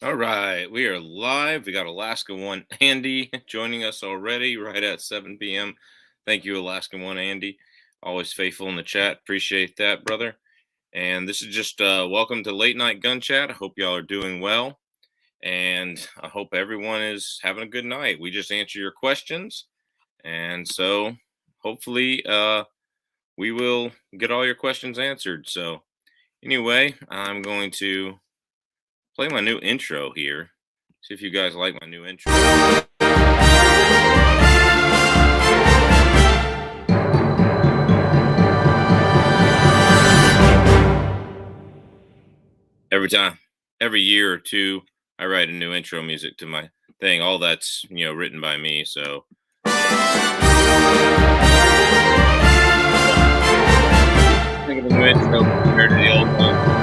All right, we are live. We got Alaska One Andy joining us already right at 7 p.m. Thank you, Alaska One Andy. Always faithful in the chat. Appreciate that, brother. And this is just welcome to Late Night Gun Chat. I hope y'all are doing well. And I hope everyone is having a good night. We just answer your questions. And so hopefully we will get all your questions answered. So, anyway, I'm going to play my new intro here. See if you guys like my new intro. Every time, every year or two, I write a new intro music to my thing. All that's written by me. So think of a new intro compared to the old one.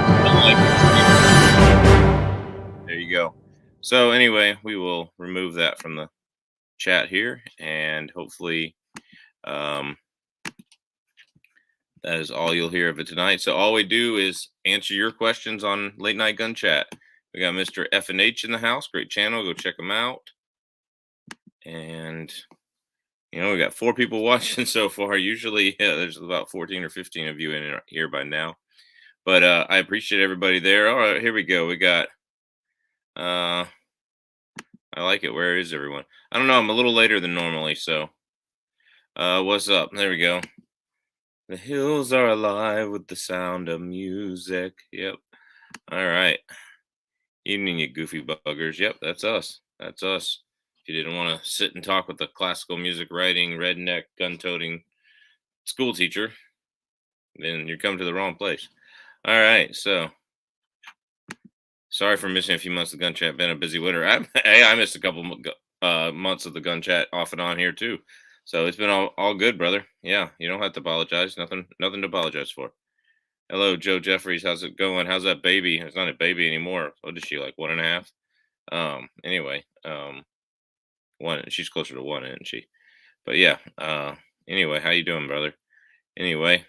There you go. So anyway, we will remove that from the chat here, and hopefully, um, that is all you'll hear of it tonight. So all we do is answer your questions on Late Night Gun Chat. We got Mr. F and H in the house. Great channel. Go check him out. And we got 4 people watching so far. Usually, there's about 14 or 15 of you in here by now. But I appreciate everybody there. All right, here we go. We got. I like it. Where is everyone? I don't know. I'm a little later than normally, so. What's up? There we go. The hills are alive with the sound of music. Yep. All right. Evening, you goofy buggers. Yep, that's us. That's us. If you didn't want to sit and talk with the classical music writing, redneck, gun toting school teacher, then you come to the wrong place. All right. So sorry for missing a few months of gun chat. Been a busy winter. I missed a couple months of the gun chat off and on here too. So it's been all good, brother. Yeah, you don't have to apologize. Nothing to apologize for. Hello, Joe Jeffries. How's it going? How's that baby? It's not a baby anymore. What is she, like 1.5? Anyway, one. She's closer to 1, isn't she? But yeah. Anyway, how you doing, brother? Anyway,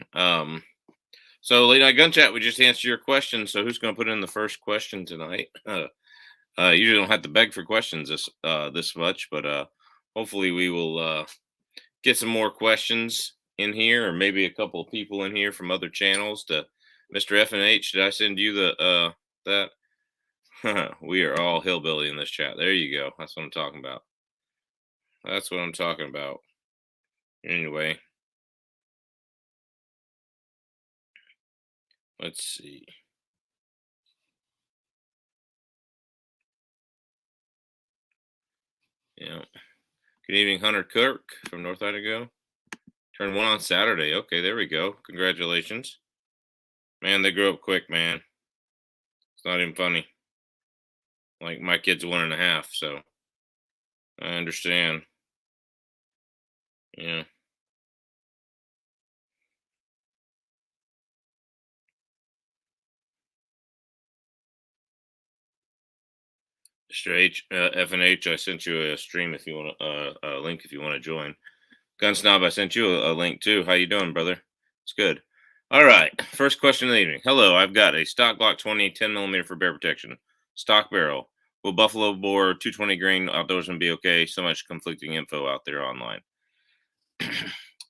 so late night gun chat. We just answered your question. So who's going to put in the first question tonight? Usually don't have to beg for questions this much, but hopefully we will get some more questions in here, or maybe a couple of people in here from other channels. To Mr. F and H, did I send you the that? We are all hillbilly in this chat. There you go. That's what I'm talking about. That's what I'm talking about. Anyway, let's see. Yeah. Good evening, Hunter Kirk from North Idaho. Turned 1 on Saturday. Okay, there we go. Congratulations. Man, they grew up quick, man. It's not even funny. Like, my kid's 1.5, so I understand. Yeah. Mr. H, F and H, I sent you a stream if you want a link if you want to join. Gun Snob, I sent you a link too. How you doing, brother? It's good. All right. First question of the evening. Hello, I've got a stock Glock 20 10mm for bear protection. Stock barrel. Will buffalo bore 220 grain outdoorsman be okay? So much conflicting info out there online.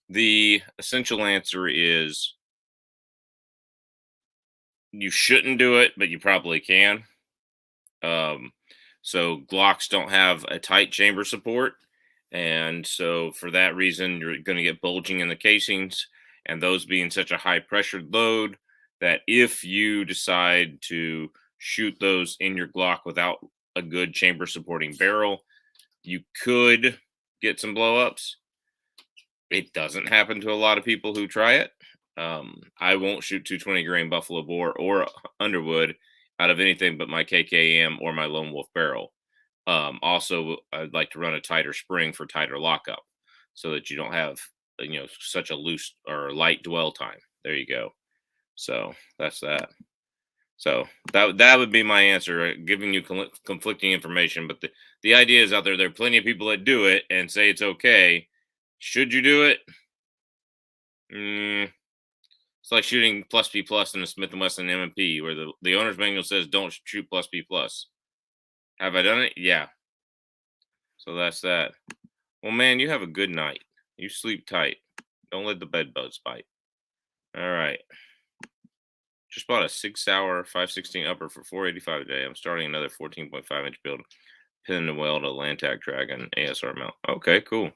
The essential answer is you shouldn't do it, but you probably can. So Glocks don't have a tight chamber support, and so for that reason, you're going to get bulging in the casings, and those being such a high pressured load that if you decide to shoot those in your Glock without a good chamber supporting barrel, you could get some blowups. It doesn't happen to a lot of people who try it. I won't shoot 220 grain buffalo bore or Underwood out of anything but my KKM or my Lone Wolf barrel. Also, I'd like to run a tighter spring for tighter lockup so that you don't have such a loose or light dwell time. There you go. So that's that. So that would be my answer, giving you conflicting information. But the idea is out there. There are plenty of people that do it and say it's okay. Should you do it? It's like shooting plus P plus in a Smith and Wesson M&P, where the owner's manual says don't shoot plus P plus. Have I done it? Yeah. So that's that. Well, man, you have a good night. You sleep tight. Don't let the bed bugs bite. All right. Just bought a 6 hour 516 upper for 485 a day. I'm starting another 14.5-inch build, pin and weld a Lantac Dragon ASR mount. Okay, cool.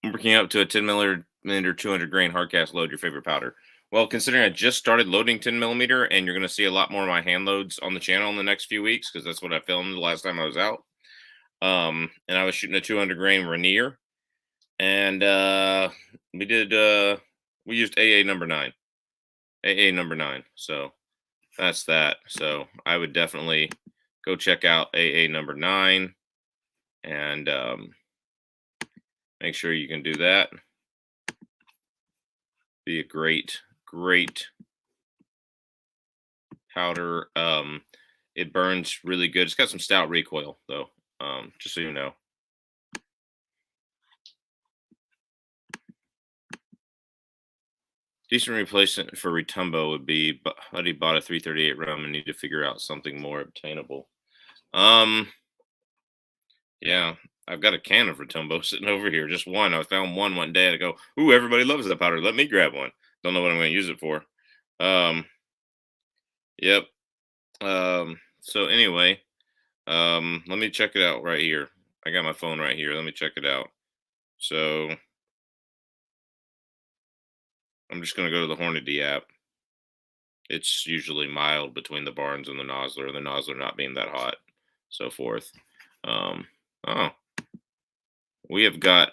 I'm working up to a 10 millimeter 200 grain hardcast load. Your favorite powder? Well, considering I just started loading 10 millimeter, and you're going to see a lot more of my hand loads on the channel in the next few weeks because that's what I filmed the last time I was out. And I was shooting a 200 grain Rainier, and we did we used AA number 9. So that's that. So I would definitely go check out AA number 9 and make sure you can do that. Be a great powder. It burns really good. It's got some stout recoil though. Just so you know. Decent replacement for Retumbo would be, but Buddy bought a 338 rum and need to figure out something more obtainable. Um, yeah, I've got a can of Retumbo sitting over here, just one. I found one day and I go, "Ooh, everybody loves that powder. Let me grab one." Don't know what I'm going to use it for. Um, yep. So anyway, let me check it out right here. I got my phone right here. Let me check it out. So I'm just going to go to the Hornady app. It's usually mild between the Barnes and the Nozzler not being that hot, so forth. Um, oh, we have got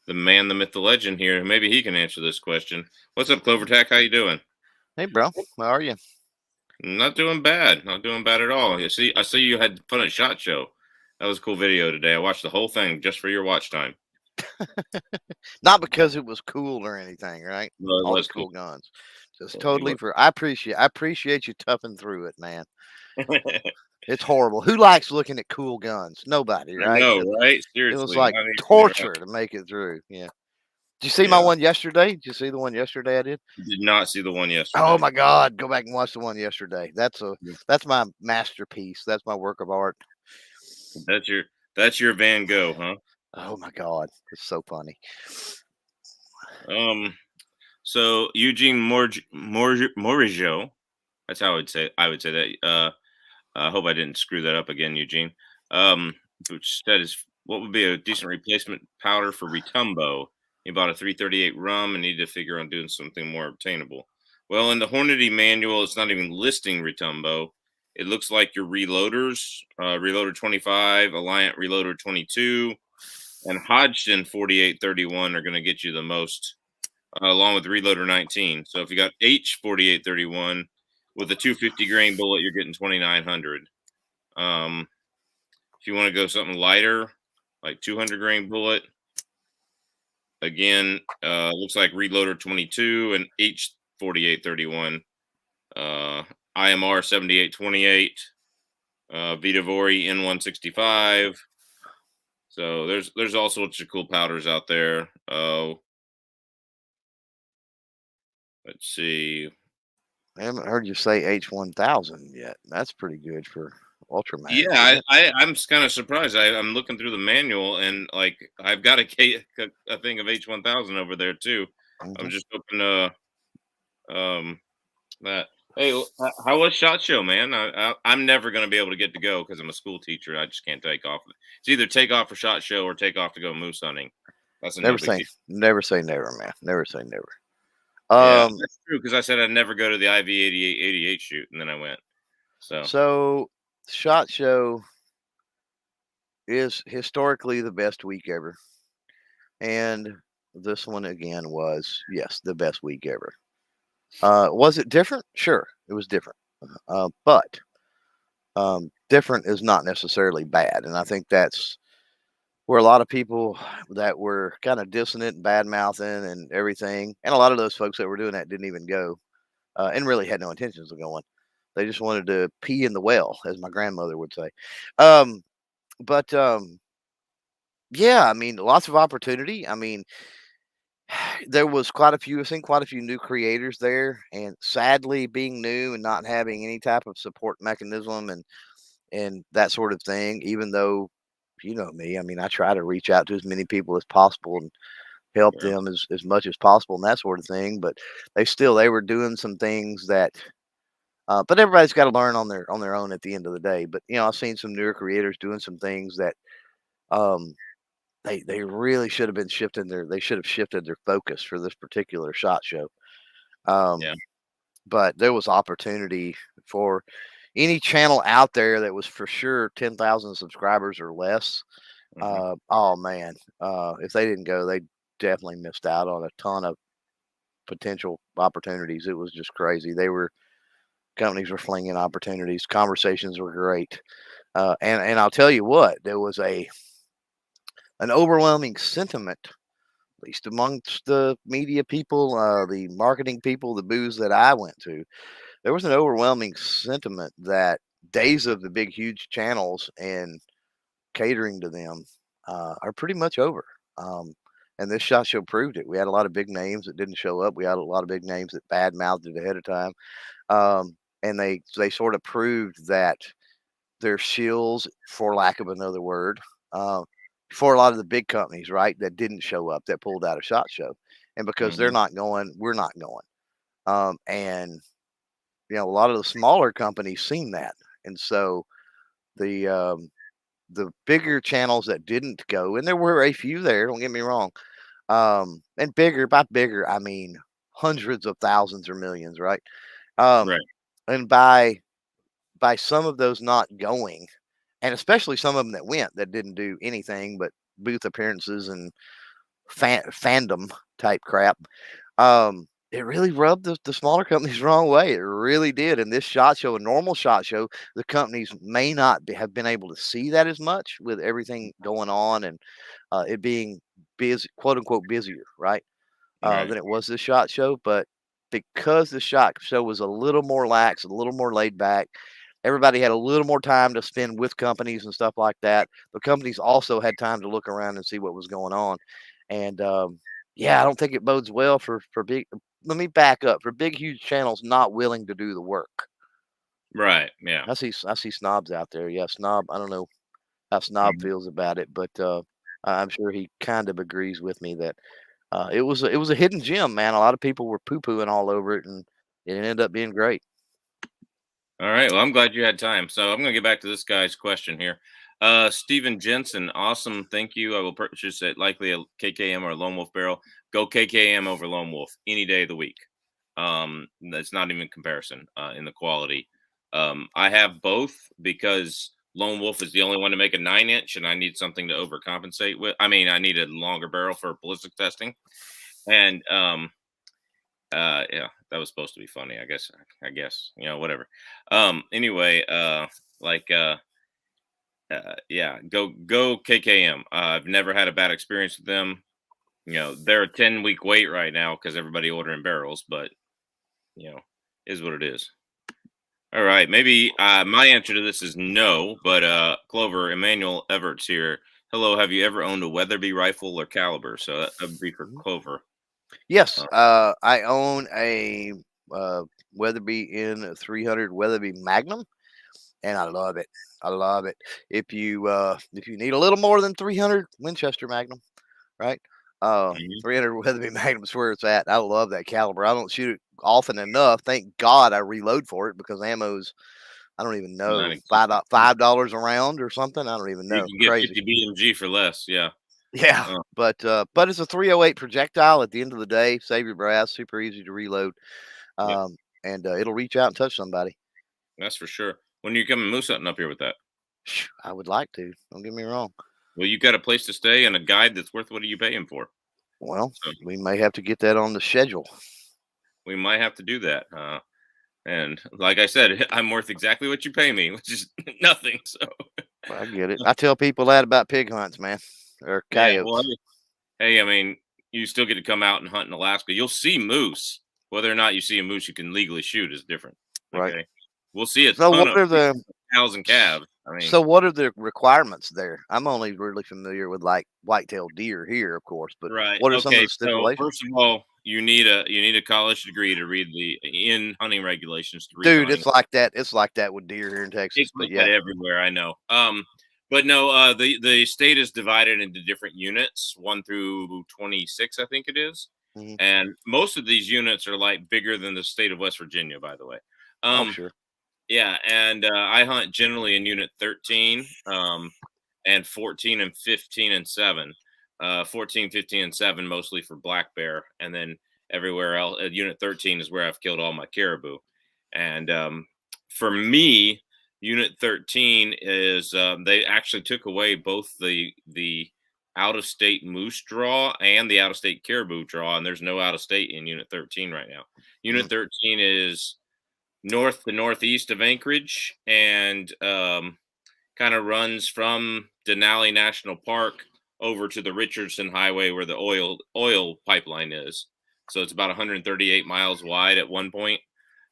the man, the myth, the legend here. Maybe he can answer this question. What's up, Clovertack? How you doing? Hey, bro, how are you? Not doing bad. Not doing bad at all. I see you had fun at Shot Show. That was a cool video today. I watched the whole thing just for your watch time. Not because it was cool or anything, right? Well, it All the was cool. cool guns, just It totally was. for. I appreciate you toughing through it, man. It's horrible. Who likes looking at cool guns? Nobody, I right? know, right? It was Seriously, like not even. torture to make it through. Yeah. Did you see my Yeah, one yesterday? Did you see the one yesterday I did? did not see the one Oh yesterday. my God! Go back and watch the one yesterday. Yeah. That's my masterpiece. That's my work of art. That's your Van Gogh, huh? Oh my God! It's so funny. Um, so Eugene Morigeau, that's how I would say that. I hope I didn't screw that up again, Eugene. Um, which said is what would be a decent replacement powder for Retumbo? He bought a 338 rum and needed to figure on doing something more obtainable. Well, in the Hornady manual, it's not even listing Retumbo. It looks like your reloaders, Reloader 25, Alliant Reloader 22, and Hodgson 4831 are going to get you the most, along with Reloader 19. So if you got H 4831 with a 250 grain bullet, you're getting 2900. Um, if you want to go something lighter, like 200 grain bullet, again, looks like Reloader 22 and H 4831, IMR 7828, Vitavori N165. So there's all sorts of cool powders out there. Let's see. I haven't heard you say H1000 yet. That's pretty good for Yeah, Ultramax, isn't it? I'm kind of surprised. I'm looking through the manual and like I've got a thing of H1000 over there too. I'm Hmm. just hoping um that. Hey, how was Shot Show, man? I'm never gonna be able to get to go because I'm a school teacher. I just can't take off. It's either take off for Shot Show or take off to go moose hunting. That's a no big deal. Never say never, man. Never say never. Yeah, Um, that's true because I said I'd never go to the IV 88 shoot, and then I went. So so Shot Show is historically the best week ever, and this one again was yes the best week ever. Was it different? Sure, it was different, but different is not necessarily bad, and I think that's where a lot of people that were kind of dissonant and bad mouthing and everything, and a lot of those folks that were doing that didn't even go and really had no intentions of going. They just wanted to pee in the well, as my grandmother would say. Um, but yeah, I mean, lots of opportunity. I mean, There was quite a few. I've seen quite a few new creators there, and sadly, being new and not having any type of support mechanism and that sort of thing. Even though, you know me, I mean, I try to reach out to as many people as possible and help Yeah, them as much as possible and that sort of thing. But they were doing some things that. But everybody's got to learn on their own at the end of the day. But I've seen some newer creators doing some things that um, they really should have been shifting their they should have shifted their focus for this particular shot show. Um, yeah. but there was opportunity for any channel out there that was for sure 10,000 subscribers or less. Hmm. Oh man, if they didn't go, they definitely missed out on a ton of potential opportunities. It was just crazy. Companies were flinging opportunities. Conversations were great. And I'll tell you what, there was an overwhelming sentiment, at least amongst the media people, the marketing people, the booths that I went to. There was an overwhelming sentiment that days of the big, huge channels and catering to them are pretty much over. Um, and this shot show proved it. We had a lot of big names that didn't show up. We had a lot of big names that bad mouthed it ahead of time. And they sort of proved that they're shills, for lack of another word, uh, for a lot of the big companies, right? That didn't show up, that pulled out a shot show, and because they're Hmm. not going, we're not going. And a lot of the smaller companies seen that, and so the um, the bigger channels that didn't go, and there were a few there. Don't get me wrong. And bigger by bigger, I mean hundreds of thousands or millions, right? Um, Right. and by some of those not going, and especially some of them that went that didn't do anything but booth appearances and fandom type crap. It really rubbed the smaller companies the wrong way. It really did. And this shot show, a normal shot show, the companies may not have been able to see that as much with everything going on and it being busy, quote unquote, busier, right? Right. Than it was this shot show. But because the shot show was a little more lax, a little more laid back, everybody had a little more time to spend with companies and stuff like that. The companies also had time to look around and see what was going on. And yeah, I don't think it bodes well for big. Let me back up for big, huge channels not willing to do the work. Right. Yeah. I see snobs out there. Yeah, snob. I don't know how snob Mhm. feels about it, but I'm sure he kind of agrees with me that it was a hidden gem, man. A lot of people were poo pooing all over it, and it ended up being great. All right. Well, I'm glad you had time. So I'm going to get back to this guy's question here. Steven Jensen, awesome. Thank you. I will purchase it likely a KKM or a Lone Wolf barrel. Go KKM over Lone Wolf any day of the week. That's not even comparison in the quality. I have both because Lone Wolf is the only one to make a 9 inch, and I need something to overcompensate with. I mean, I need a longer barrel for ballistic testing, and yeah, that was supposed to be funny, I guess, whatever. Anyway, like yeah, go KKM. I've never had a bad experience with them. They're a 10-week wait right now because everybody ordering barrels, but you know, is what it is. All right, maybe my answer to this is no, but Clover Emmanuel Everts here. Hello, have you ever owned a Weatherby rifle or caliber? So that would be for Mhm. Clover. Yes, Uh, I own a Weatherby in 300 Weatherby Magnum, and I love it. I love it. If you need a little more than 300 Winchester Magnum, right? mhm. 300 Weatherby Magnum's where it's at. I love that caliber. I don't shoot it often enough. Thank God I reload for it because ammo's I don't even know Non-existent. $5 a round or something. I don't even You know. can get Crazy. 50 BMG for less. Yeah. Yeah, Uh, but it's a 308 projectile. At the end of the day, save your brass. Super easy to reload. yep. And it'll reach out and touch somebody. That's for sure. When you coming moose hunting up here with that? I would like to. Don't get me wrong. Well, you got a place to stay and a guide that's worth what are you paying for? Well, So we may have to get that on the schedule. we might have to do that. And like I said, I'm worth exactly what you pay me, which is nothing. So I get it. I tell people that about pig hunts, man, or yeah. Well, coyotes. hey, I mean, you still get to come out and hunt in Alaska. You'll see moose. Whether or not you see a moose you can legally shoot is different. Right. Okay. We'll see a So, ton what of are the cows and calves. I mean, So what are the requirements there? I'm only really familiar with like white-tailed deer here, of course, but right. what are some of Okay. the So stipulations? first of all, you need a college degree to read the in hunting regulations to read the Dude, hunting. it's like that. It's like that with deer here in Texas, It's but like that yeah. everywhere, I know. But no, the state is divided into different units, 1 through 26, I think it is. Mhm. And most of these units are like bigger than the state of West Virginia, by the way. Oh, Um, sure. yeah, and I hunt generally in unit 13, and 14 and 15 and 7. 14, 15, and 7 mostly for black bear, and then everywhere else. Unit 13 is where I've killed all my caribou. And for me, Unit 13 is they actually took away both the out of state moose draw and the out of state caribou draw, and there's no out of state in Unit 13 right now. Unit Mm, 13 is north to northeast of Anchorage, and kind of runs from Denali National Park over to the Richardson Highway where the oil pipeline is. So it's about 138 miles wide at one point,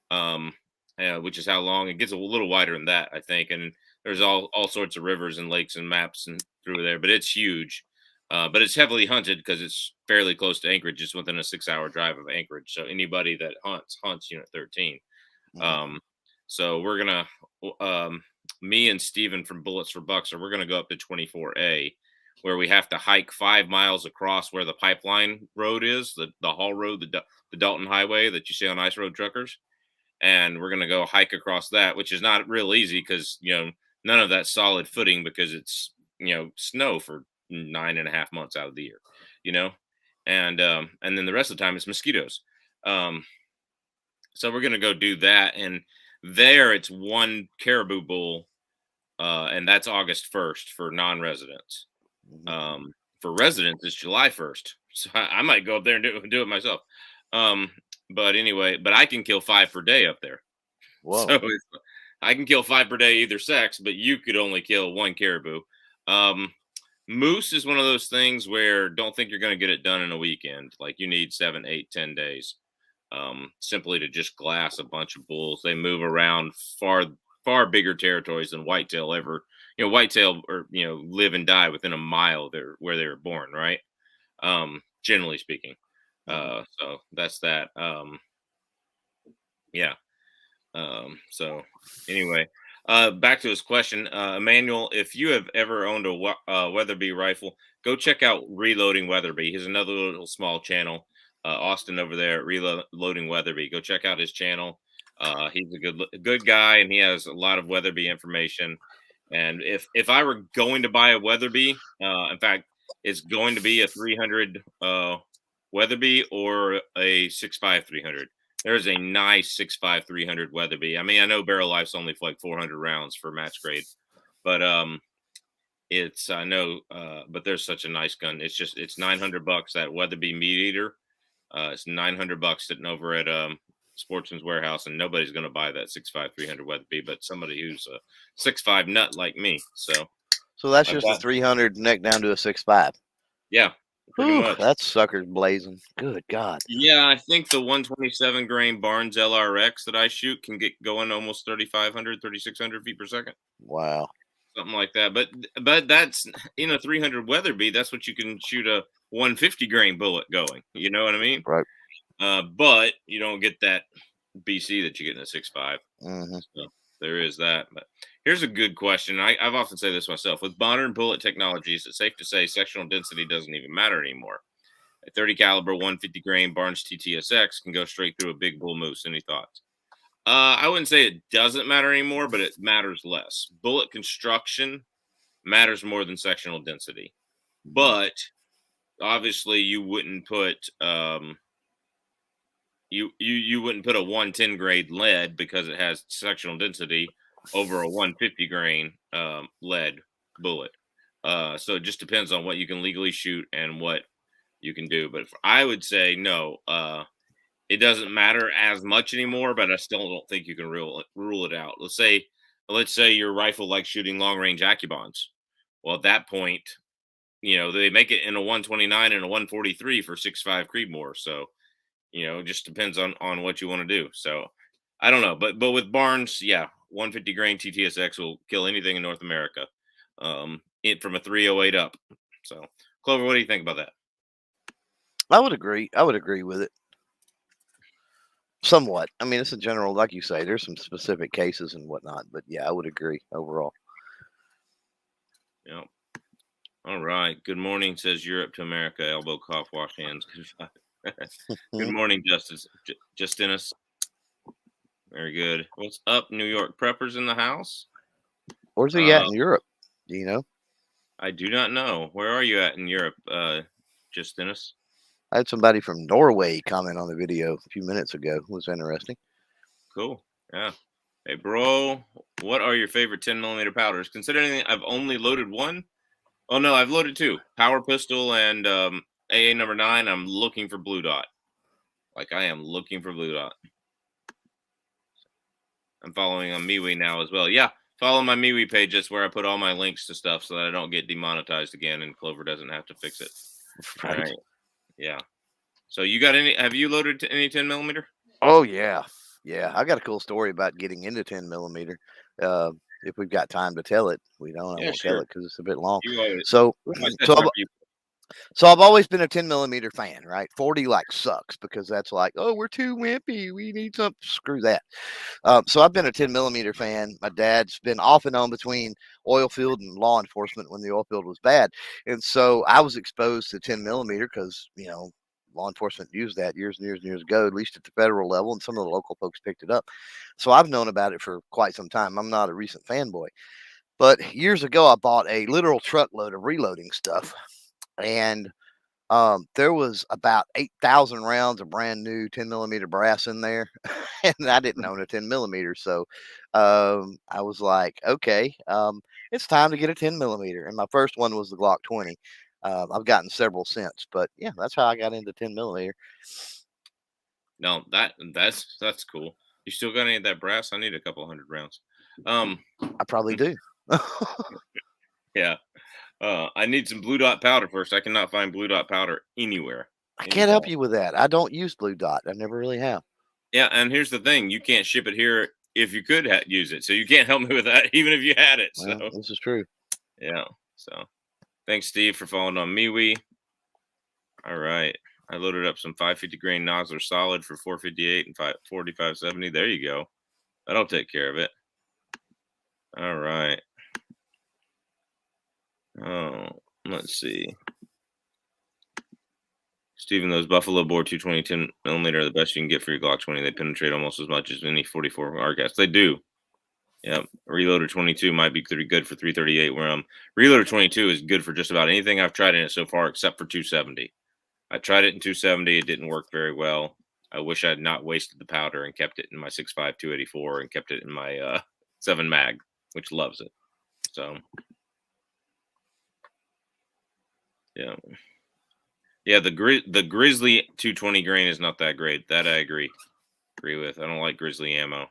um, which is how long it gets a little wider than that, I think. And there's all sorts of rivers and lakes and maps and through there, but it's huge. But it's heavily hunted because it's fairly close to Anchorage, just within a 6-hour drive of Anchorage. So anybody that hunts Unit 13. mhm. Um, so we're gonna, me and Steven from Bullets for Bucks, we're gonna go up to 24A, where we have to hike 5 miles across where the pipeline road is, the haul road, the Dalton Highway that you see on ice road truckers, and we're gonna go hike across that, which is not real easy because none of that solid footing because it's snow for 9.5 months out of the year, you know, and then the rest of the time it's mosquitoes. Um, so we're gonna go do that, and there it's one caribou bull, and that's August 1st for non-residents. Mhm. Um, for residents, it's July 1st, so I might go up there and do it myself. Um, but anyway, but I can kill 5 per day up there, so Whoa. I can kill 5 per day either sex, but you could only kill one caribou. Um, Moose is one of those things where don't think you're going to get it done in a weekend. Like you need 7, 8, 10 days, simply to just glass a bunch of bulls. They move around far bigger territories than whitetail ever. Whitetail or live and die within a mile there where they were born, right? Generally speaking. Mhm. So that's that. Yeah. So anyway, back to his question, Emmanuel, if you have ever owned a Weatherby rifle, go check out Reloading Weatherby. He's another little small channel. Austin over there at Reloading Weatherby. Go check out his channel. He's a good guy, and he has a lot of Weatherby information. And if I were going to buy a Weatherby, in fact, it's going to be a 300 Weatherby or a 6.5 300. There's a nice 6.5 300 Weatherby. I mean, I know Barrel Life's only for like 400 rounds for match grade, but it's I know, but there's such a nice gun. It's $900 that Weatherby Meat Eater. It's $900 sitting over at Sportsman's Warehouse, and nobody's going to buy that 6.5 300 Weatherby, but somebody who's a 6.5 nut like me. So So that's I've just a got 300 neck down to a 6.5. yeah, pretty Whew, much. that sucker's blazing. Good God. Yeah, I think the 127 grain Barnes LRX that I shoot can get going almost 3,500, 3,600 feet per second, Wow. something like that. But that's in a 300 Weatherby. That's what you can shoot a 150 grain bullet going. You know what I mean? Right. But you don't get that BC that you get in a 6.5. Mhm. So there is that. But here's a good question. I've often said this myself. With modern bullet technologies, it's safe to say sectional density doesn't even matter anymore. A 30 caliber 150 grain Barnes TTSX can go straight through a big bull moose. Any thoughts? I wouldn't say it doesn't matter anymore, but it matters less. Bullet construction matters more than sectional density. Mhm. But obviously, you wouldn't put a 110 grade lead because it has sectional density over a 150 grain lead bullet. So it just depends on what you can legally shoot and what you can do. But I would say no. It doesn't matter as much anymore, but I still don't think you can rule it out. Let's say your rifle likes shooting long range Accubons. Well, at that point, they make it in a 129 and a 143 for 6.5 Creedmoor. So it just depends on what you want to do. So I don't know, but with Barnes, yeah, 150 grain TTSX will kill anything in North America. It from a 308 up. So, Clover, what do you think about that? I would agree. I would agree with it somewhat. I mean, it's a general, like you say. There's some specific cases and whatnot, but yeah, I would agree overall. Yeah. All right. Good morning, says Europe to America. Elbow, cough, wash hands. Good Mhm. morning, Justinus. Very good. What's up, New York preppers in the house? Where's he Uh, at in Europe? Do you know? I do not know. Where are you at in Europe, Justinus? I had somebody from Norway comment on the video a few minutes ago. It was interesting. Cool. Yeah. Hey, bro, what are your favorite 10 millimeter powders? Considering I've only loaded one. Oh no, I've loaded two: power pistol and AA number 9. I'm looking for blue dot. Like I am looking for blue dot. I'm following on MeWe now as well. Yeah, follow my MeWe page. That's where I put all my links to stuff so that I don't get demonetized again and Clover doesn't have to fix it. All Right. right. Yeah. So you got any? Have you loaded any 10 millimeter? Oh yeah, yeah. I got a cool story about getting into 10 millimeter. If we've got time to tell it, we don't. I Yeah, won't tell sure. it because it's a bit long. You always. So, I said so time I've, for you. so I've always been a 10 millimeter fan, right? 40 like sucks because that's like, oh, we're too wimpy. We need something. Screw that. So I've been a 10 millimeter fan. My dad's been off and on between oil field and law enforcement when the oil field was bad, and so I was exposed to 10 millimeter because law enforcement used that years and years and years ago, at least at the federal level, and some of the local folks picked it up. So I've known about it for quite some time. I'm not a recent fanboy, but years ago I bought a literal truckload of reloading stuff, and there was about 8,000 rounds of brand new 10 millimeter brass in there, and I didn't own a 10 millimeter. So I was like, okay, it's time to get a 10 millimeter. And my first one was the Glock 20. I've gotten several since, but yeah, that's how I got into 10 millimeter. No, that's cool. You still got any of that brass? I need a couple hundred rounds. Um, I probably do. yeah. I need some blue dot powder first. I cannot find blue dot powder anywhere, I can't help anytime. you with that. I don't use Blue Dot. I never really have. Yeah, and here's the thing: you can't ship it here if you could use it, so you can't help me with that, even if you had it. So Well, this is true. yeah. So thanks, Steve, for following on MeWe. All right. I loaded up some 550 grain Nosler solid for 458 and 4570. There you go. That'll take care of it. All right. Oh, let's see. Steven, those Buffalo Bore 220 10 millimeter are the best you can get for your Glock 20. They penetrate almost as much as any 44 R gas. They do. Yep. Reloader 22 might be pretty good for 338. Where Reloader 22 is good for just about anything I've tried in it so far, except for 270. I tried it in 270. It didn't work very well. I wish I had not wasted the powder and kept it in my 6.5 284 and kept it in my 7 mag, which loves it. So yeah. Yeah, the Grizzly 220 grain is not that great. That I agree with. I don't like Grizzly ammo.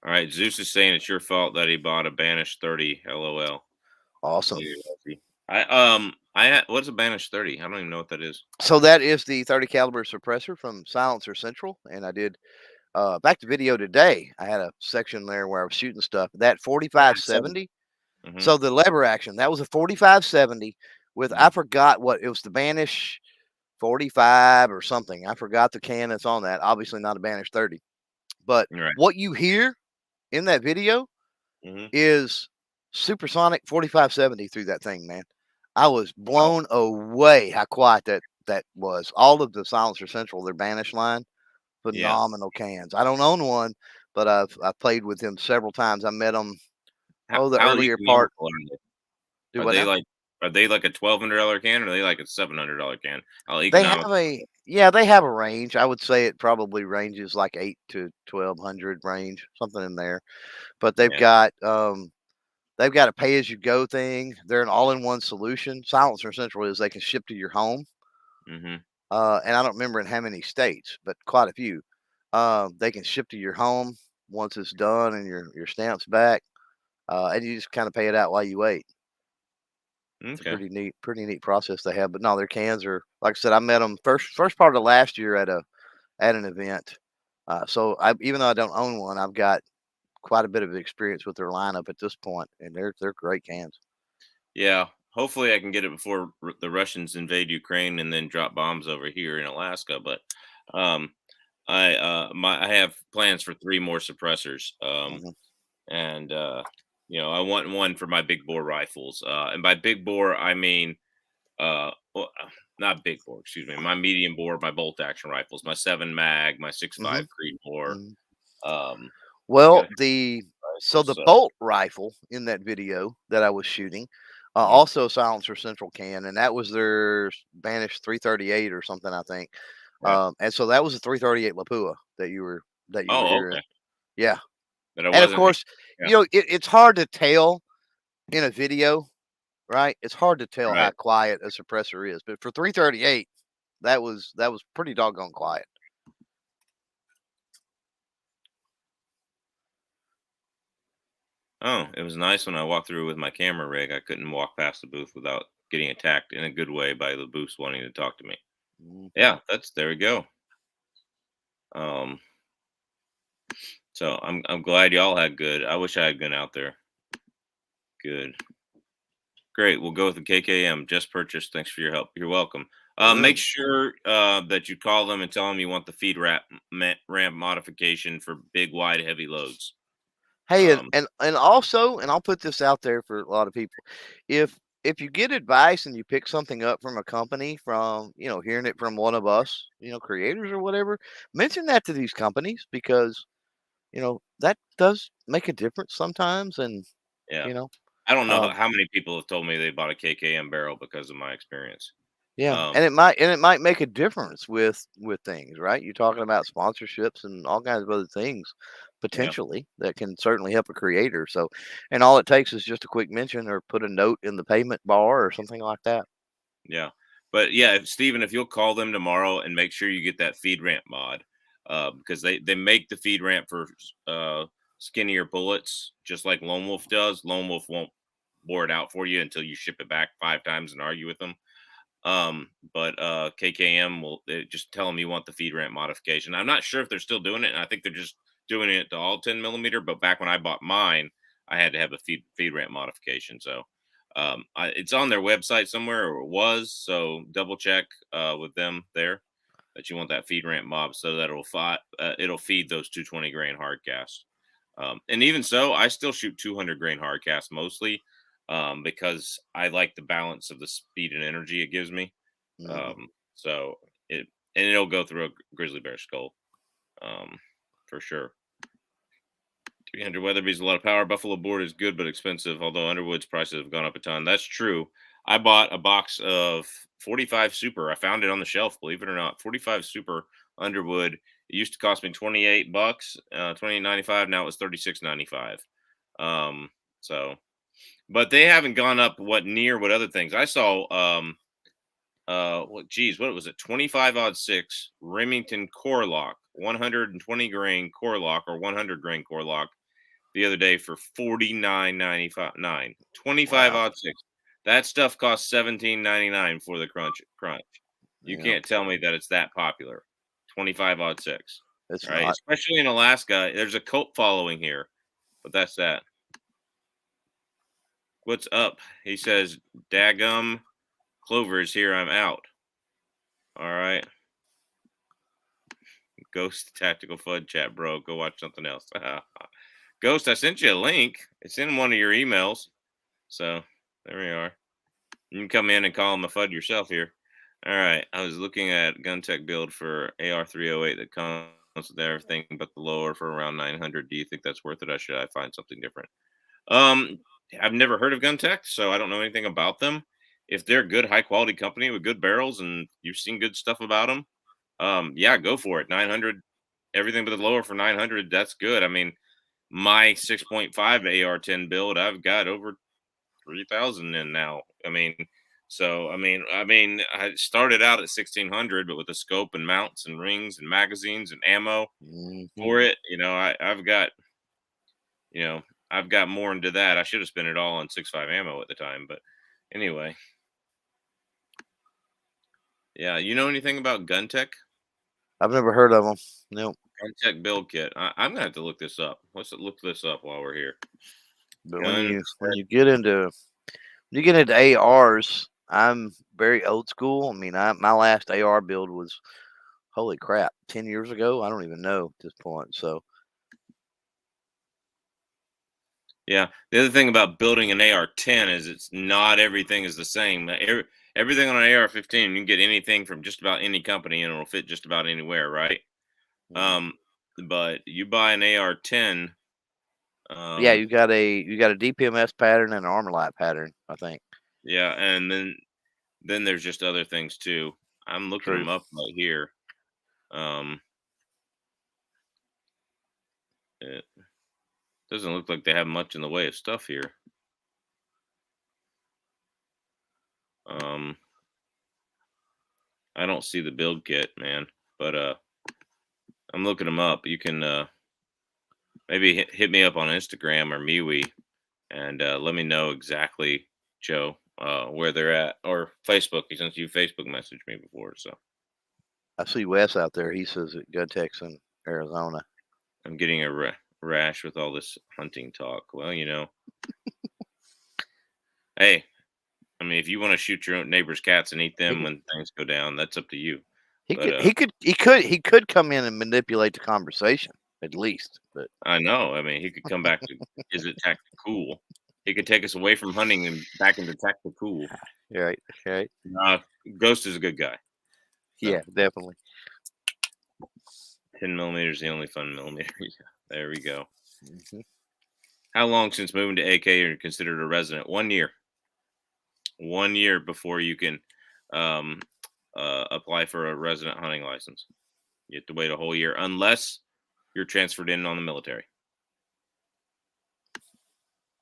All right, Zeus is saying it's your fault that he bought a Banish 30. LOL. Awesome. Later, Leslie. What's a Banish 30? I don't even know what that is. So that is the 30 caliber suppressor from Silencer Central, and I did back to video today. I had a section there where I was shooting stuff. That Yeah, 7. 4570. Mm-hmm. So the lever action, that was a 4570 with, Mm-hmm. I forgot what it was, the Banish 45 or something. I forgot the can that's on that. Obviously not a Banish 30. But Right. what you hear in that video Mm-hmm. is supersonic 4570 through that thing, man. I was Wow. blown away how quiet that was. All of the Silencer Central, their Banish line, Yeah. phenomenal cans. I don't own one, but I've played with him several times. I met him the How earlier economical part. are they? Do Are what they now? like are they like a $1,200 can or are they like a $700 can? How They have economical? a Yeah, they have a range. I would say it probably ranges like 8 to 1,200 range, something in there. But Yeah. they've got a pay as you go thing. They're an all in one solution. Silencer Central is they can ship to your home. Mm-hmm. And I don't remember in how many states, but quite a few. They can ship to your home once it's done and your stamps back, and you just kind of pay it out while you wait. It's a Okay. pretty neat process they have. But no, their cans are, like I said, I met them first part of last year at an event, So even though I don't own one, I've got quite a bit of experience with their lineup at this point, and they're great cans. Yeah. Hopefully, I can get it before the Russians invade Ukraine and then drop bombs over here in Alaska. But um, I have plans for 3 more suppressors. Hmm. And I want one for my big bore rifles. And by big bore, I mean well, not big bore, excuse me, my medium bore, my bolt action rifles, my 7 mag, my 6.5 Hmm. Creedmoor. Hmm. Um, Well, got the so rifles. the bolt rifle in that video that I was shooting, Mhm. also silencer central can, and that was their Banish 338 or something, I think. Yeah. And so that was a 338 Lapua that you were Oh, hearing. okay. Yeah, But I and of wasn't. course, Yeah. it's hard to tell in a video, right? It's hard to tell how Right. quiet a suppressor is, but for 338, that was pretty doggone quiet. Oh, it was nice when I walked through with my camera rig. I couldn't walk past the booth without getting attacked in a good way by the booths wanting to talk to me. Mhm. Yeah, that's there we go. Um, so I'm glad y'all had good. I wish I had been out there. Good. Great. We'll go with the KKM. Just purchased. Thanks for your help. You're welcome. Make Boom. sure that you call them and tell them you want the feed ramp modification for big, wide, heavy loads. Hey, and Um, and and also, and I'll put this out there for a lot of people. If if you get advice and you pick something up from a company from, hearing it from one of us, creators or whatever, mention that to these companies because, that does make a difference sometimes. And, yeah. you know, I don't know um, how many people have told me they bought a KKM barrel because of my experience. yeah, Um, and it might make a difference with things, right? You're talking about sponsorships and all kinds of other things yeah. potentially that can certainly help a creator. So, and all it takes is just a quick mention or put a note in the payment bar or something like that. Yeah. But yeah, Steven, if you'll call them tomorrow and make sure you get that feed ramp mod, because they make the feed ramp for skinnier bullets, just like Lone Wolf does. Lone Wolf won't bore it out for you until you ship it back 5 times and argue with them. But KKM will just tell them you want the feed ramp modification. I'm not sure if they're still doing it, and I think they're just doing it to all 10 millimeter. But back when I bought mine, I had to have a feed ramp modification. So it's on their website somewhere, or it was. So double check with them there that you want that feed ramp mob, so that it'll feed those 220 grain hard cast. And even so, I still shoot 200 grain hard cast mostly, because I like the balance of the speed and energy it gives me. Hmm. So it'll go through a grizzly bear skull, um, for sure. 300 Weatherby's a lot of power. Buffalo board is good but expensive, although Underwood's prices have gone up a ton. That's true. I bought a box of 45 Super. I found it on the shelf, believe it or not. 45 Super Underwood. It used to cost me 28 bucks, 28.95. Now it's 36.95. Um, so, but they haven't gone up what other things I saw. What was it? 25 odd 6 Remington core lock, 120 grain core lock or 100 grain core lock the other day for 49.95 9 25 Wow. odd 6. That stuff costs 17.99 for the crunch. You Yeah, can't tell me that it's that popular. 25 odd 6. it's All right, not. especially in Alaska, there's a cult following here, but that's that. What's up? He says, "Dagum, Clover is here. I'm out." All right, Ghost Tactical Fud chat, bro. Go watch something else. Ghost, I sent you a link. It's in one of your emails. So there we are. You can come in and call him a FUD yourself here. All right. I was looking at gun tech build for AR 308 that comes with everything but the lower for around 900. Do you think that's worth it? Or should I find something different? Um, I've never heard of gun tech, so I don't know anything about them. If they're a good, high quality company with good barrels and you've seen good stuff about them, yeah, go for it. 900, everything but the lower for 900. That's good. I mean, my 6.5 AR 10 build, I've got over 3,000 in now. I started out at 1,600, but with the scope and mounts and rings and magazines and ammo Hmm. for it, you know, I've got more into that. I should have spent it all on 6.5 ammo at the time, but anyway, yeah. You know anything about gun tech? I've never heard of them. Nope. unchecked build kit. I'm gonna have to look this up. Let's look this up while we're here. But when Gun. you get into ARs, I'm very old school. I mean, my last AR build was, holy crap, 10 years ago. I don't even know at this point. So Yeah. The other thing about building an AR-10 is it's not everything is the same. Everything on an AR-15, you can get anything from just about any company and it'll fit just about anywhere, right? mhm. Um, but you buy an AR-10, Yeah, um, you got a DPMS pattern and an armor light pattern. I think. yeah, and then there's just other things too. I'm looking True. them up right here. Um, it doesn't look like they have much in the way of stuff here. Um, I don't see the build kit, man, but I'm looking them up. You can maybe hit me up on Instagram or MeWe and let me know exactly, Joe, where they're at, or Facebook, since you Facebook messaged me before. So I see Wes out there. He says at GovTech's in Arizona. I'm getting a rash with all this hunting talk. Well, hey, I mean, if you want to shoot your own neighbor's cats and eat them He when things go down, that's up to you. he But could he could come in and manipulate the conversation at least. But I know. I mean, he could come back to is it tactical? He could take us away from hunting and back into tactical. right, right, Uh, Ghost is a good guy. So yeah, definitely. 10 millimeters, the only fun millimeter. Yeah, there we go. Mhm. How long since moving to AK are you considered a resident? 1 year. 1 year before you can um, apply for a resident hunting license. You have to wait a whole year unless you're transferred in on the military.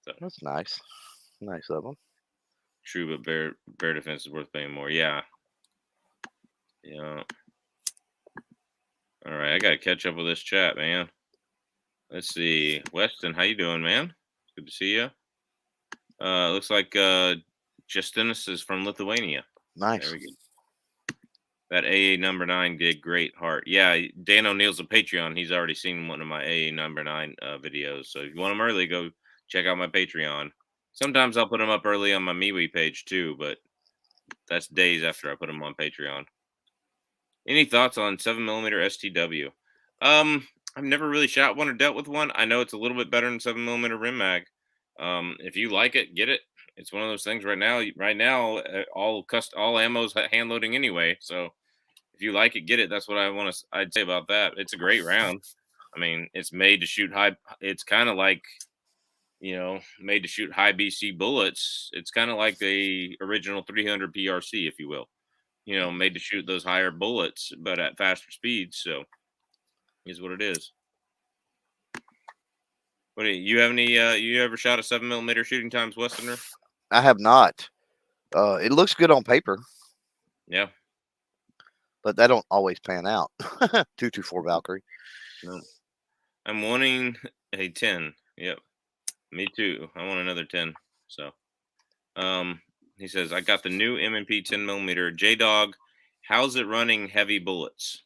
So That's nice. Nice of them. true, but bear defense is worth paying more. Yeah, yeah. All right, I gotta catch up with this chat, man. Let's see, Weston, how you doing, man? Good to see you. Looks like Justinas is from Lithuania. There Nice. we go. That AA number 9 did great, Heart. Yeah, Dan O'Neill's a Patreon. He's already seen one of my AA number 9 videos. So if you want them early, go check out my Patreon. Sometimes I'll put them up early on my MeWe page too, but that's days after I put them on Patreon. Any thoughts on 7mm STW? I've never really shot one or dealt with one. I know it's a little bit better than 7mm Rim Mag. If you like it, get it. It's one of those things right now. Right now, all ammo's hand loading anyway. So if you like it, get it. That's what I'd say about that. It's a great round. I mean, it's made to shoot high. It's kind of like made to shoot high BC bullets. It's kind of like the original 300 PRC, if you will. Made to shoot those higher bullets, but at faster speeds. So, is what it is. What do you have any? You ever shot a 7mm shooting times Westerner? I have not. It looks good on paper, Yeah. but that don't always pan out. 224 Valkyrie. No. I'm wanting a 10. Yep. Me too. I want another 10. So, um, he says I got the new M&P 10mm J Dog. How's it running heavy bullets?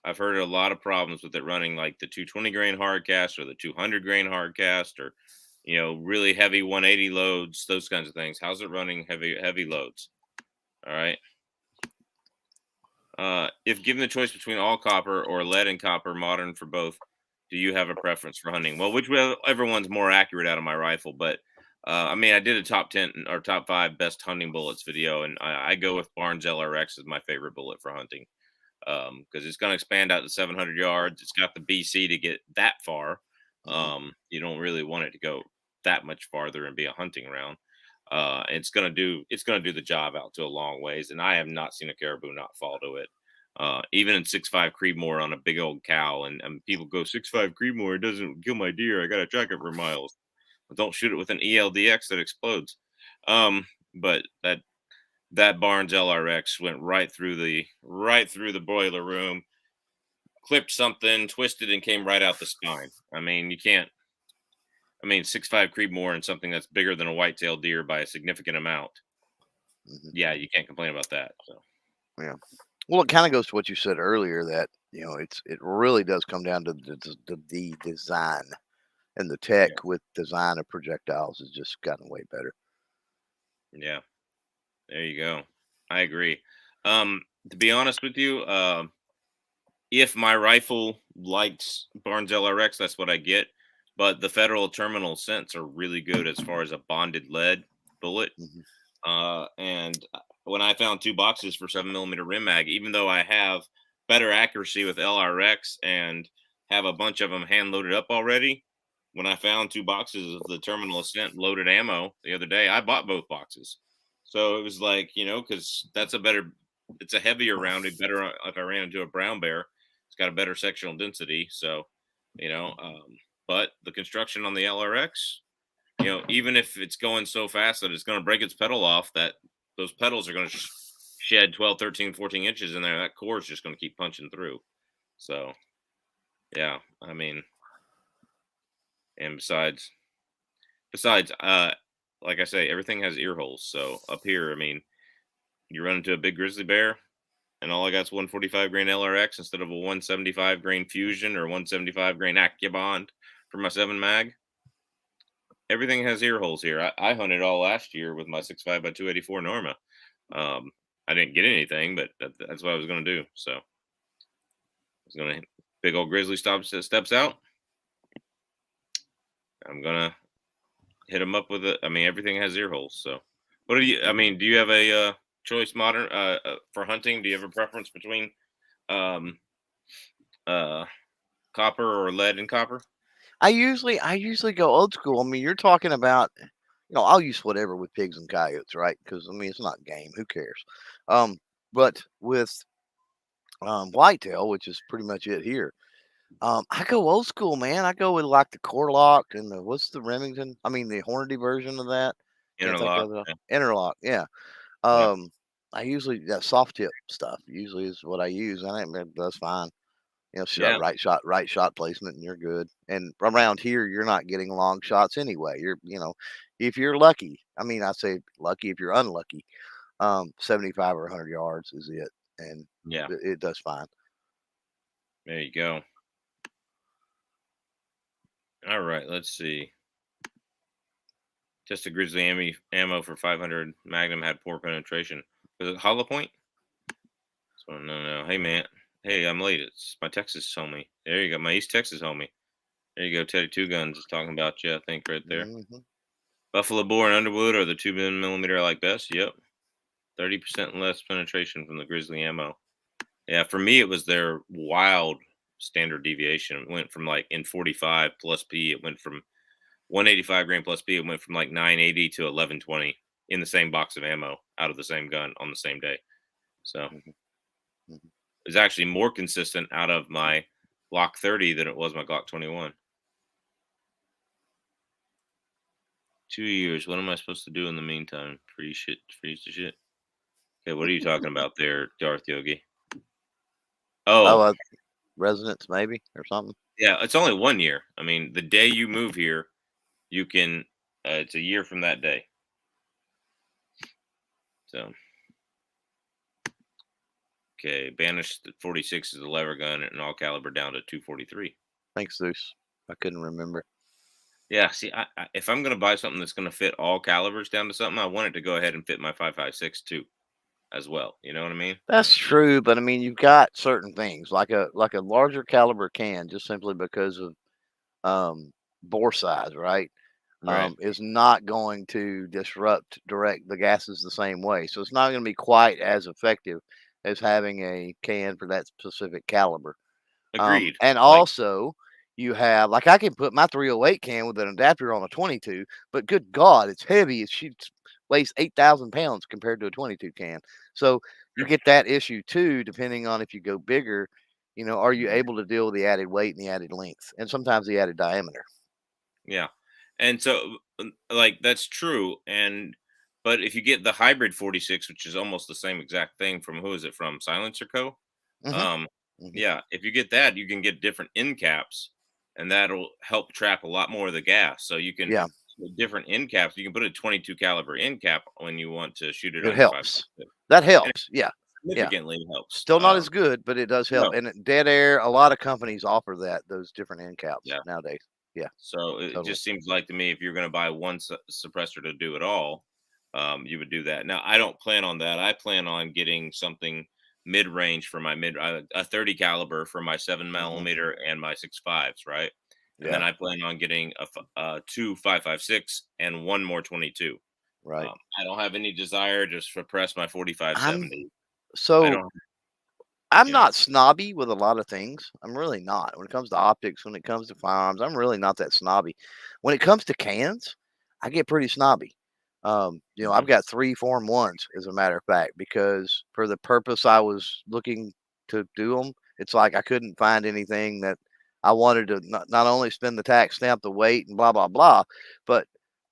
I've heard a lot of problems with it running like the 220 grain hard cast or the 200 grain hard cast or really heavy 180 loads, those kinds of things. How's it running heavy loads? All right. If given the choice between all copper or lead and copper, modern for both, do you have a preference for hunting? Well, everyone's more accurate out of my rifle, but I mean, I did a top 10 or top 5 best hunting bullets video, and I go with Barnes LRX as my favorite bullet for hunting because it's going to expand out to 700 yards. It's got the BC to get that far. Mhm. You don't really want it to go that much farther and be a hunting round. It's gonna do the job out to a long ways, and I have not seen a caribou not fall to it. Even in 6.5 Creedmoor on a big old cow, and people go 6.5 Creedmoor, it doesn't kill my deer. I gotta track it for miles. But don't shoot it with an ELDX that explodes. But that Barnes LRX went right through the boiler room, clipped something, twisted, and came right out the spine. I mean, you can't. I mean, 6.5 Creedmoor and something that's bigger than a whitetail deer by a significant amount. Mhm. Yeah, you can't complain about that. So Yeah. Well, it kind of goes to what you said earlier that it really does come down to the design, and the tech Yeah. with design of projectiles has just gotten way better. Yeah. There you go. I agree. To be honest with you, if my rifle likes Barnes LRX, that's what I get. But the Federal Terminal scents are really good as far as a bonded lead bullet. Hmm. And when I found two boxes for 7 millimeter rim mag, even though I have better accuracy with LRX and have a bunch of them hand loaded up already, when I found two boxes of the Terminal Ascent loaded ammo the other day, I bought both boxes. So it was like, because that's a better, it's a heavier round, a better, if I ran into a brown bear, it's got a better sectional density. So, you know, um, but the construction on the LRX, even if it's going so fast that it's going to break its pedal off, that those pedals are going to shed 12, 13, 14 inches in there. That core is just going to keep punching through. So, yeah, I mean, and besides, like I say, everything has ear holes. So up here, I mean, you run into a big grizzly bear, and all I got is 145 grain LRX instead of a 175 grain Fusion or 175 grain AccuBond for my 7 mag. Everything has ear holes here. I hunted all last year with my 6.5 by 284 Norma. Um, I didn't get anything, but that's what I was going to do. So I was going to big old grizzly steps out. I'm gonna hit him up with it. I mean, everything has ear holes. So, what do you? I mean, do you have a choice modern for hunting? Do you have a preference between um, uh, copper or lead and copper? I usually go old school. I mean, you're talking about, I'll use whatever with pigs and coyotes, right? Because I mean, it's not game. Who cares? Um, but with whitetail, which is pretty much it here. I go old school, man. I go with like the core lock and the what's the Remington? I mean, the Hornady version of that. Can't think Interlock. of it. Yeah. Interlock, yeah. Yeah. Um, I usually that soft tip stuff usually is what I use. I think that's fine. Yeah. Right shot placement, and you're good. And around here, you're not getting long shots anyway. If you're lucky. I mean, I say lucky. If you're unlucky, 75 or 100 yards is it, and Yeah. it does fine. There you go. All right. Let's see. Just a grizzly ammo for 500 Magnum had poor penetration. Was it hollow point? So no. Hey man. Hey, I'm late. It's my Texas homie. There you go. My East Texas homie. There you go. Teddy Two Guns is talking about you. I think right there. Hmm. Buffalo Boar and Underwood are the 2 millimeter I like best. Yep. 30% less penetration from the grizzly ammo. Yeah, for me it was their wild standard deviation. It went from like in 45 plus P. It went from 185 grain plus P. It went from like 980 to 1120 in the same box of ammo out of the same gun on the same day. So Hmm. Hmm. it's actually more consistent out of my Glock 30 than it was my Glock 21. 2 years. What am I supposed to do in the meantime? Freeze the shit. Okay, what are you talking about there, Darth Yogi? Oh, Oh, residence maybe or something. yeah, it's only 1 year. I mean, the day you move here, you can. It's a year from that day. So, okay, banish the 46 is a lever gun and all caliber down to 243. Thanks, Zeus. I couldn't remember. Yeah, see, if I'm gonna buy something that's gonna fit all calibers down to something, I want it to go ahead and fit my 5.56 too, as well. You know what I mean? That's true, but I mean, you've got certain things like a larger caliber can just simply because of bore size, right? Right. Is not going to disrupt direct the gases the same way. So it's not going to be quite as effective as having a can for that specific caliber. Agreed. And Like, also, you have like I can put my 308 can with an adapter on a 22, but good God, it's heavy. It shoots weighs 8,000 pounds compared to a 22 can. So you get that issue too, depending on if you go bigger. Are you mhm, able to deal with the added weight and the added length, and sometimes the added diameter? yeah, and so like that's true. And but if you get the hybrid 46, which is almost the same exact thing from who is it from Silencer Co. Hmm. Um, Hmm. yeah, if you get that, you can get different end caps, and that'll help trap a lot more of the gas. So you can Yeah, with different end caps. You can put a 22 caliber end cap when you want to shoot it it on your helps. 5.56. That And helps. Yeah. Yeah. significantly helps. Still not as good, but it does help. No, And dead air, a lot of companies offer those different end caps yeah. nowadays. Yeah, So it totally. just seems like to me if you're going to buy one suppressor to do it all, you would do that. Now I don't plan on that. I plan on getting something mid range for my a 30 caliber for my seven Hmm. millimeter and my 6.5s, right? And then Yeah, I plan on getting two 5.56 and one more 22. right. I don't have any desire to suppress my 45 I'm 70. I so don't, I'm you know. not snobby with a lot of things. I'm really not. When it comes to optics, when it comes to firearms, I'm really not that snobby. When it comes to cans, I get pretty snobby. I've Mhm. got three Form Ones, as a matter of fact, because for the purpose I was looking to do them, it's like I couldn't find anything that I wanted to not only spend the tax stamp, the weight, and blah blah blah, but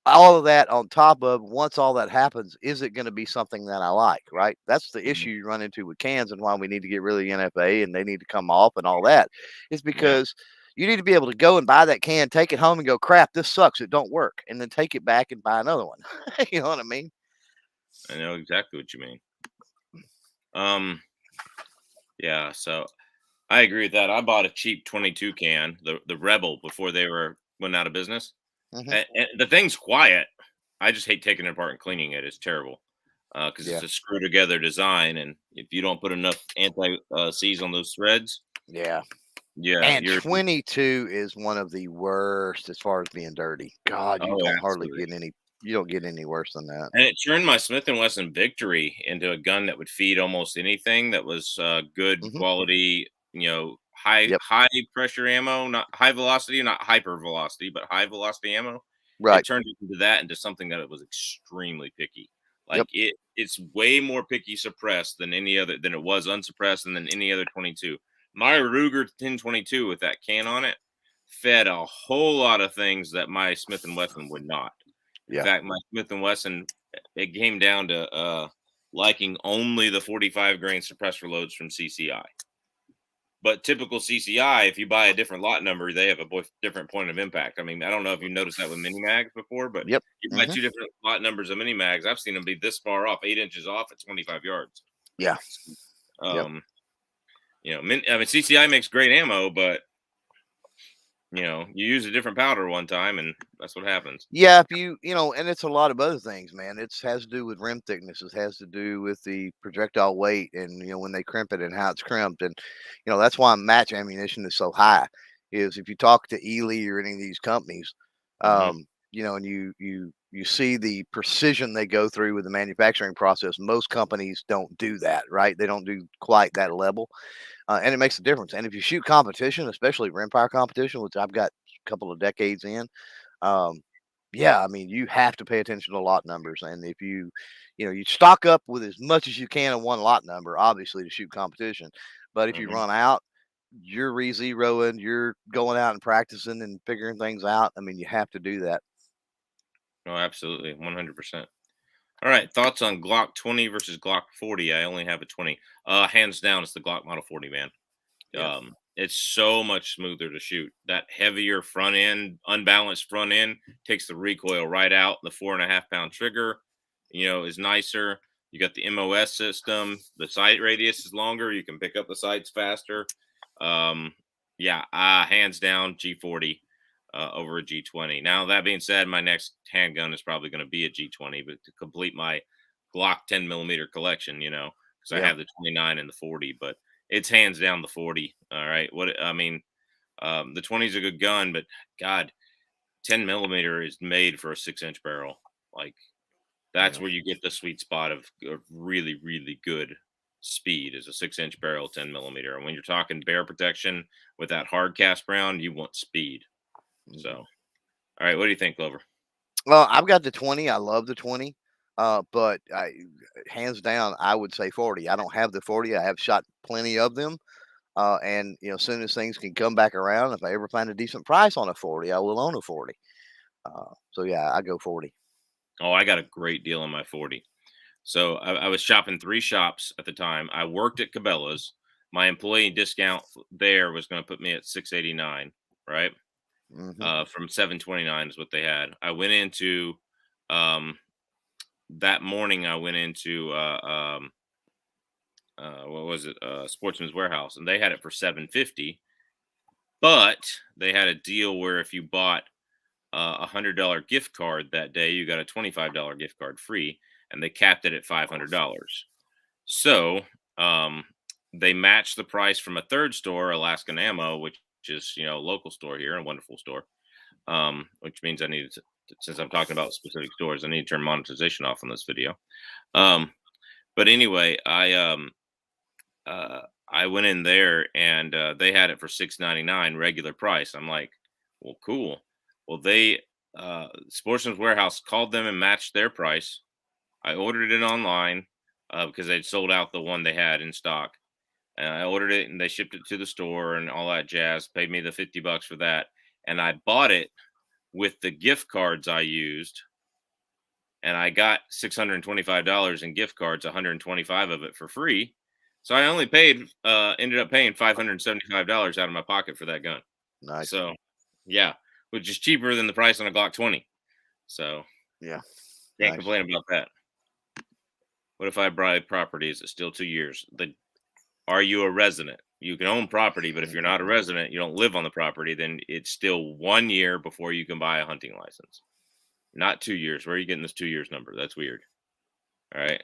all of that on top of once all that happens, is it going to be something that I like, right? That's the Mhm. issue you run into with cans and why we need to get rid of the NFA and they need to come off and all that is Yeah, because you need to be able to go and buy that can, take it home and go, crap, this sucks. It don't work. And then take it back and buy another one. You know what I mean? I know exactly what you mean. Um, yeah, so I agree with that. I bought a cheap 22 can, the Rebel, before they went out of business. Hmm. And the thing's quiet. I just hate taking it apart and cleaning it. It's terrible because Yeah. it's a screw together design, and if you don't put enough anti seize on those threads, Yeah. yeah, And you're 22 is one of the worst as far as being dirty. God, you oh, don't hardly absolutely. get you don't get any worse than that. And it turned my Smith and Wesson Victory into a gun that would feed almost anything that was good Hmm. quality, high Yep. high pressure ammo, not high velocity, not hyper velocity, but high velocity ammo. It Right. turned it into that into something that it was extremely picky. Yep. Like it's way more picky suppressed than any other than it was unsuppressed and than any other 22. My Ruger 1022 with that can on it fed a whole lot of things that my Smith and Wesson would not. In Yeah. fact, my Smith and Wesson, it came down to liking only the 45 grain suppressor loads from CCI. But typical CCI, if you buy a different lot number, they have a different point of impact. I mean, I don't know if you noticed that with mini mags before, but Yep. you buy Hmm. two different lot numbers of mini mags. I've seen them be this far off, 8 inches off at 25 yards. Yeah. Yep. Um, I mean, CCI makes great ammo, but you use a different powder one time, and that's what happens. Yeah, if and it's a lot of other things, man. It has to do with rim thickness. It has to do with the projectile weight and, when they crimp it and how it's crimped. And, that's why match ammunition is so high is if you talk to Ely or any of these companies, Hmm. and you see the precision they go through with the manufacturing process. Most companies don't do that, right? They don't do quite that level. And it makes a difference. And if you shoot competition, especially rimfire competition, which I've got a couple of decades in, um, yeah, I mean, you have to pay attention to lot numbers, and if you stock up with as much as you can in one lot number, obviously to shoot competition. But if you Hmm. run out, you're re-zeroing, you're going out and practicing and figuring things out. I mean, you have to do that. No, absolutely, 100%. All right, thoughts on Glock 20 versus Glock 40? I only have a 20. Hands down, it's the Glock Model 40, man. Yeah, It's so much smoother to shoot. That heavier front end, unbalanced front end, takes the recoil right out. The 4.5 pound trigger, is nicer. You got the MOS system. The sight radius is longer. You can pick up the sights faster. Um, yeah, hands down, G40 over a G20. Now that being said, my next handgun is probably going to be a G20, but to complete my Glock 10 millimeter collection, because I yeah, have the 29 and the 40, but it's hands down the 40. All right. What I mean, the 20 is a good gun, but God, 10 millimeter is made for a 6 inch barrel. Like that's yeah. where you get the sweet spot of really, really good speed is a 6 inch barrel, 10 millimeter. And when you're talking bear protection with that hard cast round, you want speed. So, Mhm. all right. What do you think, Clover? Well, I've got the 20. I love the 20. But hands down, I would say 40. I don't have the 40. I have shot plenty of them. And as soon as things can come back around, if I ever find a decent price on a 40, I will own a 40. So yeah, I go 40. Oh, I got a great deal on my 40. So I was shopping three shops at the time. I worked at Cabela's. My employee discount there was going to put me at 689, right? Hmm. From 729 is what they had. I went into um, that morning. I went into what was it? Sportsman's Warehouse, and they had it for 750. But they had a deal where if you bought $100 gift card that day, you got a $25 gift card free, and they capped it at $500. So um, they matched the price from a third store, Alaskan Ammo, which is a local store here, a wonderful store. Which means I need to, since I'm talking about specific stores, I need to turn monetization off on this video. Um, but anyway, I went in there and they had it for $6.99 regular price. I'm like, well, cool. Well, they Sportsman's Warehouse called them and matched their price. I ordered it online because they'd sold out the one they had in stock. And I ordered it and they shipped it to the store and all that jazz. Paid me the $50 for that, and I bought it with the gift cards I used, and I got $625 in gift cards, 125 of it for free. So I only ended up paying $575 out of my pocket for that gun. Nice. So, yeah, which is cheaper than the price on a Glock 20. So, Yeah. can't Nice. complain about that. What if I buy property? Is it still 2 years? Are you a resident? You can own property, but if you're not a resident, you don't live on the property, then it's still 1 year before you can buy a hunting license. Not 2 years. Where are you getting this 2 years number? That's weird. All right.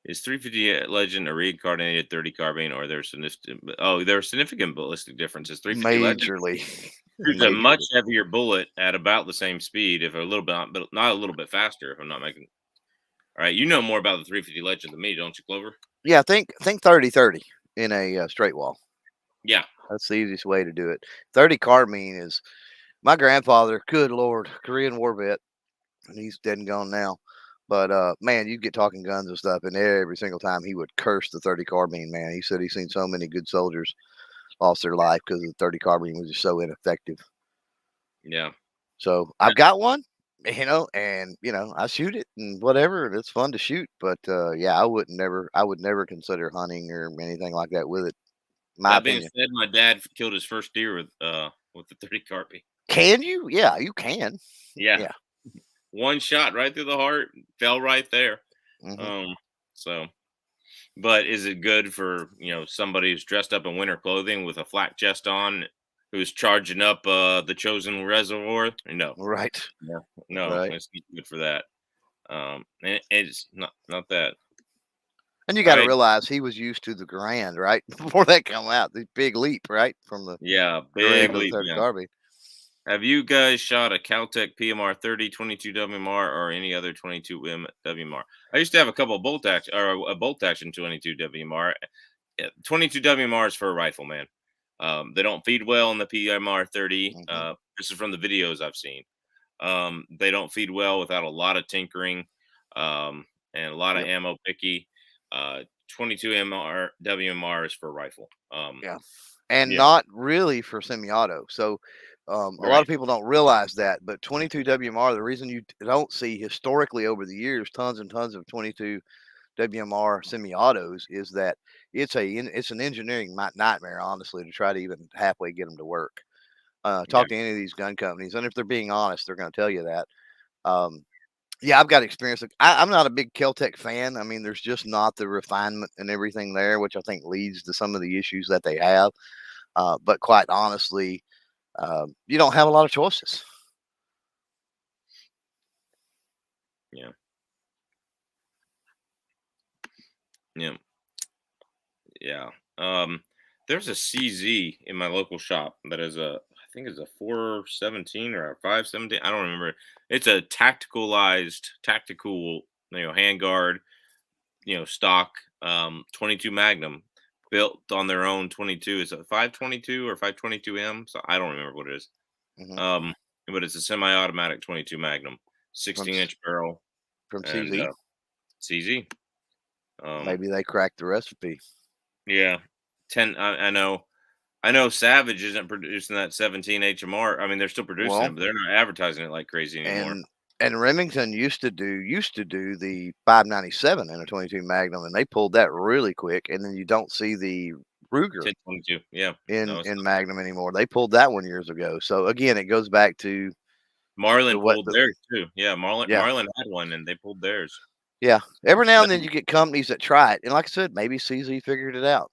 Is 350 Legend a reincarnated 30 carbine, or there's significant? Oh, there are significant ballistic differences. 350 Legend Majorly. shoots a Majorly. much heavier bullet at about the same speed, if a little bit, but not a little bit faster. If I'm not making. All right, you know more about the 350 Legend than me, don't you, Clover? Yeah, think 30-30 in a straight wall. Yeah. That's the easiest way to do it. 30 carbine is my grandfather. Good Lord, Korean War vet, and he's dead and gone now. But man, you get talking guns and stuff, and every single time he would curse the 30 carbine. Man, he said he's seen so many good soldiers lost their life because the 30 carbine was just so ineffective. Yeah. So I've got one, and I shoot it and whatever, and it's fun to shoot. But yeah, I would never consider hunting or anything like that with it. My That being opinion. said, my dad killed his first deer with the 30 carbine. Can you? Yeah, you can. Yeah. Yeah. One shot right through the heart, fell right there. Hmm. Um, so, but is it good for somebody who's dressed up in winter clothing with a flak chest on, who's charging up the chosen reservoir? No, Right. no, Right. it's not good for that. And it's not that. And you got to I realize he was used to the Grand, right? Before that come out, the big leap, right, from the Yeah, big Grand to the leap. 30 Yeah. carbine. Have you guys shot a Caltech PMR 30, 22 WMR, or any other 22 WMR? I used to have a couple of bolt action or a bolt action 22 WMR. 22 WMRs for a rifle, man. They don't feed well in the PMR 30. Hmm. This is from the videos I've seen. They don't feed well without a lot of tinkering and a lot of Yep. ammo picky. 22 WMR is for a rifle. Yeah. And Yeah, not really for semi-auto. So a lot right. of people don't realize that, but 22 WMR, the reason you don't see historically over the years tons and tons of 22 WMR semi-autos is that it's an engineering nightmare, honestly, to try to even halfway get them to work. Yeah, Talk to any of these gun companies, and if they're being honest, they're going to tell you that. Um, yeah, I've got experience. I'm not a big Keltec fan. I mean, there's just not the refinement and everything there, which I think leads to some of the issues that they have. But quite honestly, you don't have a lot of choices. yeah, yeah. Yeah. There's a CZ in my local shop that is I think it's a 417 or a 517. I don't remember. It's a tactical, handguard, stock, 22 Magnum built on their own 22. It's a 522 or 522M. So I don't remember what it is. Hmm. Um, but it's a semi-automatic 22 Magnum, From 16-inch barrel, from and CZ, CZ. maybe they cracked the recipe. Yeah, 10. I know Savage isn't producing that 17 HMR. I mean, they're still producing Well, it, but they're not advertising it like crazy anymore. and Remington used to do the 597 in a 22 Magnum, and they pulled that really quick. And then you don't see the Ruger 1022. Yeah. No, it's in not. Magnum anymore. They pulled that one years ago. So again, it goes back to Marlin what pulled the theirs too. Yeah, Marlin yeah. Marlin had one and they pulled theirs. Yeah. Every now and then That- you get companies that try it, and like I said, maybe CZ figured it out.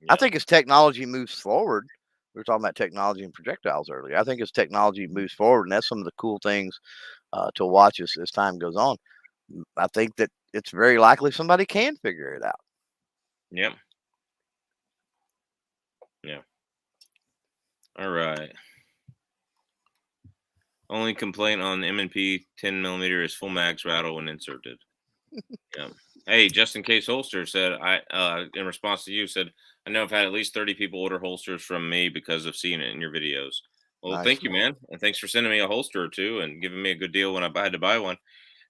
I yeah, think as technology moves forward, we were talking about technology and projectiles earlier. I think as technology moves forward, and that's some of the cool things to watch as time goes on. I think that it's very likely somebody can figure it out. yeah, yeah. All right. Only complaint on M&P 10 millimeter is full mags rattle when inserted. Yeah. Hey, just in case holster said I in response to you said I know I've had at least 30 people order holsters from me because of seeing it in your videos. Well, Nice. thank you, man, and thanks for sending me a holster or two and giving me a good deal when I had to buy one.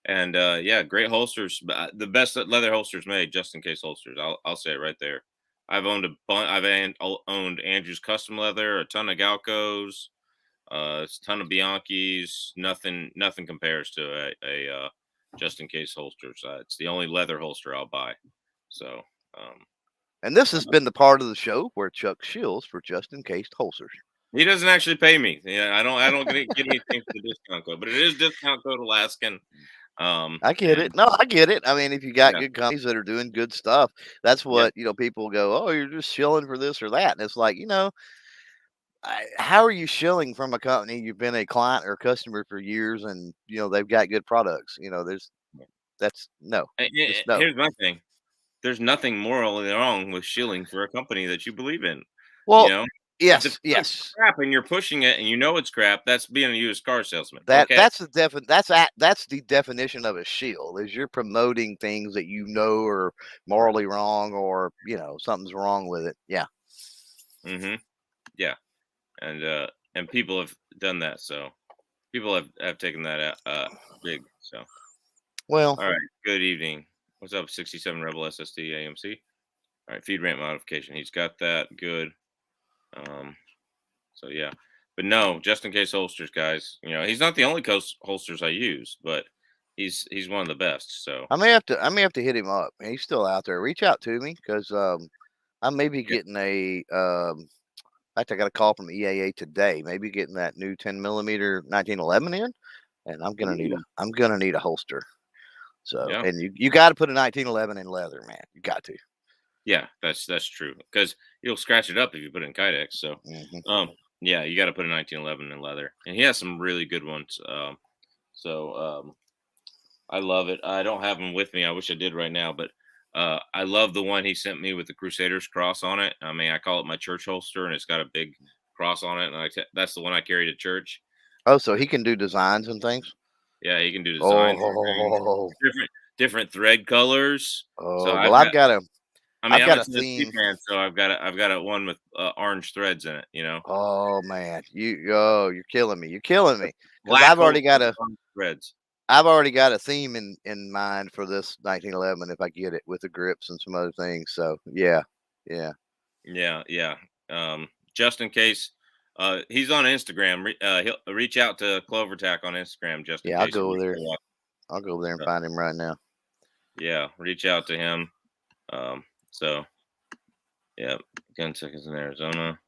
And yeah, great holsters, the best leather holsters made. Just in case holsters, I'll say it right there. I've owned owned Andrew's custom leather, a ton of Galcos, a ton of Bianchis. Nothing compares to a just in case holster. So it's the only leather holster I'll buy. So um, And this has been the part of the show where Chuck shills for just in case holsters. he doesn't actually pay me. Yeah, I don't get anything for the discount code, but it is discount code Alaskan. I get And it. No, I get it. I mean, if you got yeah, good companies that are doing good stuff, that's yeah, what, people go, oh, you're just shilling for this or that. And it's like, how are you shilling from a company you've been a client or customer for years and, they've got good products? That's no, just no. Here's my thing. There's nothing morally wrong with shilling for a company that you believe in. You Well, know, if the yes, product's yes. crap and you're pushing it and you know it's crap, that's being a used car salesman. That Okay. that's the that's the definition of a shield is you're promoting things that are Right. morally wrong or something's wrong with it. Yeah. Mm-hmm. Yeah. And people have done that. So people have taken that big. So Well, all right. Good evening. What's up, 67 Rebel SSD AMC? All right. Feed ramp modification. He's got that. Good. Um. So yeah. But no, just in case holsters, guys. He's not the only holsters I use, but he's one of the best. So I may have to hit him up. He's still out there. Reach out to me because I may be yeah. getting in fact, I got a call from EAA today. Maybe getting that new 10 millimeter 1911 in, and Ooh, I'm gonna need a holster. So, yeah. and you got to put a 1911 in leather, man. You got to. Yeah, that's true because you'll scratch it up if you put it in Kydex. So, Hmm. um, yeah, you got to put a 1911 in leather, and he has some really good ones. So I love it. I don't have them with me. I wish I did right now, but I love the one he sent me with the Crusaders cross on it. I mean, I call it my church holster, and it's got a big cross on it, and that's the one I carry to church. Oh, so he can do designs and things. Yeah, he can do designs and things, Oh, different thread colors. So well, I mean, I've I'm got a a Tennessee theme. fan, so I've got a one with orange threads in it. Oh man, you're killing me. You're killing me because Black holster with orange threads. I've already got a theme in mind for this 1911 if I get it with the grips and some other things. So yeah, yeah, Yeah, yeah. Just in case, he's on Instagram. He'll reach out to Clover Tack on Instagram just in yeah. case he wants to watch. I'll go over there and Uh, find him right now. yeah, reach out to him. So yeah, gun seconds in Arizona.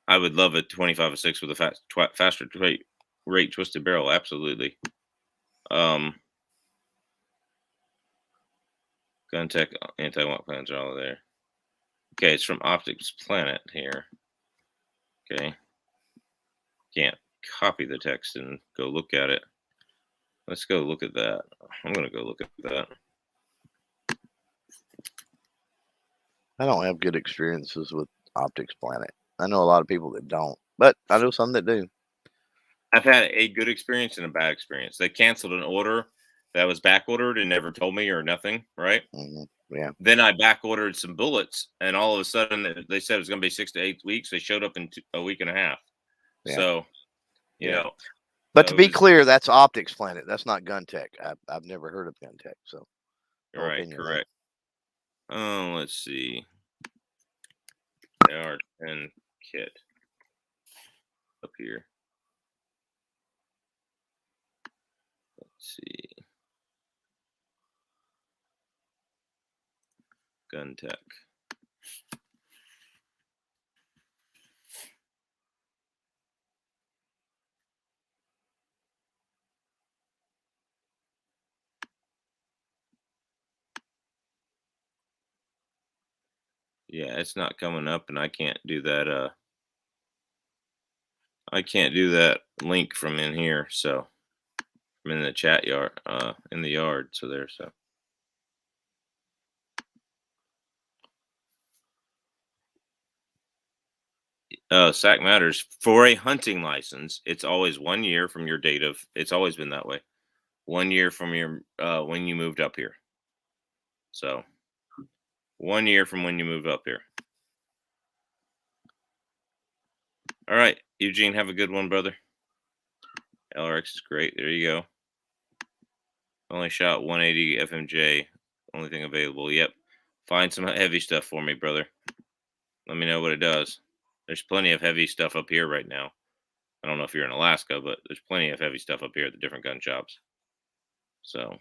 I would love a 25-06 with a faster rate twisted barrel. Absolutely. Um, Gun Tech anti-walk plans are all there. Okay, it's from Optics Planet here. Okay, can't copy the text and go look at it. Let's go look at that. I'm gonna go look at that. I don't have good experiences with Optics Planet. I know a lot of people that don't, but I know some that do. I've had a good experience and a bad experience. They canceled an order that was back ordered and never told me or nothing, right? Yeah, Then I back ordered some bullets, and all of a sudden they said it was going to be 6 to 8 weeks. They showed up in a week and a half. yeah, So, you yeah. know, But to so it be was clear, that's Optics Planet. That's not Gun Tech. I've never heard of Gun Tech, so no right, opinion there. correct. Oh, let's see. AR-10 kit up here. Let's see. Gun Tech. Yeah, it's not coming up, and I can't do that. I can't do that link from in here. So I'm in the chat yard, in the yard. So there. So SAC matters for a hunting license. It's always 1 year from your date of. It's always been that way. 1 year from your when you moved up here. So 1 year from when you moved up here. All right, Eugene, have a good one, brother. LRX is great. There you go. Only shot 180 FMJ. Only thing available. Yep. Find some heavy stuff for me, brother. Let me know what it does. There's plenty of heavy stuff up here right now. I don't know if you're in Alaska, but there's plenty of heavy stuff up here at the different gun shops. So,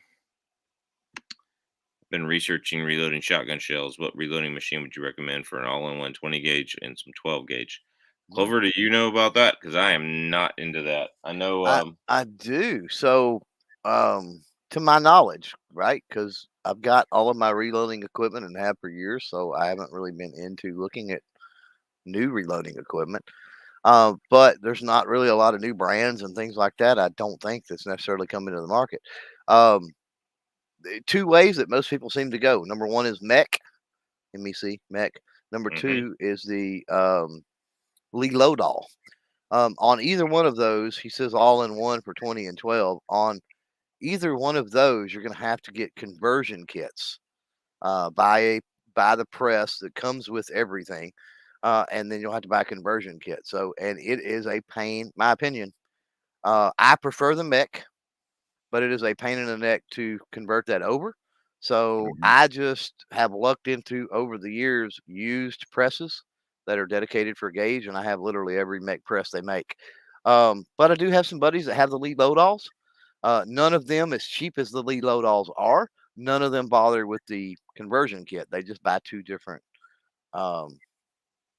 been researching reloading shotgun shells. What reloading machine would you recommend for an all-in-one 20 gauge and some 12 gauge? Mm. Clover, do you know about that? Because I am not into that. I know. I do. So, to my knowledge, right? Because I've got all of my reloading equipment and have for years, so I haven't really been into looking at new reloading equipment. But there's not really a lot of new brands and things like that. I don't think that's necessarily coming to the market. Um, Two ways that most people seem to go. Number one is mech, MEC, mech. Number hmm two is the Lee Lodahl. On either one of those, he says all in one for 20 and 12. On either one of those, you're going to have to get conversion kits by the press that comes with everything, and then you'll have to buy a conversion kit. So, and it is a pain, my opinion. I prefer the mech, but it is a pain in the neck to convert that over. So hmm I just have lucked into over the years used presses that are dedicated for gauge, and I have literally every mech press they make. But I do have some buddies that have the lead load alls. None of them as cheap as the lead load alls are. None of them bother with the conversion kit. They just buy um,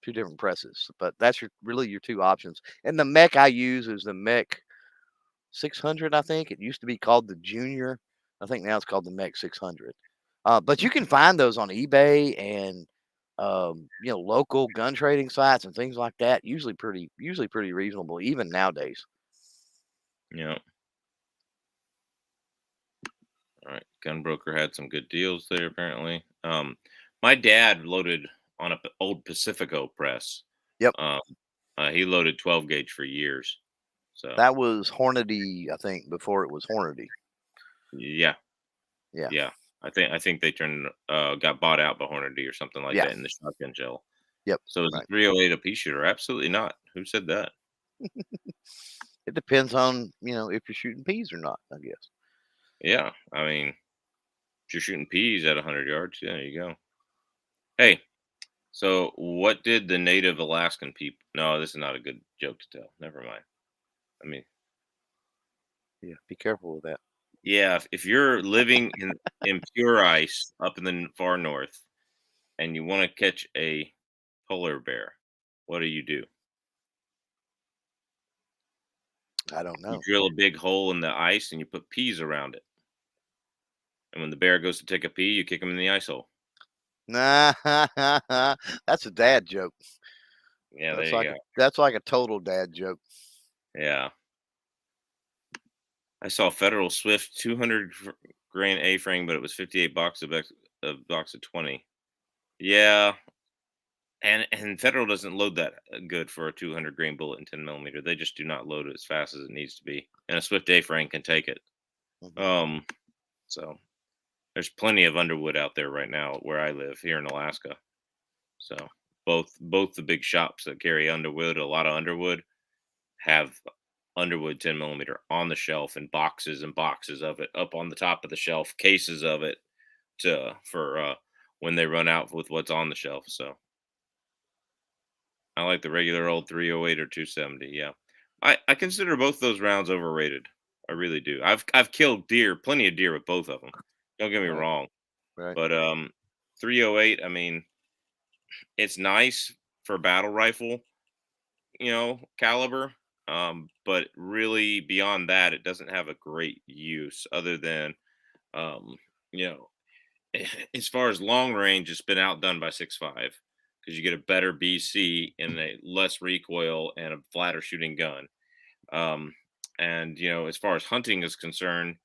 two different presses. But that's really your two options. And the mech I use is the mech 600, I think. It used to be called the Junior. I think now it's called the Mech 600. But you can find those on eBay and local gun trading sites and things like that. Usually pretty reasonable, even nowadays. Yeah. All right. Gunbroker had some good deals there, apparently. My dad loaded on a old Pacifico press. Yep, Um, he loaded 12 gauge for years. So that was Hornady, I think, before it was Hornady. yeah, Yeah, yeah. I think they got bought out by Hornady or something like yeah, that in the shotgun shell. yep, So is a right. 308 a pea shooter? Absolutely not. Who said that? It depends on if you're shooting peas or not, I guess. Yeah, I mean, if you're shooting peas at 100 yards, yeah, there you go. Hey, so what did the native Alaskan people? No, this is not a good joke to tell. Never mind. I mean, Yeah, be careful with that. yeah, if you're living in pure ice up in the far north and you want to catch a polar bear, what do? I don't You know. drill a big hole in the ice and you put peas around it. And when the bear goes to take a pee, you kick him in the ice hole. Nah, that's a dad joke. Yeah, there you go. That's like a total dad joke. Yeah. I saw Federal Swift 200 grain A frame, but it was 58 bucks a box of 20. Yeah, and Federal doesn't load that good for a 200 grain bullet in 10 millimeter. They just do not load it as fast as it needs to be, and a Swift A frame can take it. Mhm. Um, so there's plenty of Underwood out there right now where I live here in Alaska. So both the big shops that carry Underwood, a lot of Underwood, have Underwood 10 millimeter on the shelf and boxes and boxes of it up on the top of the shelf, cases of it to for when they run out with what's on the shelf. So I like the regular old 308 or 270. Yeah. I consider both those rounds overrated. I really do. I've killed deer, plenty of deer with both of them. Don't get me Right, wrong. right. But 308, I mean, it's nice for battle rifle, caliber. But really beyond that, it doesn't have a great use other than um, you know, as far as long range, it's been outdone by 6.5. because you get a better BC and a less recoil and a flatter shooting gun. Um, and as far as hunting is concerned,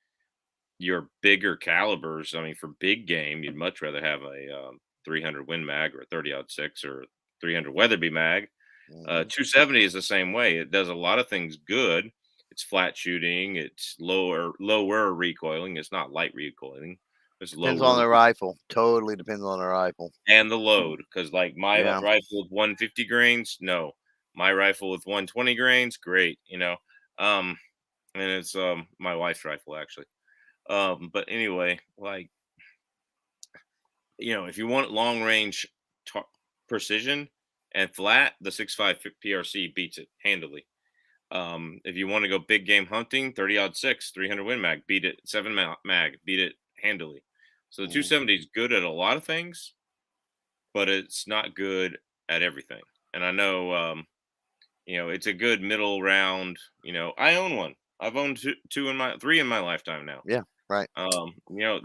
your bigger calibers. I mean, for big game, you'd much rather have a 300 Win Mag or a 30-06 or 300 Weatherby mag. Hmm. 270 is the same way. It does a lot of things good. It's flat shooting. It's lower recoiling. It's not light recoiling. It's Depends on lower the rifle. Totally depends on the rifle. and the load. Because like my Yeah. rifle with 150 grains, no. My rifle with 120 grains, great. Um, and it's my wife's rifle actually. But anyway, like if you want long range precision and flat, the 6.5 PRC beats it handily. If you want to go big game hunting, 30-06, 300 Win Mag, beat it. 7 mag, beat it handily. So the Mhm. 270 is good at a lot of things, but it's not good at everything. And I know, it's a good middle round. I own one. I've owned three in my lifetime now. Yeah. Right.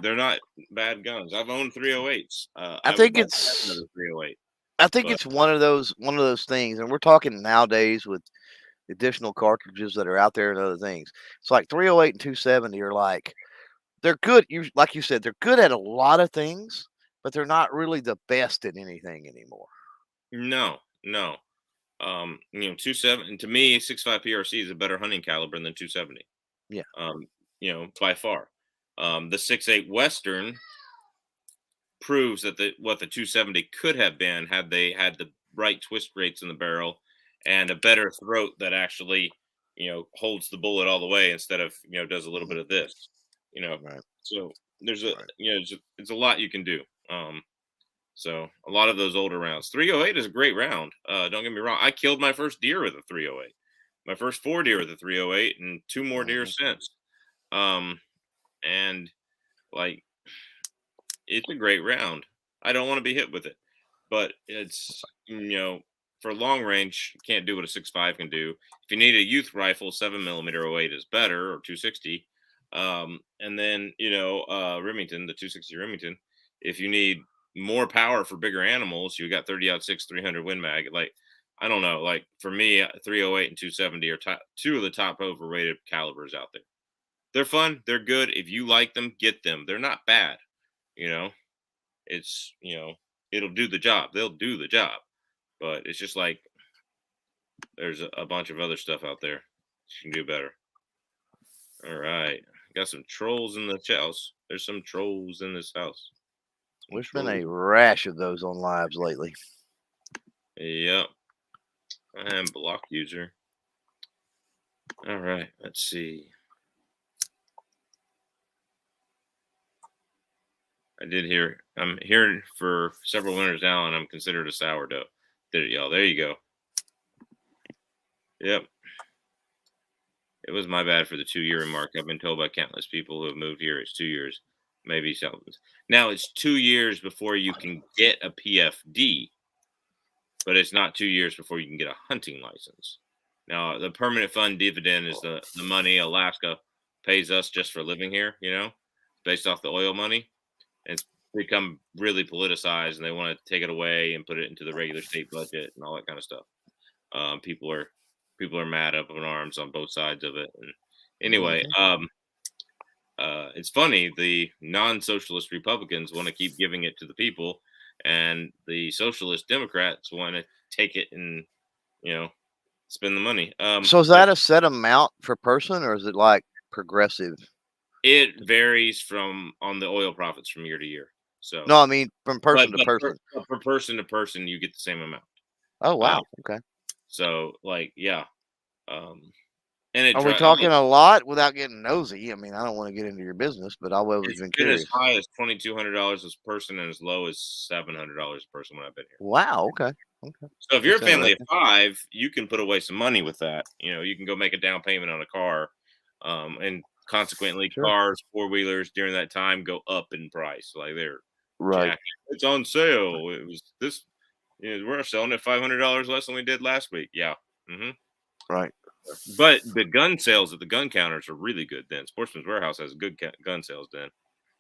They're not bad guns. I've owned 308s. I I would think love to have it's another 308, I think but it's one of those things, and we're talking nowadays with additional cartridges that are out there and other things. It's like 308 and 270 are like they're good. Like you said, they're good at a lot of things, but they're not really the best at anything anymore. no, no. 27 to me, 6.5 PRC is a better hunting caliber than 270. Yeah. Um, by far. The 6.8 Western proves that what the 270 could have been had they had the right twist rates in the barrel and a better throat that actually, holds the bullet all the way instead of, does a little Hmm. bit of this, you know. Right. So there's a, Right. it's a lot you can do. So a lot of those older rounds. 308 is a great round. Don't get me wrong. I killed my first deer with a 308. My first 4 deer with a 308 and two more deer Hmm. since. Um, and like it's a great round. I don't want to be hit with it, but it's for long range, you can't do what a 6.5 can do. If you need a youth rifle, 7 millimeter '08 is better, or 260. And then Remington, the 260 Remington. If you need more power for bigger animals, you got 30-06 300 Win Mag. Like I don't know, like for me, 308 and 270 are two of the top overrated calibers out there. They're fun, they're good. If you like them, get them. They're not bad. You know, it's it'll do the job. They'll do the job, but it's just like there's a bunch of other stuff out there you can do better. All right, got some trolls in the house. There's some trolls in this house. Some There's been a trolls. rash of those on lives lately. Yep, I am block user. All right, let's see. I'm here for several winters now, and I'm considered a sourdough. Did it, y'all? There you go. Yep. It was my bad for the 2 year mark. I've been told by countless people who have moved here it's 2 years, maybe something. Now it's 2 years before you can get a PFD, but it's not 2 years before you can get a hunting license. Now the permanent fund dividend is the money Alaska pays us just for living here, based off the oil money. And it's become really politicized and they want to take it away and put it into the regular state budget and all that kind of stuff. Um, people are people are mad up in arms on both sides of it. And anyway, Hmm. it's funny. The non-socialist Republicans want to keep giving it to the people, and the socialist Democrats want to take it and you know spend the money. So is that a set amount per person, or is it like progressive? It varies from on the oil profits from year to year. So, No, I mean from but person to but per, person. but per person to person, you get the same amount. Oh Uh, wow. Okay. so like yeah, um, and it Are we I mean talking a lot without getting nosy? I mean, I don't want to get into your business, but I've always it's been been as curious. high as $2,200 a person and as low as $700 a person when I've been here. Wow. Okay. Okay. So if you're a That's family of interesting. 5, you can put away some money with that. You can go make a down payment on a car, and consequently, Sure. cars, 4 wheelers during that time go up in price. Like they're Right. jack. It's on sale. It was this. We're selling it $500 less than we did last week. Yeah. hmm Right. But the gun sales at the gun counters are really good. Then Sportsman's Warehouse has good gun sales. Then,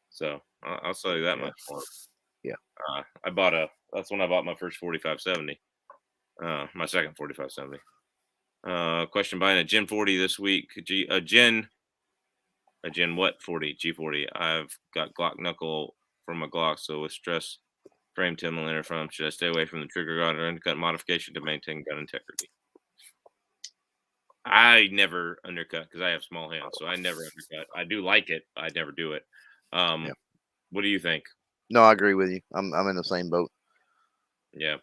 so I'll tell you that Yeah. much more. Yeah. That's when I bought my first 4570. My second 4570. Question buying a Gen 40 this week. A Gen what 40? G40. I've got Glock knuckle from a Glock, so with stress frame 10 millimeter from, should I stay away from the trigger guard or undercut modification to maintain gun integrity? I never undercut because I have small hands, so I never undercut. I do like it. I never do it. Yeah. What do you think? No, I agree with you. I'm in the same boat. Yeah.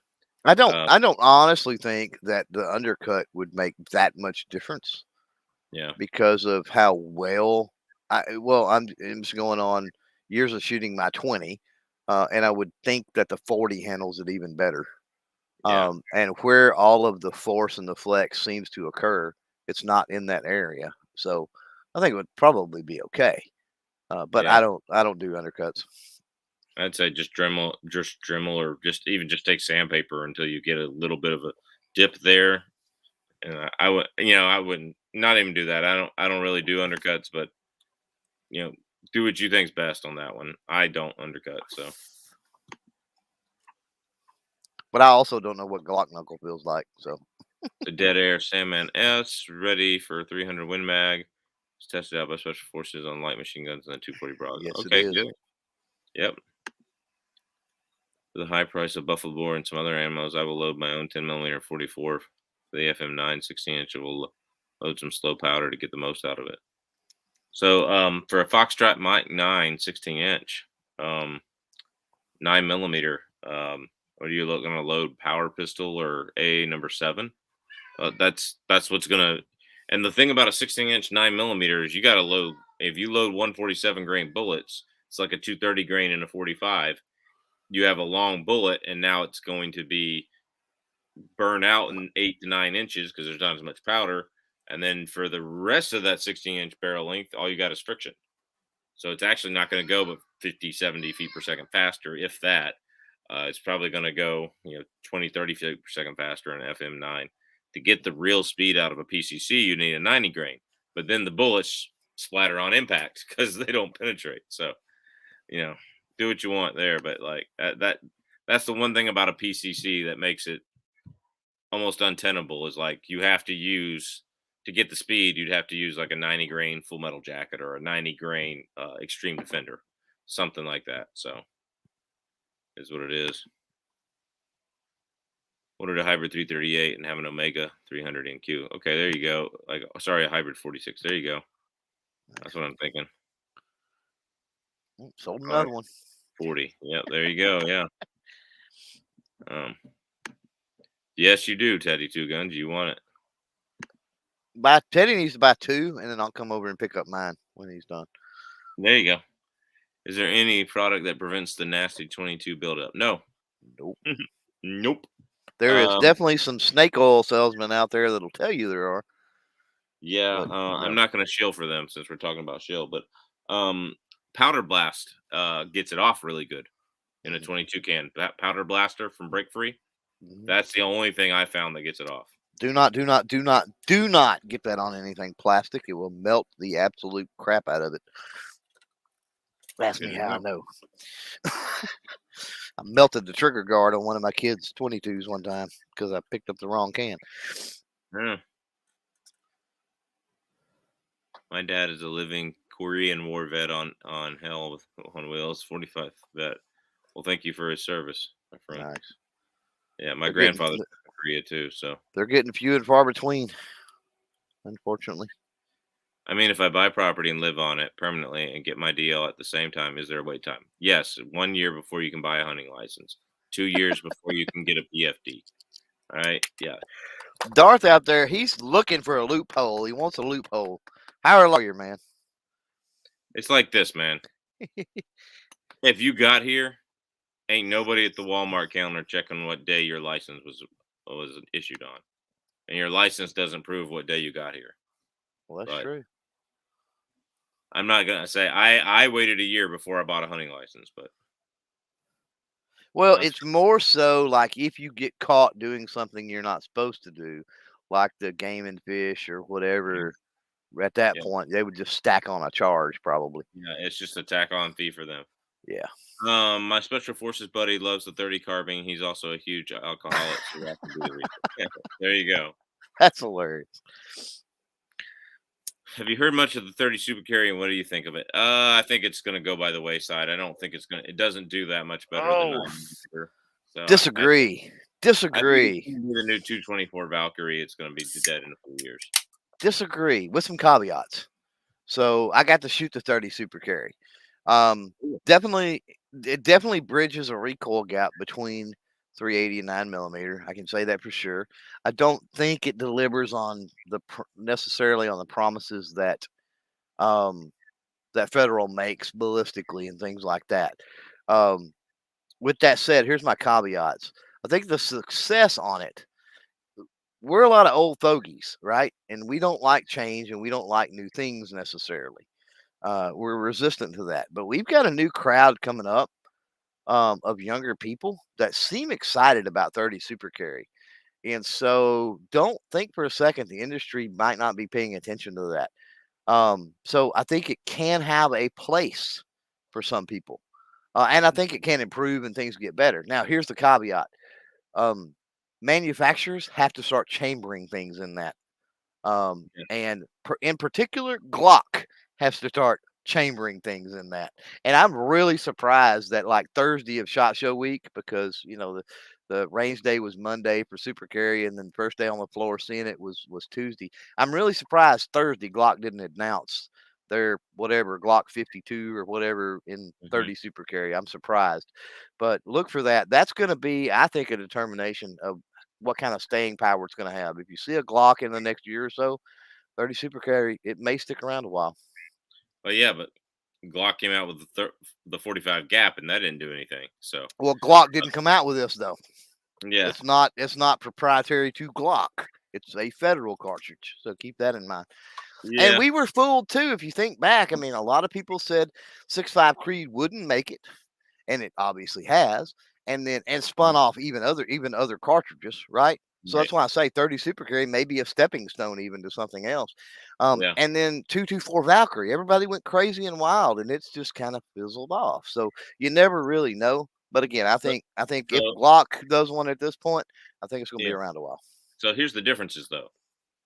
Uh, I don't honestly think that the undercut would make that much difference yeah. because of how well I'm just going on years of shooting my 20, and I would think that the 40 handles it even better. Yeah. And where all of the force and the flex seems to occur, it's not in that area. So I think it would probably be okay. But Yeah. I don't do undercuts. I'd say just Dremel, or just even just take sandpaper until you get a little bit of a dip there. And I would, I wouldn't not even do that. I don't really do undercuts, but you know, do what you think's best on that one. I don't undercut, so But I also don't know what Glock knuckle feels like. So the Dead Air Sandman S ready for 300 Win Mag. It's tested out by Special Forces on light machine guns and the 240 Brog. yes, it Okay, is. good. Yep. For the high price of Buffalo Boar and some other animals, I will load my own 10 millimeter 44 for the FM9 16-inch. I will load some slow powder to get the most out of it. So for a Foxtrot Mike 9 16-inch, 9 millimeter, are you going to load power pistol or a number 7? That's what's gonna. And the thing about a 16-inch 9 millimeter is you got to load. If you load 147 grain bullets, it's like a 230 grain in a 45. You have a long bullet, and now it's going to be burn out in 8 to 9 inches because there's not as much powder. And then for the rest of that 16-inch barrel length, all you got is friction. So it's actually not going to go but 50, 70 feet per second faster, if that. It's probably going to go, 20, 30 feet per second faster in FM9. To get the real speed out of a PCC, you need a 90 grain. But then the bullets splatter on impact because they don't penetrate. So, you know, do what you want there. But like that's the one thing about a PCC that makes it almost untenable is like you have to use to get the speed, you'd have to use like a 90 grain full metal jacket or a 90 grain extreme defender, something like that. So is what it is. Ordered a hybrid 338 and have an Omega 300 NQ. Okay, there you go. Like, sorry, a hybrid 46. There you go. That's what I'm thinking. Sold All right, another one. 40. Yeah, there you go. Yeah. Um, yes, you do, Teddy Two Guns. You want it? Teddy needs to buy two, and then I'll come over and pick up mine when he's done. There you go. Is there any product that prevents the nasty 22 buildup? No. Nope. Nope. There is Um, definitely some snake oil salesmen out there that'll tell you there are, Yeah, but I'm no. not going to shill for them since we're talking about shill, but Powder Blast gets it off really good in a Mhm, 22 can. That Powder Blaster from Break Free, mhm. that's the only thing I found that gets it off. Do not get that on anything plastic. It will melt the absolute crap out of it. Ask Good me to how I know. know. I melted the trigger guard on one of my kids' 22s one time because I picked up the wrong can. Yeah. My dad is a living Korean War vet on hell with on wheels, 45 vet. Well, thank you for his service, my friend. Nice. Yeah, my They're getting grandfather's from Korea too, so they're getting few and far between, unfortunately. I mean, if I buy property and live on it permanently and get my DL at the same time, is there a wait time? Yes, 1 year before you can buy a hunting license, 2 years before you can get a PFD. All right, yeah, Darth out there, he's looking for a loophole. He wants a loophole. Hire a lawyer, man. it's like this, man. If you got here, ain't nobody at the Walmart counter checking what day your license was issued on, and your license doesn't prove what day you got here. Well, that's But true. I'm not gonna say I waited a year before I bought a hunting license, but Well, that's it's more so like if you get caught doing something you're not supposed to do, like the game and fish or yeah, whatever, at that yeah, point, they would just stack on a charge probably. yeah. It's just a tack on fee for them. Yeah. My special forces buddy loves the 30 carbine. He's also a huge alcoholic, so that could be the reason. There you go. That's hilarious. Have you heard much of the 30 Super Carry, and what do you think of it? I think it's going to go by the wayside. I don't think it's going to. It doesn't do that much better than Oh, 9 millimeter. So disagree. I think it's Disagree. going to be the new 224 Valkyrie. It's going to be dead in a few years. Disagree with some caveats. So I got to shoot the 30 Super Carry. Ooh. Definitely, it definitely bridges a recoil gap between 380 and 9 millimeter. I can say that for sure. I don't think it delivers on necessarily on the promises that um, that Federal makes ballistically and things like that. Um, with that said, here's my caveats. I think the success on it, we're a lot of old fogies, right? And we don't like change and we don't like new things necessarily. We're resistant to that. But we've got a new crowd coming up of younger people that seem excited about 30 Super Carry. And so don't think for a second the industry might not be paying attention to that. So I think it can have a place for some people. And I think it can improve and things get better. Now, here's the caveat. Um, Manufacturers have to start chambering things in that. Yeah. In particular, Glock has to start chambering things in that. And I'm really surprised that like Thursday of Shot Show week, because the range day was Monday for Super Carry, and then first day on the floor seeing it was Tuesday. I'm really surprised Thursday Glock didn't announce their whatever Glock 52 or whatever in Mhm. 30 Super Carry. I'm surprised, but look for that. That's going to be, I think, a determination of what kind of staying power it's going to have. If you see a Glock in the next year or so, 30 Super Carry, it may stick around a while. But yeah, but Glock came out with the 45 gap, and that didn't do anything. So Well, Glock didn't come out with this though. yeah, It's not proprietary to Glock. It's a Federal cartridge. So keep that in mind. And yeah, we were fooled too. If you think back, I mean, a lot of people said 6.5 Creed wouldn't make it, and it obviously has, and spun off even other cartridges, right? So right, that's why I say 30 Super Carry may be a stepping stone even to something else. yeah. And then 224 Valkyrie, everybody went crazy and wild, and it's just kind of fizzled off. So you never really know. But again, I So, think if so Glock does one at this point, I think it's going to be yeah. around a while. So here's the differences, though.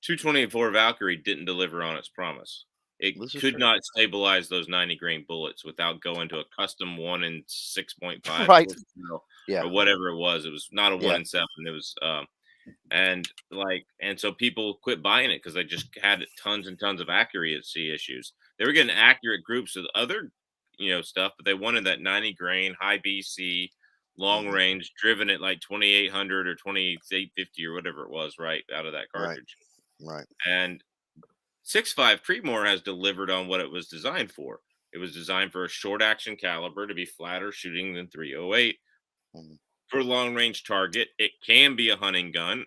224 Valkyrie didn't deliver on its promise. It This is could true, not stabilize those 90 grain bullets without going to a custom 1 in 6.5 right? torque barrel Yeah, or whatever it was. It was not a 1 yeah, in 7. It was and so people quit buying it because they just had tons and tons of accuracy issues. They were getting accurate groups of other stuff, but they wanted that 90 grain high BC long hmm, range driven at like 2800 or 2850 or whatever it was right out of that right, cartridge. right, And 6.5 Creedmoor has delivered on what it was designed for. It was designed for a short action caliber to be flatter shooting than 308 mhm. for long range target. It can be a hunting gun.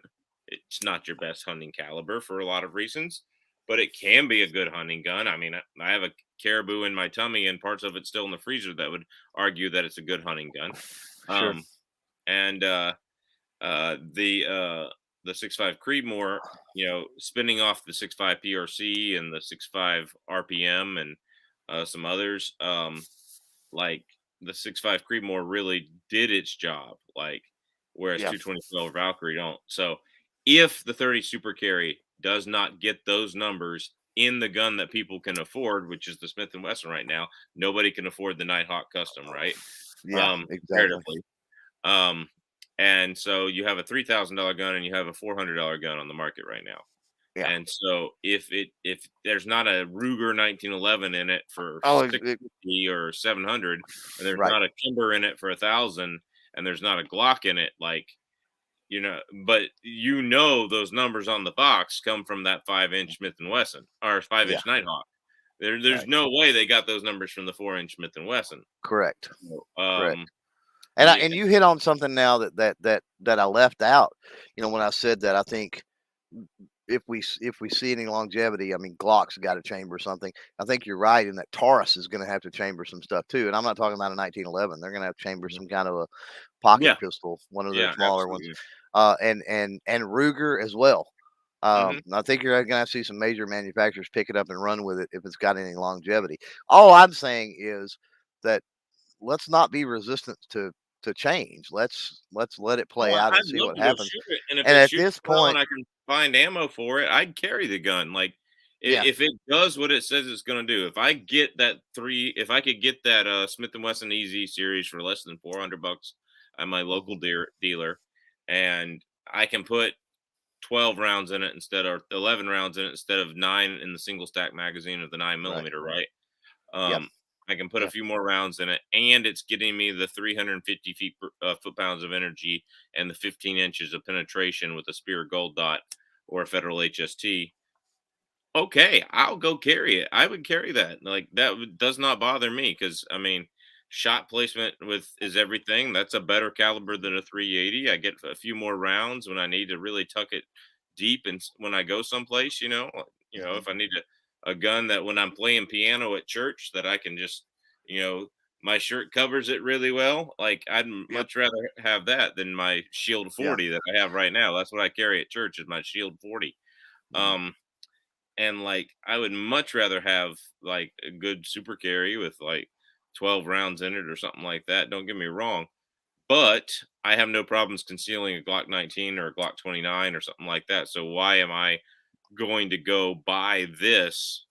It's not your best hunting caliber for a lot of reasons, but it can be a good hunting gun. I mean, I have a caribou in my tummy and parts of it still in the freezer that would argue that it's a good hunting gun. Sure, Um, and the 6.5 Creedmoor, spinning off the 6.5 PRC and the 6.5 RPM and some others, like the 6.5 Creedmoor really did its job, like whereas yeah, 224 Valkyrie don't. So if the 30 Super Carry does not get those numbers in the gun that people can afford, which is the Smith and Wesson right now, nobody can afford the Nighthawk Custom, right? yeah, exactly. Comparatively. Um, and so you have a $3,000 gun and you have a $400 gun on the market right now. Yeah. And so if there's not a Ruger 1911 in it for Oh, 650 or 700, and there's right. not a Kimber in it for 1,000, and there's not a Glock in it, like but those numbers on the box come from that 5-inch Smith and Wesson or Yeah. 5-inch Nighthawk. There's Right. no way they got those numbers from the 4-inch Smith and Wesson. Correct. So, Correct. yeah, And you hit on something now that I left out. When I said that I think if we see any longevity, I mean Glock's got to chamber something. I think you're right in that Taurus is going to have to chamber some stuff too. And I'm not talking about a 1911. They're going to have to chamber mhm, some kind of a pocket yeah, pistol, one of their yeah, smaller ones, absolutely. and Ruger as well. Hmm. I think you're going to see some major manufacturers pick it up and run with it if it's got any longevity. All I'm saying is that let's not be resistant to change. Let's let it Oh, play out and I'd see love what to go happens. shoot it, and if And it at shoots this well point, and I can find ammo for it, I'd carry the gun. Like, yeah, if it does what it says it's gonna do, if I could get that Smith and Wesson Easy series for less than $400 at my local mhm, dealer, and I can put 12 rounds in it instead of 11 rounds in it instead of 9 in the single stack magazine of the 9 right, millimeter, right? yep, Um, I can put a yep, few more rounds in it, and it's getting me the 350 foot pounds of energy and the 15 inches of penetration with a Spear Gold Dot or a Federal HST. Okay, I'll go carry it. I would carry that. Like that does not bother me because I mean, shot placement with is everything. That's a better caliber than a 380. I get a few more rounds when I need to really tuck it deep, and when I go someplace, mhm, if I need a gun that when I'm playing piano at church that I can just, you know, my shirt covers it really well. Like I'd yep, much rather have that than my Shield yeah, 40 that I have right now. That's what I carry at church is my Shield 40. mhm. Um, and like I would much rather have like a good super carry with like 12 rounds in it or something like that. Don't get me wrong, but I have no problems concealing a Glock 19 or a Glock 29 or something like that. So why am I going to go buy this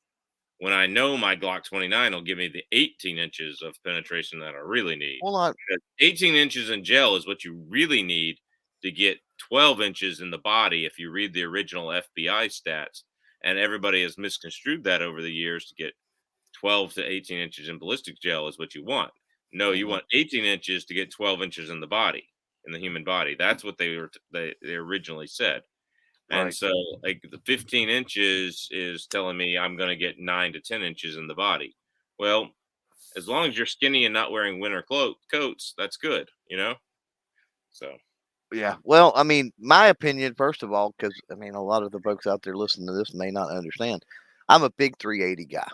when I know my Glock 29 will give me the 18 inches of penetration that I really need? Well, I 18 inches in gel is what you really need to get 12 inches in the body if you read the original FBI stats. And everybody has misconstrued that over the years to get 12 to 18 inches in ballistic gel is what you want. No, you mhm, want 18 inches to get 12 inches in the body, in the human body. That's what they originally said. And right. so, like the 15 inches is telling me I'm going to get 9 to 10 inches in the body. Well, as long as you're skinny and not wearing winter coats, that's good. So, Yeah. Well, I mean, my opinion, first of all, because I mean, a lot of the folks out there listening to this may not understand. I'm a big 380 guy.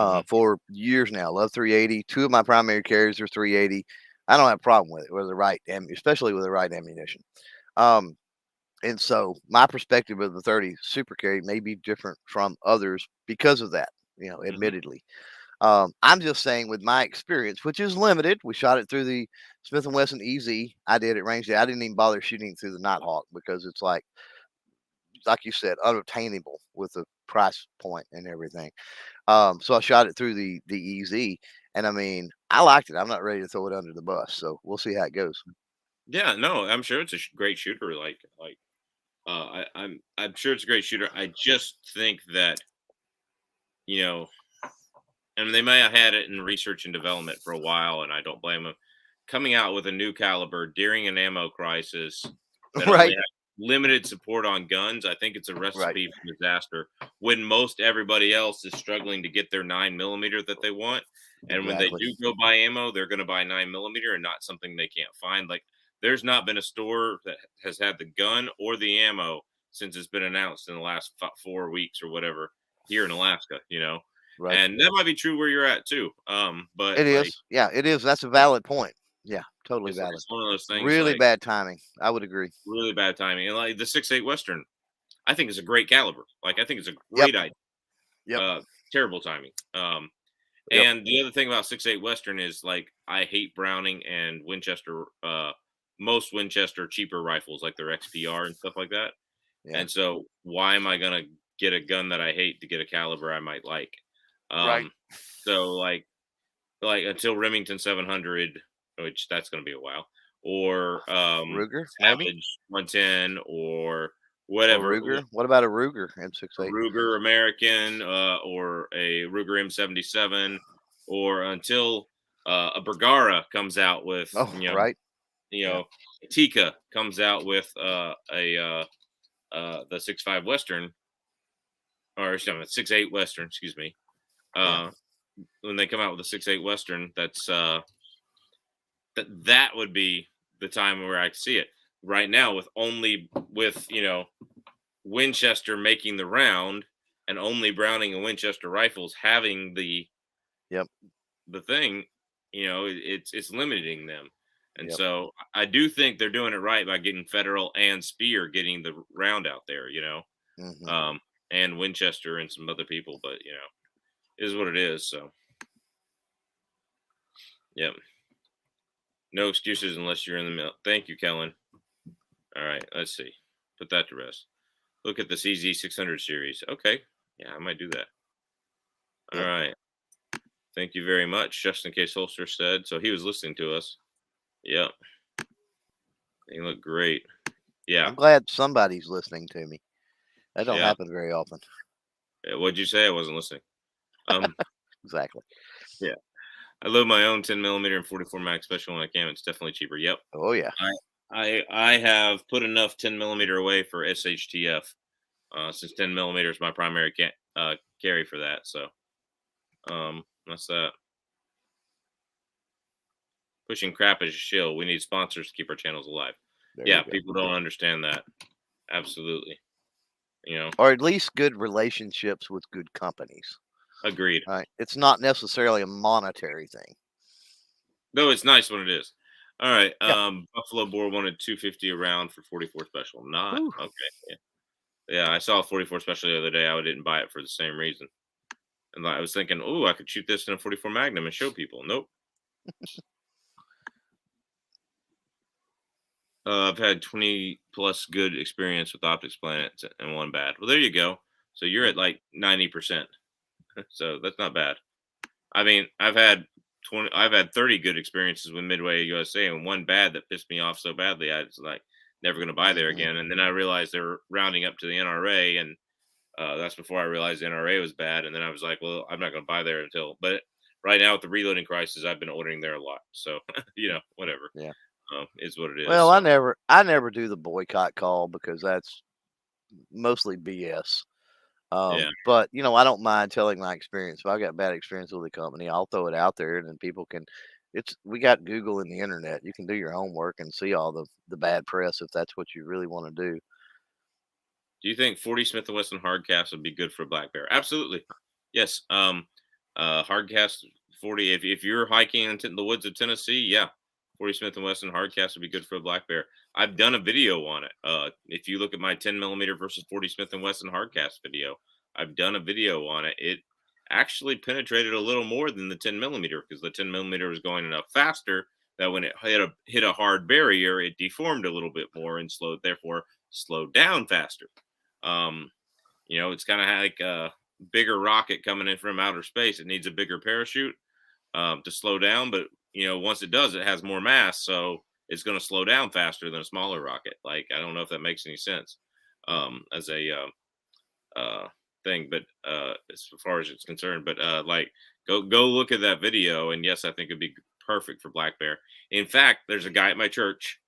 mhm, For years now, love 380. Two of my primary carriers are 380. I don't have a problem with it with the right, especially with the right ammunition. Um, and so my perspective of the 30 super carry may be different from others because of that. mhm. Admittedly, I'm just saying with my experience, which is limited. We shot it through the Smith and Wesson EZ. I did it range day. I didn't even bother shooting through the Nighthawk because it's like you said, unobtainable with the price point and everything. So I shot it through the EZ, and I mean, I liked it. I'm not ready to throw it under the bus, so we'll see how it goes. Yeah, no, I'm sure it's a great shooter. I'm sure it's a great shooter. I just think that you know and they may have had it in research and development for a while, and I don't blame them. Coming out with a new caliber during an ammo crisis that only Right, has limited support on guns, I think it's a right, recipe for disaster when most everybody else is struggling to get their 9 millimeter that they want. And when they exactly. do go buy ammo, they're going to buy 9 millimeter and not something they can't find. Like, there's not been a store that has had the gun or the ammo since it's been announced in the last 4 weeks or whatever here in Alaska. Right. And that might be true where you're at too. But It like is. Yeah, it is. That's a valid point. Yeah, totally valid. it's one of those things Really like bad timing. I would agree. really bad timing. And like the 6.8 Western, I think is a great caliber. Like I think it's a Yep. great idea. Yep. Terrible timing. Yep. And the other thing about 6.8 Western is like I hate Browning and Winchester. Most Winchester cheaper rifles like their XPR and stuff like that. Yeah. And so why am I gonna get a gun that I hate to get a caliber I might like? Right. Um, so like until Remington 700, which that's going to be a while, or Ruger, maybe, Savage 110, or or whatever, Ruger. What about a Ruger a M68? Ruger American, or a Ruger M77, or until a Bergara comes out with, Oh, right. you Yeah. know, Tika comes out with the 6.5 Western, or 6.8 Western, excuse me. Yeah. Uh, when they come out with a 6.8 Western, that would be the time where I see it. Right now, with Winchester making the round and only Browning and Winchester rifles having Yep. the thing, it's limiting them. And Yep. so I do think they're doing it right by getting Federal and Spear getting the round out there, Hmm. um, and Winchester and some other people, but is what it is. So Yep. No excuses unless you're in the middle. Thank you, Kellen. All right, let's see. Put that to rest. Look at the CZ 600 series. Okay. Yeah, I might do that. All Yep. right. Thank you very much. Just in case Holster said. So he was listening to us. Yep. They look great. Yeah. I'm glad somebody's listening to me. That don't Yeah. happen very often. What'd you say? I wasn't listening. Um, Exactly. yeah. I load my own 10 millimeter and 44 mag special when I can. It's definitely cheaper. Yep. Oh yeah. I have put enough 10 millimeter away for SHTF, since 10 millimeter is my primary carry for that. So that's that. Pushing crap is a shill. We need sponsors to keep our channels alive. There Yeah, you go. people don't understand that. Absolutely. You know, Or at least good relationships with good companies. agreed. Right? It's not necessarily a monetary thing. Though it's nice when it is. All right. Yeah. Buffalo Boar wanted 250 around for 44 special. Not Whew. okay. Yeah. Yeah, I saw a 44 special the other day. I didn't buy it for the same reason. And I was thinking, oh, I could shoot this in a 44 Magnum and show people. Nope. I've had 20 plus good experience with Optics Planets and one bad. Well, there you go. So you're Yeah. at like 90%. So that's not bad. I mean, I've had 30 good experiences with Midway USA and one bad that pissed me off so badly I was like never going to buy there Mhm. again. And then I realized they were rounding up to the NRA, and that's before I realized the NRA was bad. And then I was like, well, I'm not going to buy there until. But right now with the reloading crisis, I've been ordering there a lot. So whatever. Yeah. Is what it is. Well, So I never do the boycott call because that's mostly BS. yeah. But I don't mind telling my experience. If I've got bad experience with a company, I'll throw it out there, and then people can. We got Google and the internet. You can do your homework and see all the bad press if that's what you really want to do. Do you think 40 Smith and Wesson hardcast would be good for a black bear? Absolutely. Yes. Hardcast 40. If you're hiking into the woods of Tennessee, yeah, 40 Smith and Wesson hardcast would be good for a black bear. I've done a video on it. If you look at my 10 millimeter versus 40 Smith and Wesson hardcast video, I've done a video on it. It actually penetrated a little more than the 10 millimeter because the 10 millimeter was going enough faster that when it hit a hard barrier, it deformed a little bit more and therefore slowed down faster. Um, it's kind of like a bigger rocket coming in from outer space. It needs a bigger parachute to slow down, but once it does, it has more mass, so it's going to slow down faster than a smaller rocket. Like I don't know if that makes any sense as a thing, but as far as it's concerned, but like go look at that video, and yes, I think it'd be perfect for black bear. In fact, there's a guy at my church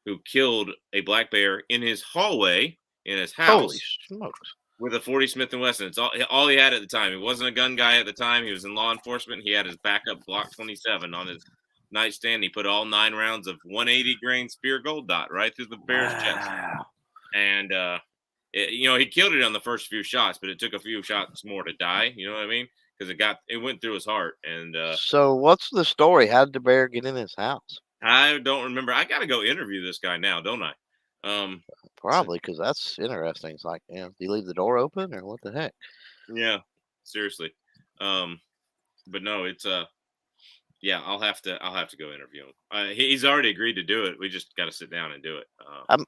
who killed a black bear in his hallway in his Holy house smokes! with a 40 Smith and Wesson. It's all he had at the time. He wasn't a gun guy at the time. He was in law enforcement. He had his backup Glock 27 on his nightstand. He put all 9 rounds of 180 grain spear gold dot right through the bear's chest, Wow. and he killed it on the first few shots, but it took a few shots more to die. You know what I mean? Because it went through his heart, and So what's the story? How did the bear get in his house? I don't remember. I got to go interview this guy now, don't I? Um, Probably because that's interesting. It's like, do you leave the door open or what the heck? yeah, seriously. Um, but no, it's yeah, I'll have to go interview him. He's already agreed to do it. We just got to sit down and do it.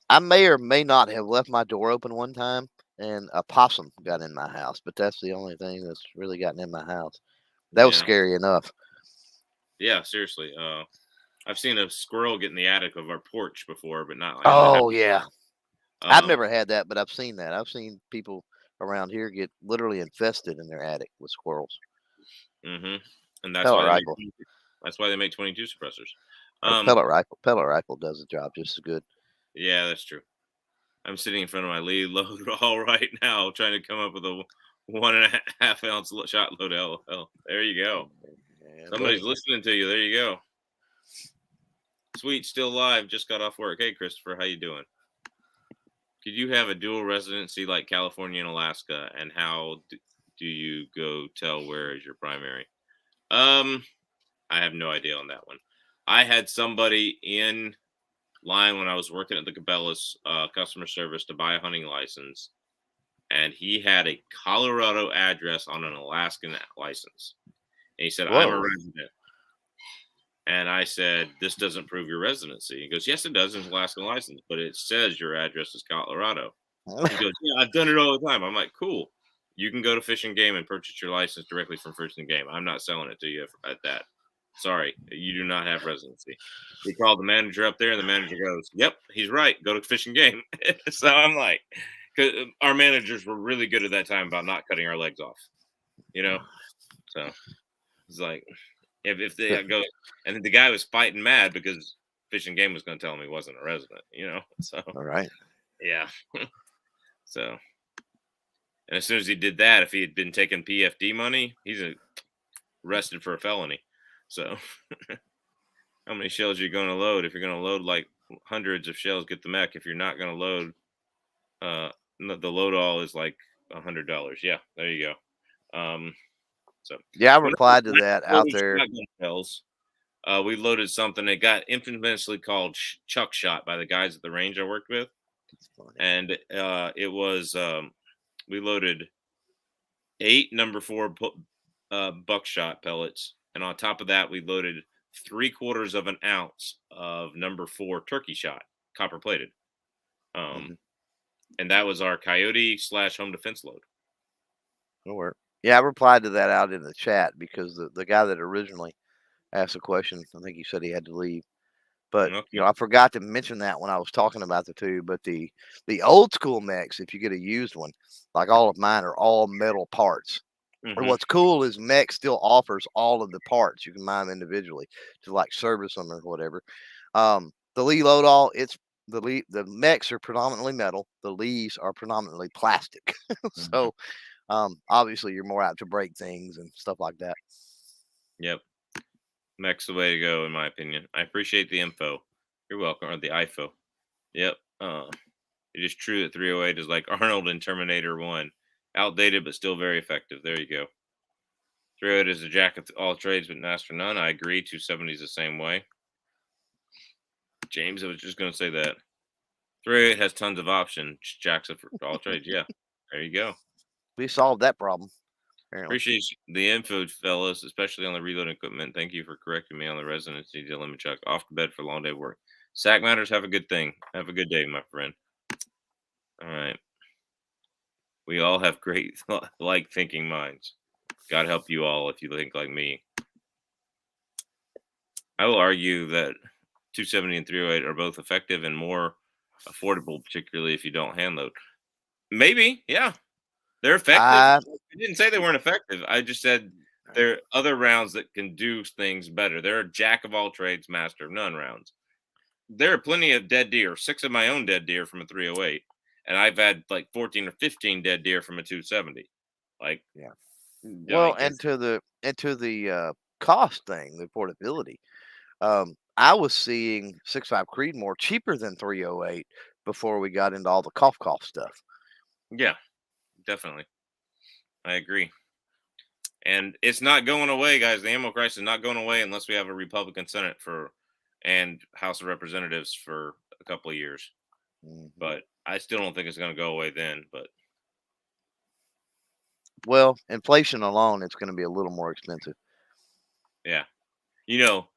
I may or may not have left my door open one time, and a possum got in my house, but that's the only thing that's really gotten in my house. That was Yeah, scary enough. yeah, seriously. I've seen a squirrel get in the attic of our porch before, but not in the house. Oh yeah, I've Um, never had that, but I've seen that. I've seen people around here get literally infested in their attic with squirrels. hmm and that's Pellet why they make rifle. 22 suppressors. A Um, pellet rifle. Pellet rifle does the job just as good. yeah, that's true. I'm sitting in front of my lead load all right now, trying to come up with a 1.5 ounce shot load. LL. There you go. Yeah, Somebody's buddy. listening to you. There you go. Sweet, still live. Just got off work. Hey, Christopher, how you doing? Could you have a dual residency like California and Alaska? And how do you go tell where is your primary? Um, I have no idea on that one. I had somebody in line when I was working at the Cabela's customer service to buy a hunting license, and he had a Colorado address on an Alaskan license. And he said, "I'm a Whoa. resident." And I said, "This doesn't prove your residency." He goes, "Yes, it does. It's Alaska license, but it says your address is Colorado." He goes, "Yeah, I've done it all the time." I'm like, "Cool. You can go to Fish and Game and purchase your license directly from Fish and Game. I'm not selling it to you at that. Sorry, you do not have residency." We called the manager up there, and the manager goes, "Yep, he's right. Go to Fish and Game." So I'm like, because our managers were really good at that time about not cutting our legs off, you know. So it's like, if they go, and then the guy was fighting mad because Fish and Game was going to tell him he wasn't a resident, you know. So All right. yeah, so. And as soon as he did that, if he had been taking PFD money, he's arrested for a felony. So, how many shells are you going to load? If you're going to load like hundreds of shells, get the mech. If you're not going to load, uh, the load all is like $100. Yeah, there you go. So Yeah, I when replied to I that out loaded there. shotgun shells, we loaded something that got infamously called Chuck Shot by the guys at the range I worked with, It's funny. and it was we loaded 8 number 4 buckshot pellets, and on top of that, we loaded 3/4 of an ounce of number 4 turkey shot, copper plated. Um, Mhm. and that was our coyote slash home defense load. It'll work. Yeah, I replied to that out in the chat because the guy that originally asked the question, I think he said he had to leave. But Okay. I forgot to mention that when I was talking about the two. But the old school mechs, if you get a used one, like all of mine are all metal parts. And Hmm. what's cool is Mech still offers all of the parts. You can buy them individually to like service them or whatever. The Lee Loadall, the mechs are predominantly metal. The Lees are predominantly plastic. Hmm. So obviously you're more apt to break things and stuff like that. Yep. Mech's the way to go, in my opinion. I appreciate the info. You're welcome, or the IFO. Yep. It is true that 308 is like Arnold in Terminator 1. Outdated, but still very effective. There you go. 308 is a jack of all trades, but master none. I agree. 270 is the same way. James, I was just going to say that. 308 has tons of options. Jacks up for all trades. Yeah. There you go. We solved that problem apparently. Appreciate the info, fellas, especially on the reloading equipment. Thank you for correcting me on the residency dilemma check. Off to bed for a long day of work. Sack matters. Have a good thing. Have a good day, my friend. All right. We all have great, like thinking minds. God help you all if you think like me. I will argue that 270 and 308 are both effective and more affordable, particularly if you don't hand load. Maybe, yeah, they're effective. I I didn't say they weren't effective. I just said there are other rounds that can do things better. There are jack of all trades, master of none rounds. There are plenty of dead deer, 6 of my own dead deer from a 308, and I've had like 14 or 15 dead deer from a 270. Like, Yeah. Well, like and it's to the cost thing, the portability. I was seeing 6.5 Creedmoor cheaper than 308 before we got into all the cough stuff. yeah, definitely. I agree. And it's not going away, guys. The ammo crisis is not going away unless we have a Republican Senate for and House of Representatives for a couple of years. Mhm. But I still don't think it's going to go away then. But Well, inflation alone, it's going to be a little more expensive. yeah, you know,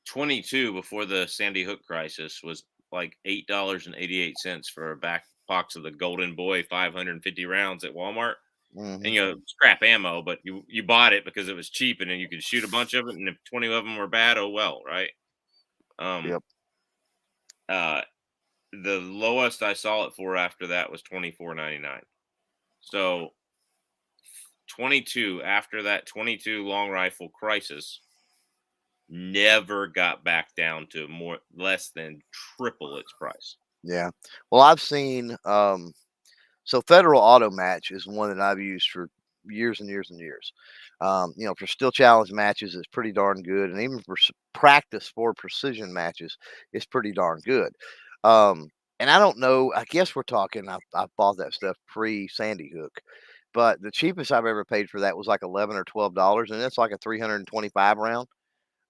22 before the Sandy Hook crisis was like $8.88 for a back box of the Golden Boy 550 rounds at Walmart. Hmm. And scrap ammo, but you bought it because it was cheap, and then you could shoot a bunch of it. And if 20 of them were bad, oh well, right? Um, Yep. uh, the lowest I saw it for after that was 24.99. So 22 after that 22 long rifle crisis never got back down to more less than triple its price. Yeah. Well, I've seen so Federal Auto Match is one that I've used for years and years and years. For still challenge matches, it's pretty darn good, and even for practice for precision matches, it's pretty darn good. And I don't know. I guess we're talking. I bought that stuff pre Sandy Hook, but the cheapest I've ever paid for that was like $11 or $12, and it's like a 325 round.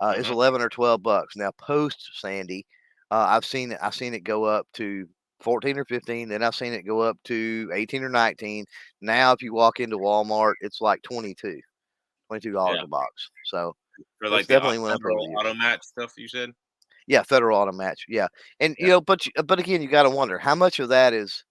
It's Uh-huh. 11 or 12 bucks. Now post Sandy, I've seen it go up to 14 or 15. Then I've seen it go up to 18 or 19. Now if you walk into Walmart, it's like $22 Yeah. a box. So For It's like the definitely went up over federal the years. auto match stuff you said? Yeah, federal auto match. Yeah, and Yeah. but again, you got to wonder how much of that is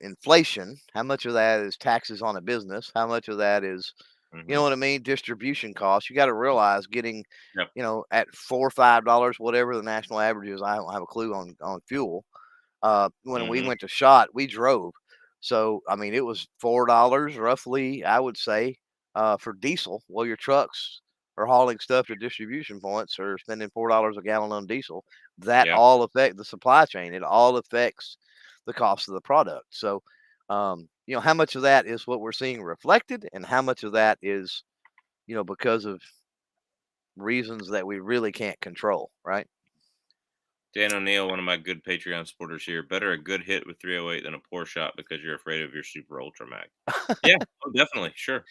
inflation, how much of that is taxes on a business, how much of that is, you know Mhm. what I mean, distribution costs. You got to realize getting, Yep. at $4 or $5, whatever the national average is. I don't have a clue on fuel. When we Mhm. went to shot, we drove. So, I mean, it was $4 roughly, I would say, for diesel. Well, your trucks are hauling stuff to distribution points or spending $4 a gallon on diesel. That Yeah. all affect the supply chain. It all affects the cost of the product. So, how much of that is what we're seeing reflected, and how much of that is, because of reasons that we really can't control, right? Dan O'Neill, one of my good Patreon supporters here. Better a good hit with 308 than a poor shot because you're afraid of your super ultra mag. Yeah, oh, definitely, sure.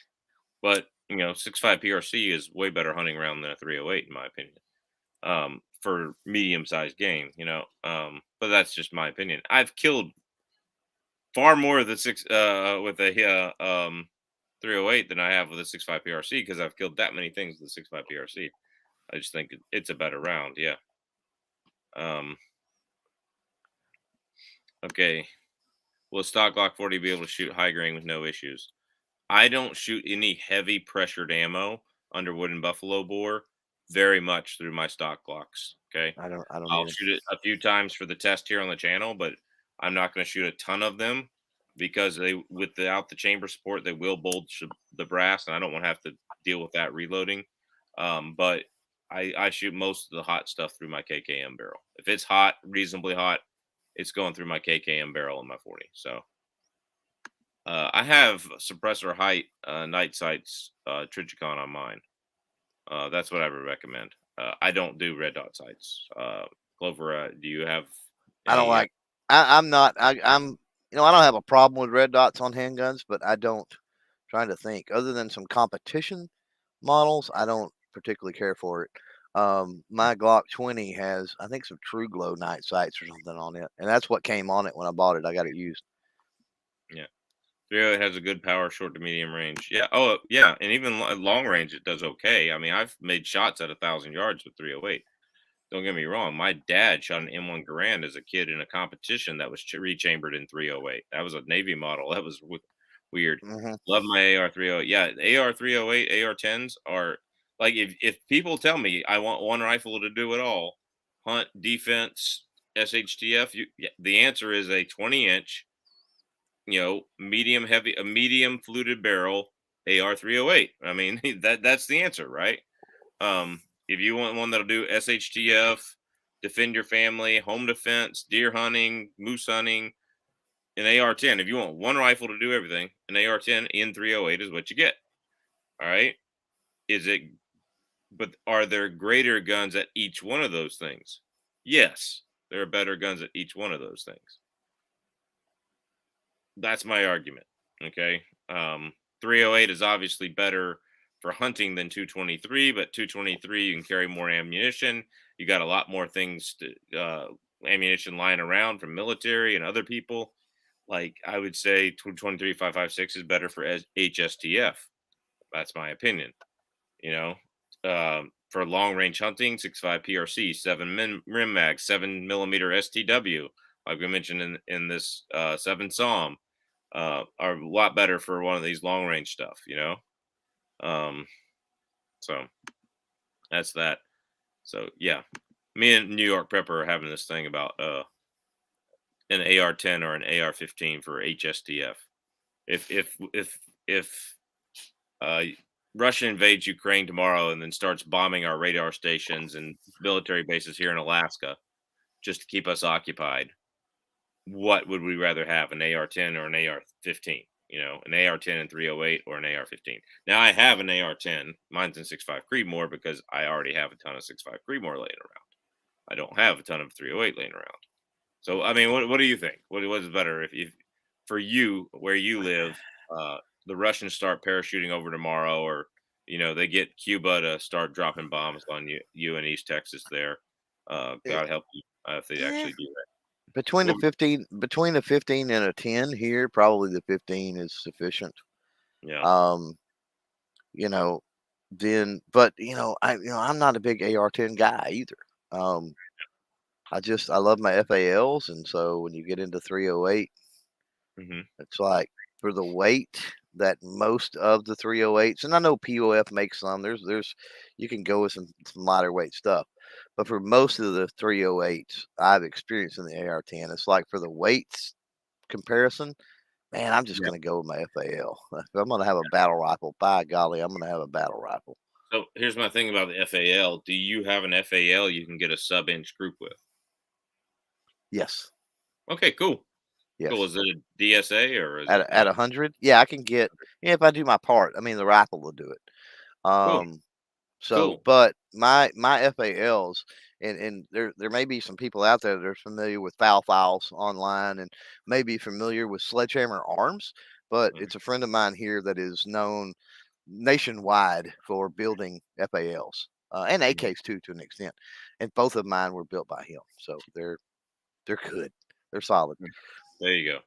But 6.5 PRC is way better hunting round than a 308 in my opinion. For medium sized game, but that's just my opinion. I've killed far more of the six with a 308 than I have with a 6.5 PRC because I've killed that many things with the 6.5 PRC. I just think it's a better round. Yeah. Um. Okay. Will a stock Glock 40 be able to shoot high grain with no issues? I don't shoot any heavy pressured ammo under wooden buffalo bore very much through my stock Glocks. Okay. I don't I'll either. shoot it a few times for the test here on the channel, but I'm not going to shoot a ton of them because without the chamber support, they will bulge the brass, and I don't want to have to deal with that reloading. But I shoot most of the hot stuff through my KKM barrel. If it's hot, reasonably hot, it's going through my KKM barrel in my 40. So I have suppressor height night sights Trichicon on mine. That's what I would recommend. I don't do red dot sights. Clover, do you have I don't any? like. I'm not. I'm. I don't have a problem with red dots on handguns, but I don't. Trying to think. Other than some competition models, I don't particularly care for it. My Glock 20 has, I think, some True Glow night sights or something on it, and that's what came on it when I bought it. I got it used. Yeah, 308 has a good power, short to medium range. Yeah. Oh, yeah, and even long range, it does okay. I mean, I've made shots at 1,000 yards with 308. Don't get me wrong. My dad shot an M1 Garand as a kid in a competition that was rechambered in 308. That was a Navy model. That was weird. Hmm. Love my AR 308. Yeah, AR 308, AR 10s are like if people tell me I want one rifle to do it all, hunt, defense, SHTF, the answer is a 20-inch, medium heavy, a medium fluted barrel AR 308. I mean, that's the answer, right? If you want one that'll do SHTF, defend your family, home defense, deer hunting, moose hunting, an AR-10. If you want one rifle to do everything, an AR-10 in 308 is what you get. All right. Is it? But are there greater guns at each one of those things? Yes, there are better guns at each one of those things. That's my argument. Okay. 308 is obviously better for hunting than 223, but 223 you can carry more ammunition. You got a lot more things to ammunition lying around from military and other people. Like I would say 223 556 is better for HSTF. That's my opinion. You know, for long range hunting, 6.5 PRC, 7 rim mag, 7 millimeter STW, like we mentioned in this 7 SOM, are a lot better for one of these long range stuff. Um, so that's that. So yeah, me and New York Pepper are having this thing about an AR-10 or an AR-15 for HSTF. If uh, Russia invades Ukraine tomorrow and then starts bombing our radar stations and military bases here in Alaska just to keep us occupied, what would we rather have, an AR-10 or an AR-15? An AR-10 and 308 or an AR-15. Now I have an AR-10. Mine's in 6.5 Creedmoor because I already have a ton of 6.5 Creedmoor laying around. I don't have a ton of 308 laying around. So I mean, what do you think? What is better if for you where you live, uh, the Russians start parachuting over tomorrow, or they get Cuba to start dropping bombs on you in East Texas there. It, God help you if they eh, actually do that. between the Well, 15, between the 15 and a 10 here, probably the 15 is sufficient. yeah, Um, you know, then, but I'm not a big AR-10 guy either. Um, I love my FALs, and so when you get into 308, Mhm. it's like for the weight that most of the 308s, and I know POF makes some. There's you can go with some lighter weight stuff, but for most of the 308s I've experienced in the AR-10, it's like for the weights comparison, man, I'm just Yeah. gonna go with my FAL. If I'm gonna have a battle rifle, by golly, I'm gonna have a battle rifle. So here's my thing about the FAL. Do you have an FAL you can get a sub-inch group with? Yes, Okay, cool. Cool. yes. Is it a DSA or is At it a 100, yeah, I can get. Yeah, if I do my part, I mean the rifle will do it. cool? Um, So, Cool. but my FALs, and there may be some people out there that are familiar with foul files online and maybe familiar with Sledgehammer Arms, but Mhm. it's a friend of mine here that is known nationwide for building FALs and Mhm. AKs too to an extent, and both of mine were built by him, so they're good, they're solid. There you go.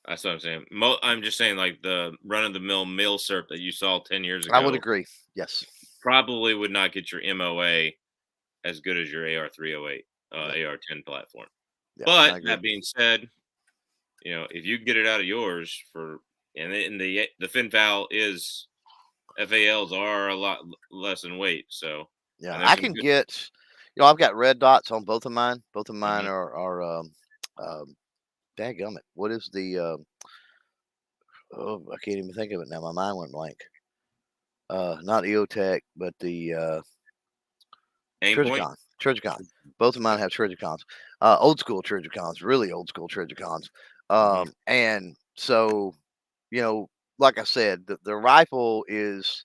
That's what I'm saying. I'm just saying, like the run of the mill serp that you saw 10 years I would ago agree. Yes. probably would not get your MOA as good as your AR-308, Yep. AR-10 platform. Yep. But I agree. that being said, if you get it out of yours and the fin foul is FALs are a lot less in weight, so Yeah, and there's I some can good. get. I've got red dots on both of mine. Both of mine Mhm. are um, dadgummit. What is the, oh, I can't even think of it now. My mind went blank. Not EOTech, but the Aim point. Trijicon. Trijicon. Both of mine have Trijicons. Old school Trijicons, really old school Trijicons. Mhm. And so, you know, like I said, the rifle is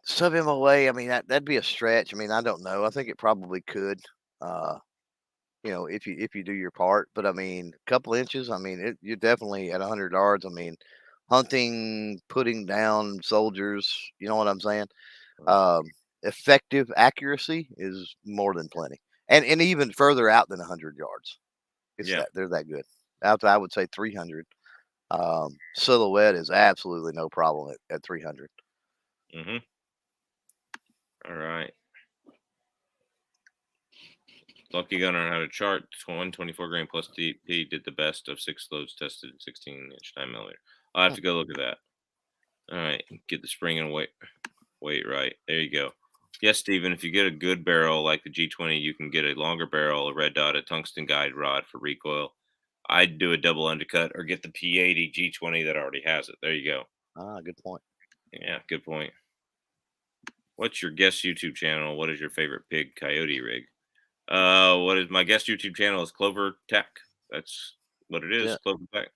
sub MOA. I mean, that'd be a stretch. I mean, I don't know. I think it probably could. Uh, if you do your part. But I mean, a couple inches. I mean, you're definitely at 100 yards. I mean, hunting, putting down soldiers. You know what I'm saying? Um, Effective accuracy is more than plenty, and even further out than 100 yards. It's Yeah. that they're that good. Out to, I would say 300. Silhouette is absolutely no problem at 300. Mhm. All right. Lucky Gunner on how to chart 124 grain plus TP did the best of six loads tested at 16-inch 9 millimeter. I'll have Hmm. to go look at that. All right, get the spring and weight right. There you go. Yes, Stephen. If you get a good barrel like the G20, you can get a longer barrel, a red dot, a tungsten guide rod for recoil. I'd do a double undercut or get the P80 G20 that already has it. There you go. Good point. Yeah, good point. What's your guest YouTube channel? What is your favorite pig coyote rig? What is my guest YouTube channel is Clover Tech. That's what it is, Yeah, Clover Tech.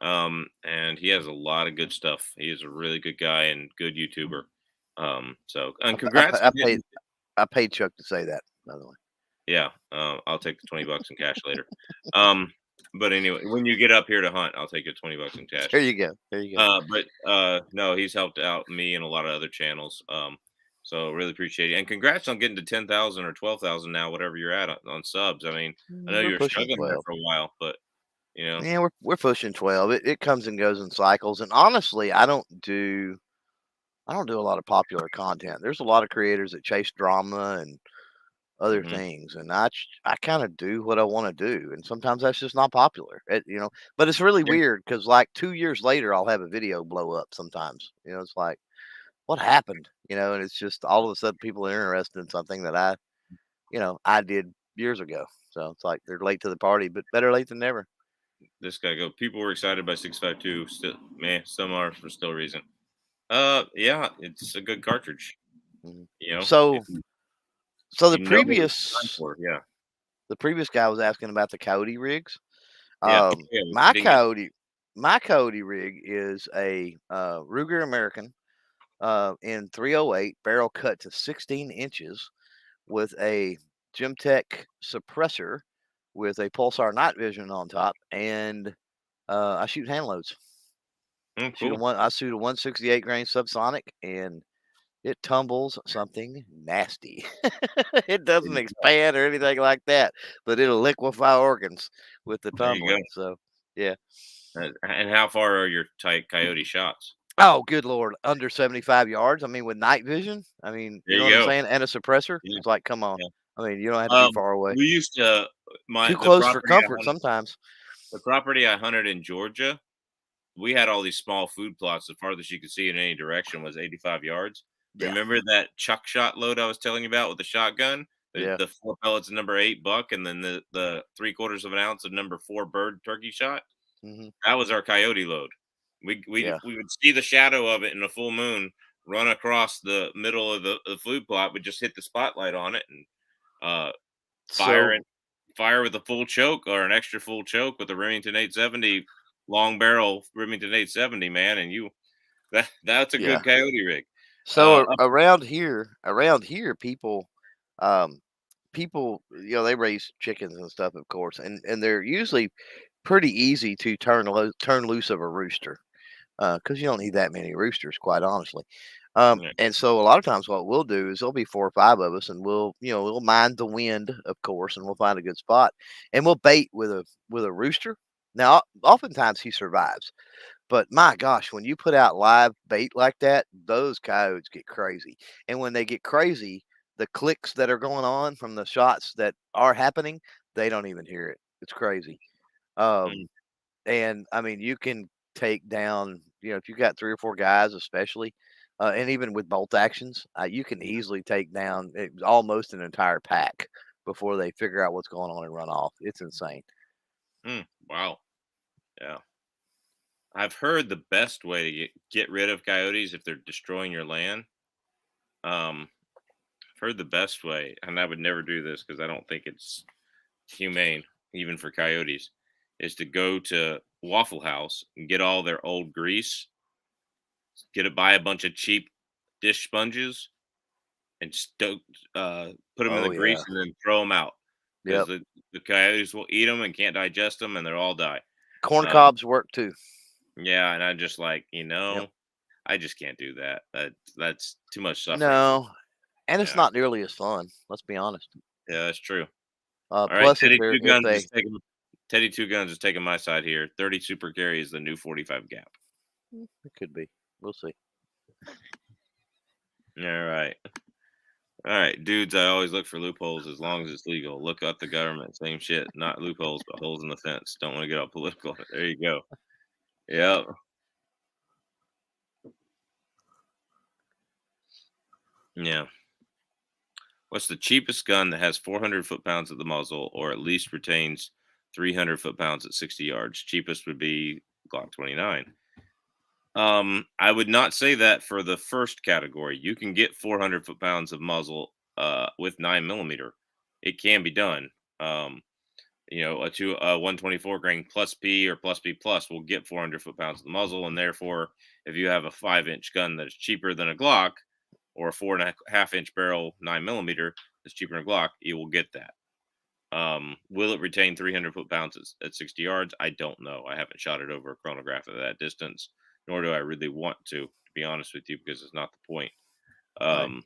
And he has a lot of good stuff. He is a really good guy and good YouTuber. So and congrats on I paid getting. I paid Chuck to say that. By the way, Yeah, I'll take the $20 in cash later. Um, but anyway, when you get up here to hunt, I'll take your $20 in cash. there you go. There you go. But no, he's helped out me and a lot of other channels. So really appreciate it. And congrats on getting to 10,000 or 12,000 now, whatever you're at on subs. I mean, I know We're you were pushing struggling there 12. for a while, but you know, Yeah, we're pushing 12. It comes and goes in cycles. And honestly, I don't do a lot of popular content. There's a lot of creators that chase drama and other hmm things, and I kind of do what I want to do, and sometimes that's just not popular. But it's really yeah, weird because like 2 years later, I'll have a video blow up. Sometimes, it's like, what happened? And it's just all of a sudden people are interested in something that I did years ago. So it's like they're late to the party, but better late than never. this guy go. People were excited by 652. Still, man, some are for still reason. Yeah, it's a good cartridge. Mhm. You know, So, if you, so you know what it's designed for. Yeah, the previous guy was asking about the Coyote rigs. yeah, yeah. My You didn't get. Coyote rig is a Ruger American in 308 barrel cut to 16 inches with a Gemtech suppressor with a pulsar night vision on top, and I shoot hand loads. Oh, cool. I shoot a 168 grain subsonic, and it tumbles something nasty. It doesn't expand or anything like that, but it'll liquefy organs with the There you go. tumbling. So, yeah. And how far are your tight coyote shots? Oh, good lord, under 75 yards. I mean, with night vision. I mean, There you know you what I'm go. saying, and a suppressor. Yeah, It's like, come on. yeah. I mean, you don't have to be far away. We used to my Too close for comfort sometimes. the property I hunted in Georgia. We had all these small food plots. The farthest you could see in any direction was 85 yards. Yeah, Remember that chuck shot load I was telling you about with the shotgun? yeah. The 4 pellets of number 8 buck and then the 3/4 of an ounce of number 4 bird turkey shot? Hmm. That was our coyote load. Yeah. We would see the shadow of it in a full moon run across the middle of the food plot. We'd just hit the spotlight on it and uh, fire So fire with a full choke or an extra full choke with a Remington 870 long barrel Remington 870, man, and that's a yeah. good coyote rig. So Up around here, um, they raise chickens and stuff, of course, and they're usually pretty easy to turn loose of a rooster, because you don't need that many roosters, quite honestly. yeah, And so a lot of times, what we'll do is there'll be 4 or 5 of us, and we'll mind the wind, of course, and we'll find a good spot, and we'll bait with a rooster. Now, oftentimes he survives. But my gosh, when you put out live bait like that, those coyotes get crazy. And when they get crazy, the clicks that are going on from the shots that are happening, they don't even hear it. It's crazy. Um, mm, and I mean, you can take down, if you got 3 or 4 guys, especially, and even with bolt actions, you can easily take down almost an entire pack before they figure out what's going on and run off. It's insane. wow, yeah. I've heard the best way to get rid of coyotes if they're destroying your land. Um, I've heard the best way, and I would never do this because I don't think it's humane, even for coyotes, is to go to Waffle House and get all their old grease, buy a bunch of cheap dish sponges, and put them in the Oh yeah. grease and then throw them out because Yep. the coyotes will eat them and can't digest them and they'll all die. Corn Um, cobs work too. yeah, and I just like Yep. I just can't do that. That's too much suffering for me. No, and it's Yeah, not nearly as fun. Let's be honest. yeah, that's true. All right, Plus, if they, Teddy Two Guns is taking my side here. 30 super carry is the new 45 gap. it could be. We'll see. All right. All right, dudes, I always look for loopholes as long as it's legal. Look up the government, same shit. Not loopholes, but holes in the fence. Don't want to get all political. There you go. Yep. Yeah. What's the cheapest gun that has 400 foot-pounds at the muzzle or at least retains 300 foot-pounds at 60 yards? Cheapest would be Glock 29. I would not say that for the first category. You can get 400 foot-pounds of muzzle with 9 millimeter. It can be done. Um, a 124 grain plus P or plus P plus will get 400 foot-pounds of the muzzle, and therefore, if you have a 5-inch gun that is cheaper than a Glock, or a 4.5-inch barrel 9 millimeter that's cheaper than a Glock, you will get that. Will it retain 300 foot-pounds at 60 yards? I don't know. I haven't shot it over a chronograph at that distance, nor do I really want to be honest with you, because it's not the point. Right. Um,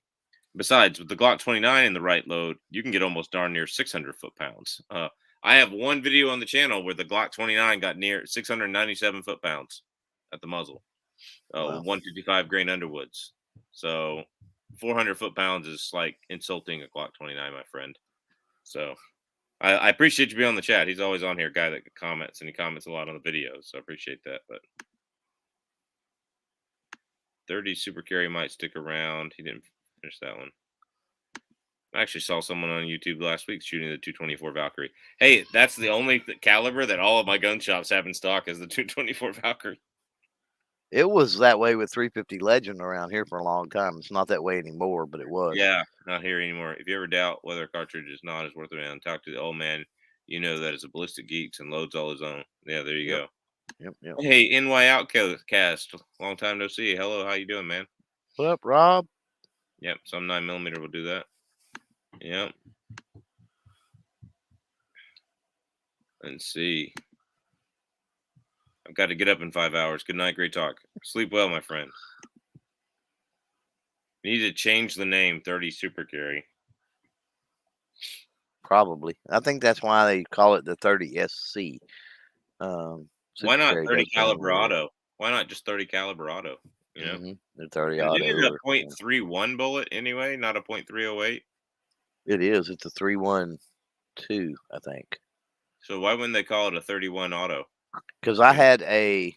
Besides, with the Glock 29 in the right load, you can get almost darn near 600 foot-pounds. I have one video on the channel where the Glock 29 got near 697 foot-pounds at the muzzle. Wow. 155 grain Underwoods. So 400 foot-pounds is like insulting a Glock 29, my friend. So I appreciate you being on the chat. He's always on here, guy that comments, and he comments a lot on the videos. So I appreciate that. But 30 super carry might stick around. He didn't finish that one. I actually saw someone on YouTube last week shooting the 224 Valkyrie. Hey, that's the only caliber that all of my gun shops have in stock is the 224 Valkyrie. It was that way with 350 Legend around here for a long time. It's not that way anymore, but it was. Yeah, not here anymore. If you ever doubt whether a cartridge is not as worth it, man, talk to the old man. You know that is a ballistic geeks and loads all his own. Yeah, there you Yep. go. Yep. Yep. Hey, NY Outcast, long time no see. Hello, how you doing, man? What up, Rob? Yep, some 9 millimeter will do that. Yep. Let's see. I've got to get up in 5 hours. Good night, great talk. Sleep well, my friend. You need to change the name 30 Super Carry. Probably. I think that's why they call it the 30 SC. Why Super not Carry 30 does sound caliber weird. auto? Why not just 30 caliber auto? you know? Mhm. The 30 And isn't auto it a or point three one bullet anyway, not a .308? it is. It's a 312, I think. So why wouldn't they call it a 31 auto? Because I You know? had a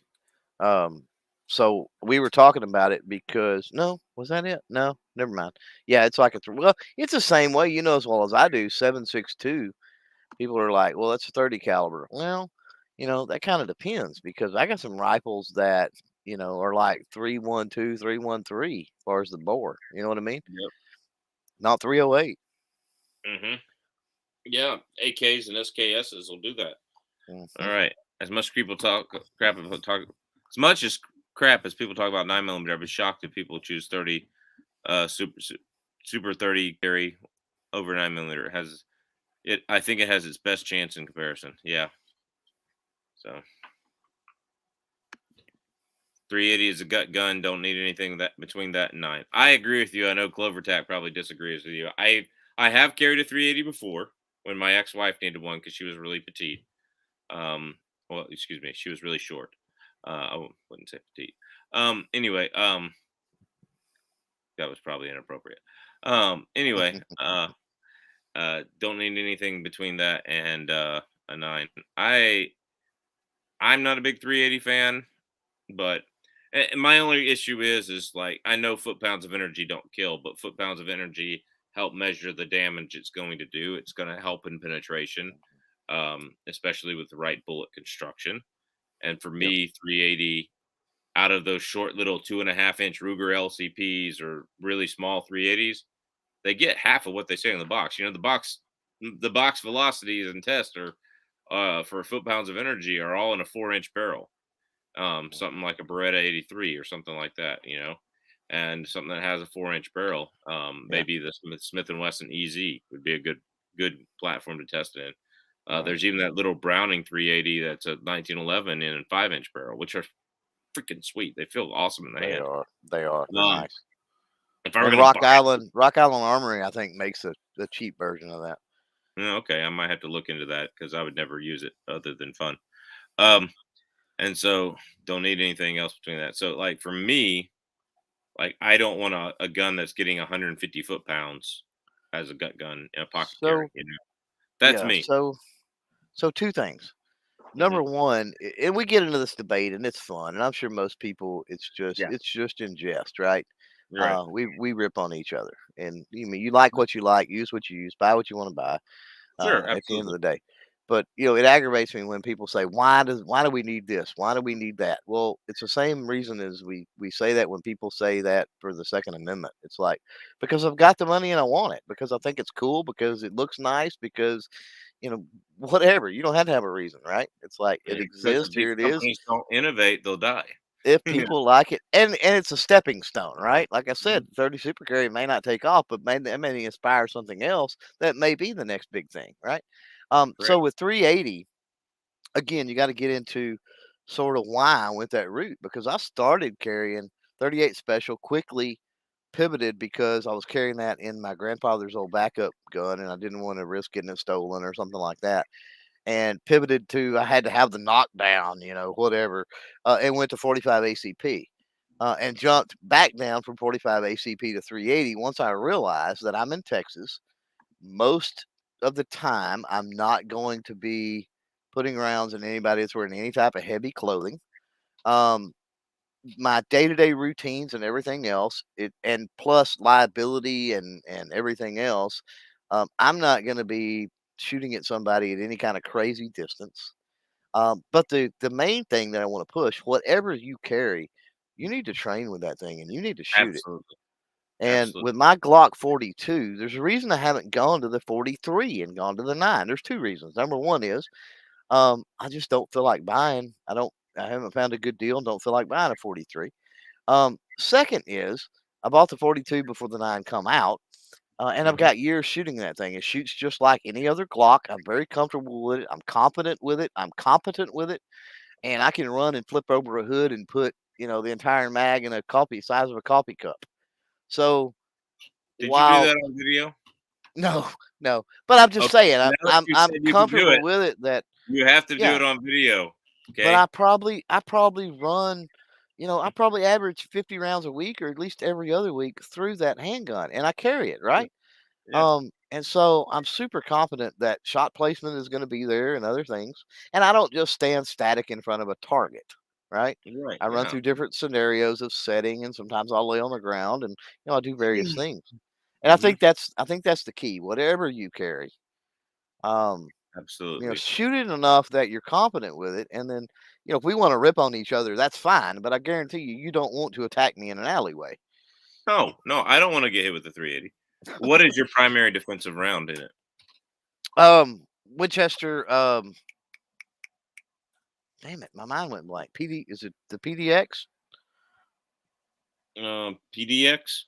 um so we were talking about it because no, was that it? No, never mind. Yeah, it's like a well, it's the same way, you know as well as I do, 7.62. People are like, "Well, that's a 30 caliber." Well, that kind of depends because I got some rifles that, are like 312, 313 as far as the bore. You know what I mean? Yep. Not 308. Mhm. Yeah, AKs and SKSs will do that. All Mhm. right. As much people talk crap about talk as much as crap as people talk about 9 millimeter, I'd be shocked if people choose 30 super 30 carry over 9 millimeter. It has it I think it has its best chance in comparison. Yeah. So 380 is a gut gun. Don't need anything that between that and nine. I agree with you. I know Clover Tack probably disagrees with you. I have carried a 380 before when my ex-wife needed one because she was really petite. Um, well, excuse me, she was really short. Wouldn't say petite. Anyway, that was probably inappropriate. Anyway, don't need anything between that and a nine. I'm not a big 380 fan, but my only issue is like I know foot pounds of energy don't kill, but foot pounds of energy help measure the damage it's going to do. It's going to help in penetration, especially with the right bullet construction. And for Yep. me, 380 out of those short little 2.5 inch Ruger LCPs or really small 380s, they get half of what they say in the box. The box velocities and test are for foot pounds of energy are all in a 4 inch barrel, something like a Beretta 83 or something like that, and something that has a 4 inch barrel. Yeah. Maybe the Smith and Wesson EZ would be a good platform to test it in. Right. There's even that little Browning 380 that's a 1911 in a 5 inch barrel, which are freaking sweet. They feel awesome in the They hand. are. They are. They're Um, nice. if I were And gonna buy, Rock Island Armory, I think, makes the cheap version of that. okay, I might have to look into that because I would never use it other than fun. Yeah. Um, and so don't need anything else between that. So like for me, like I don't want a gun that's getting 150 foot-pounds as a gut gun in a pocket carry. So That's yeah. me. So two things. Hmm. Number one, and we get into this debate, and it's fun, and I'm sure most people, Yeah, it's just in jest, right? you're right. We rip on each other, and you like what you like, use what you use, buy what you want to buy. Sure, At the end of absolutely. the day. But it aggravates me when people say, why do we need this? Why do we need that?" Well, it's the same reason as we say that when people say that for the Second Amendment. It's like because I've got the money and I want it because I think it's cool because it looks nice because whatever. You don't have to have a reason, right? It's like it Because if exists. these Here it is. companies don't innovate, they'll die. If Yeah. people like it, and it's a stepping stone, right? Like I said, Mhm. 30 Super Carry may not take off, but may inspire something else that may be the next big thing, right? So Correct. with 380, again, you got to get into sort of why I went that route because I started carrying 38 special, quickly pivoted because I was carrying that in my grandfather's old backup gun and I didn't want to risk getting it stolen or something like that. And pivoted to I had to have the knockdown, whatever, and went to 45 ACP. And jumped back down from 45 ACP to 380 once I realized that I'm in Texas. Most of the time, I'm not going to be putting rounds in anybody that's wearing any type of heavy clothing. Um, my day-to-day routines and everything else, and plus liability and everything else, I'm not going to be shooting at somebody at any kind of crazy distance. But the main thing that I want to push, whatever you carry, you need to train with that thing and you need to shoot it. Absolutely. And Absolutely. with my Glock 42, there's a reason I haven't gone to the 43 and gone to the 9. There's two reasons. Number one is I just don't feel like buying. I haven't found a good deal and don't feel like buying a 43. Second is I bought the 42 before the 9 come out. And I've Hmm. got years shooting that thing. It shoots just like any other Glock. I'm very comfortable with it. I'm confident with it. I'm competent with it. And I can run and flip over a hood and put, the entire mag in a coffee size of a coffee cup. So Did you do while that on video? no, no, but I'm just Okay. saying Now that you I'm said you could do comfortable it, with it that you have to do yeah, it on video. but Okay. I probably run, I probably average 50 rounds a week or at least every other week through that handgun, and I carry it, Yeah. right? Yeah. And so I'm super confident that shot placement is going to be there and other things. And I don't just stand static in front of a target, right? Right. I run Yeah. through different scenarios of setting, and sometimes I'll lay on the ground, and I do various things. And Mm-hmm. I think that's the key. Whatever you carry, um, Absolutely. shoot it enough that you're confident with it, and then if we want to rip on each other, that's fine. But I guarantee you, you don't want to attack me in an alleyway. No, no, I don't want to get hit with the 380. What is your primary defensive round in it? Winchester. Damn it, my mind went blank. PD is it the PDX? PDX.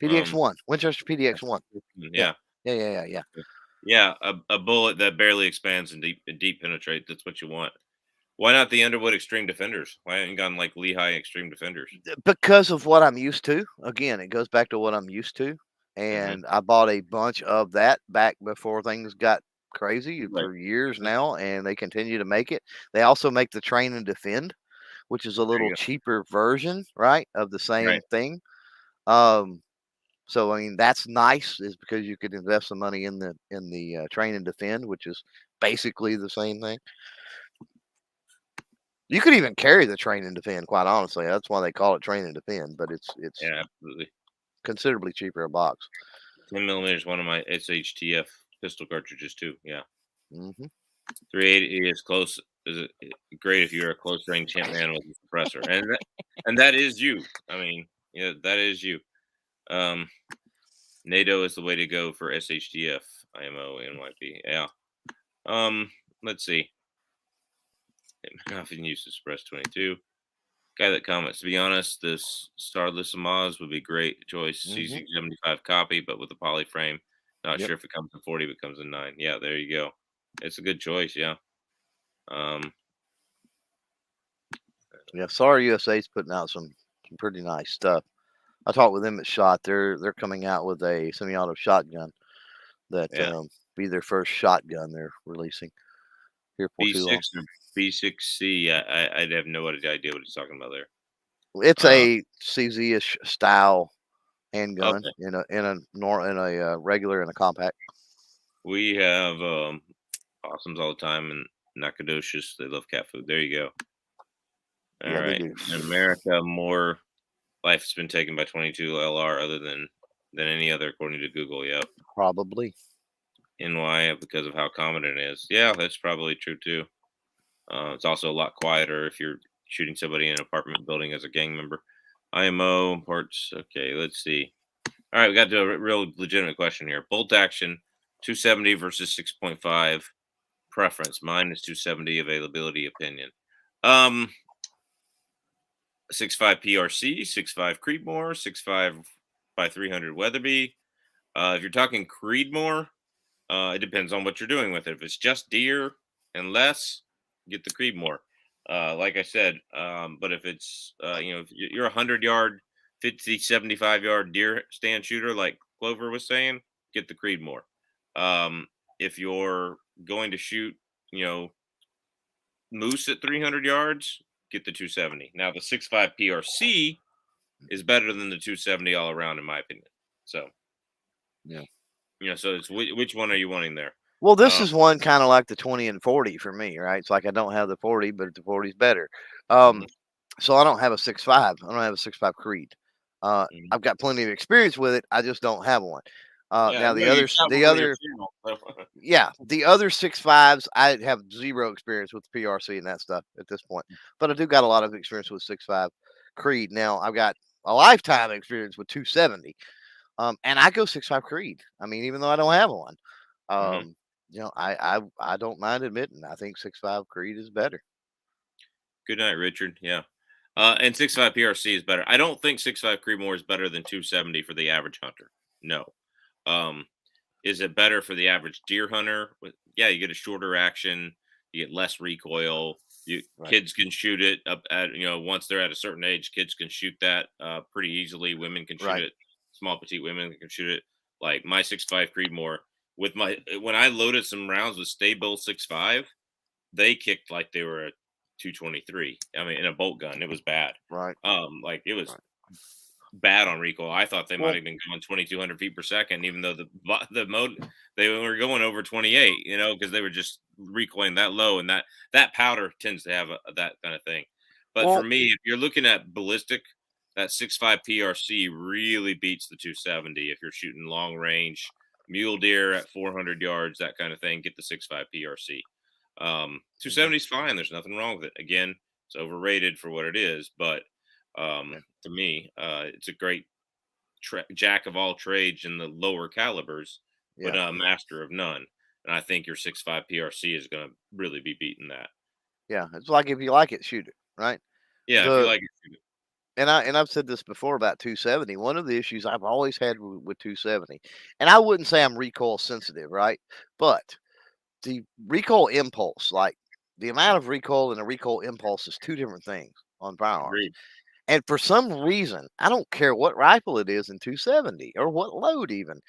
PDX Um, one. Winchester PDX one. Yeah. yeah, Yeah, yeah, yeah, yeah. yeah, a bullet that barely expands and deep penetrate. That's what you want. Why not the Underwood Extreme Defenders? Why haven't you gotten like Lehigh Extreme Defenders? Because of what I'm used to. Again, it goes back to what I'm used to. Hmm. And I bought a bunch of that back before things got crazy Right. for years Mhm. now, and they continue to make it. They also make the Train and Defend, which is a There little you go. cheaper version, right, of the Right. same thing. Um, So I mean, that's nice, is because you could invest some money in the Train and Defend, which is basically the same thing. You could even carry the Train and Defend, quite honestly. That's why they call it Train and Defend, but it's Yeah, absolutely. considerably cheaper a box. 10 millimeters, one of my SHTF pistol cartridges too. Yeah. Hmm. 380 is close. Great if you're a close range champ man with a suppressor, and that is you. I mean, yeah, that is you. Um, NATO is the way to go for SHTF, IMO, NYP. Yeah. Um, let's see. Often used to suppress 22. Guy that comments, to be honest, this Starless Amaz would be great choice. Hmm. CZ75 copy, but with a poly frame. Not Yep. sure if it comes in 40, but comes in 9. Yeah, there you go. It's a good choice. Yeah. Um, Yeah. Sorry, USA's putting out some pretty nice stuff. I talked with them at Shot. They're coming out with a semi-auto shotgun that yeah. be their first shotgun they're releasing here for too long. B6 or B6C. I'd have no idea what he's talking about there. It's Uh, a CZ-ish style handgun okay. in a regular and a compact. We have awesomes all the time and Nacogdoches. They love cat food. There you go. All Yeah, they right. do. In America, more life has been taken by 22 LR other than any other, according to Google. Yep. Probably. NY because of how common it is. Yeah, that's probably true too. It's also a lot quieter if you're shooting somebody in an apartment building as a gang member. IMO parts. Okay, let's see. All right, we got to a real legitimate question here. Bolt action, 270 versus 6.5 preference. Mine is 270 availability opinion. Um, 6.5 PRC, 6.5 Creedmoor, 6.5 by 300 Weatherby. If you're talking Creedmoor, it depends on what you're doing with it. If it's just deer and less, get the Creedmoor. Like I said, but if it's, if you're a 100-yard, 50, 75-yard deer stand shooter, like Clover was saying, get the Creedmoor. Um, if you're going to shoot, you know, moose at 300 yards, get the 270. Now, the 6.5 PRC is better than the 270 all around, in my opinion. So, Yeah. so it's which one are you wanting there? Well, this Uh, is one kind of like the 20 and 40 for me, right? It's like I don't have the 40, but the 40 is better. mhm, So I don't have a 6.5. I don't have a 6.5 Creed. mhm. I've got plenty of experience with it. I just don't have one. Yeah, Now no, you shot the one on your other, channel. So. yeah, the other 6.5s, I have zero experience with PRC and that stuff at this point. But I do got a lot of experience with 6.5 Creed. Now I've got a lifetime experience with 270. And I go 6.5 Creed. I mean, even though I don't have one, Mhm. um, I don't mind admitting I think 6.5 Creed is better. Good night, Richard. Yeah. And 6.5 PRC is better. I don't think 6.5 Creedmoor is better than 270 for the average hunter. No. Um, is it better for the average deer hunter? Yeah, you get a shorter action, you get less recoil. You Right. kids can shoot it up at once they're at a certain age, kids can shoot that pretty easily. Women can shoot Right. it. Small petite women can shoot it. Like my 6.5 Creedmoor with my when I loaded some rounds with Stay Bill 6.5, they kicked like they were 223. I mean, in a bolt gun, it was bad. Right. Like it was Right. bad on recoil. I thought they might Well, have been going 2,200 feet per second, even though the mode they were going over 28. Because they were just recoiling that low, and that powder tends to have that kind of thing. But for well, me, if you're looking at ballistic, that 6.5 PRC really beats the 270 if you're shooting long range, mule deer at 400 yards, that kind of thing. Get the 6.5 PRC. mhm, 270 is fine. There's nothing wrong with it. Again, it's overrated for what it is, but yeah, to me, it's a great jack of all trades in the lower calibers, but yeah, master of none. And I think your 6.5 PRC is going to really be beating that. yeah. It's like if you like it, shoot it. Right. Yeah, if you The like it, shoot it. I've said this before about 270. One of the issues I've always had with 270, and I wouldn't say I'm recoil sensitive, right? But the recoil impulse, like the amount of recoil and the recoil impulse is two different things on firearms. Agreed. And for some reason, I don't care what rifle it is in 270 or what load even,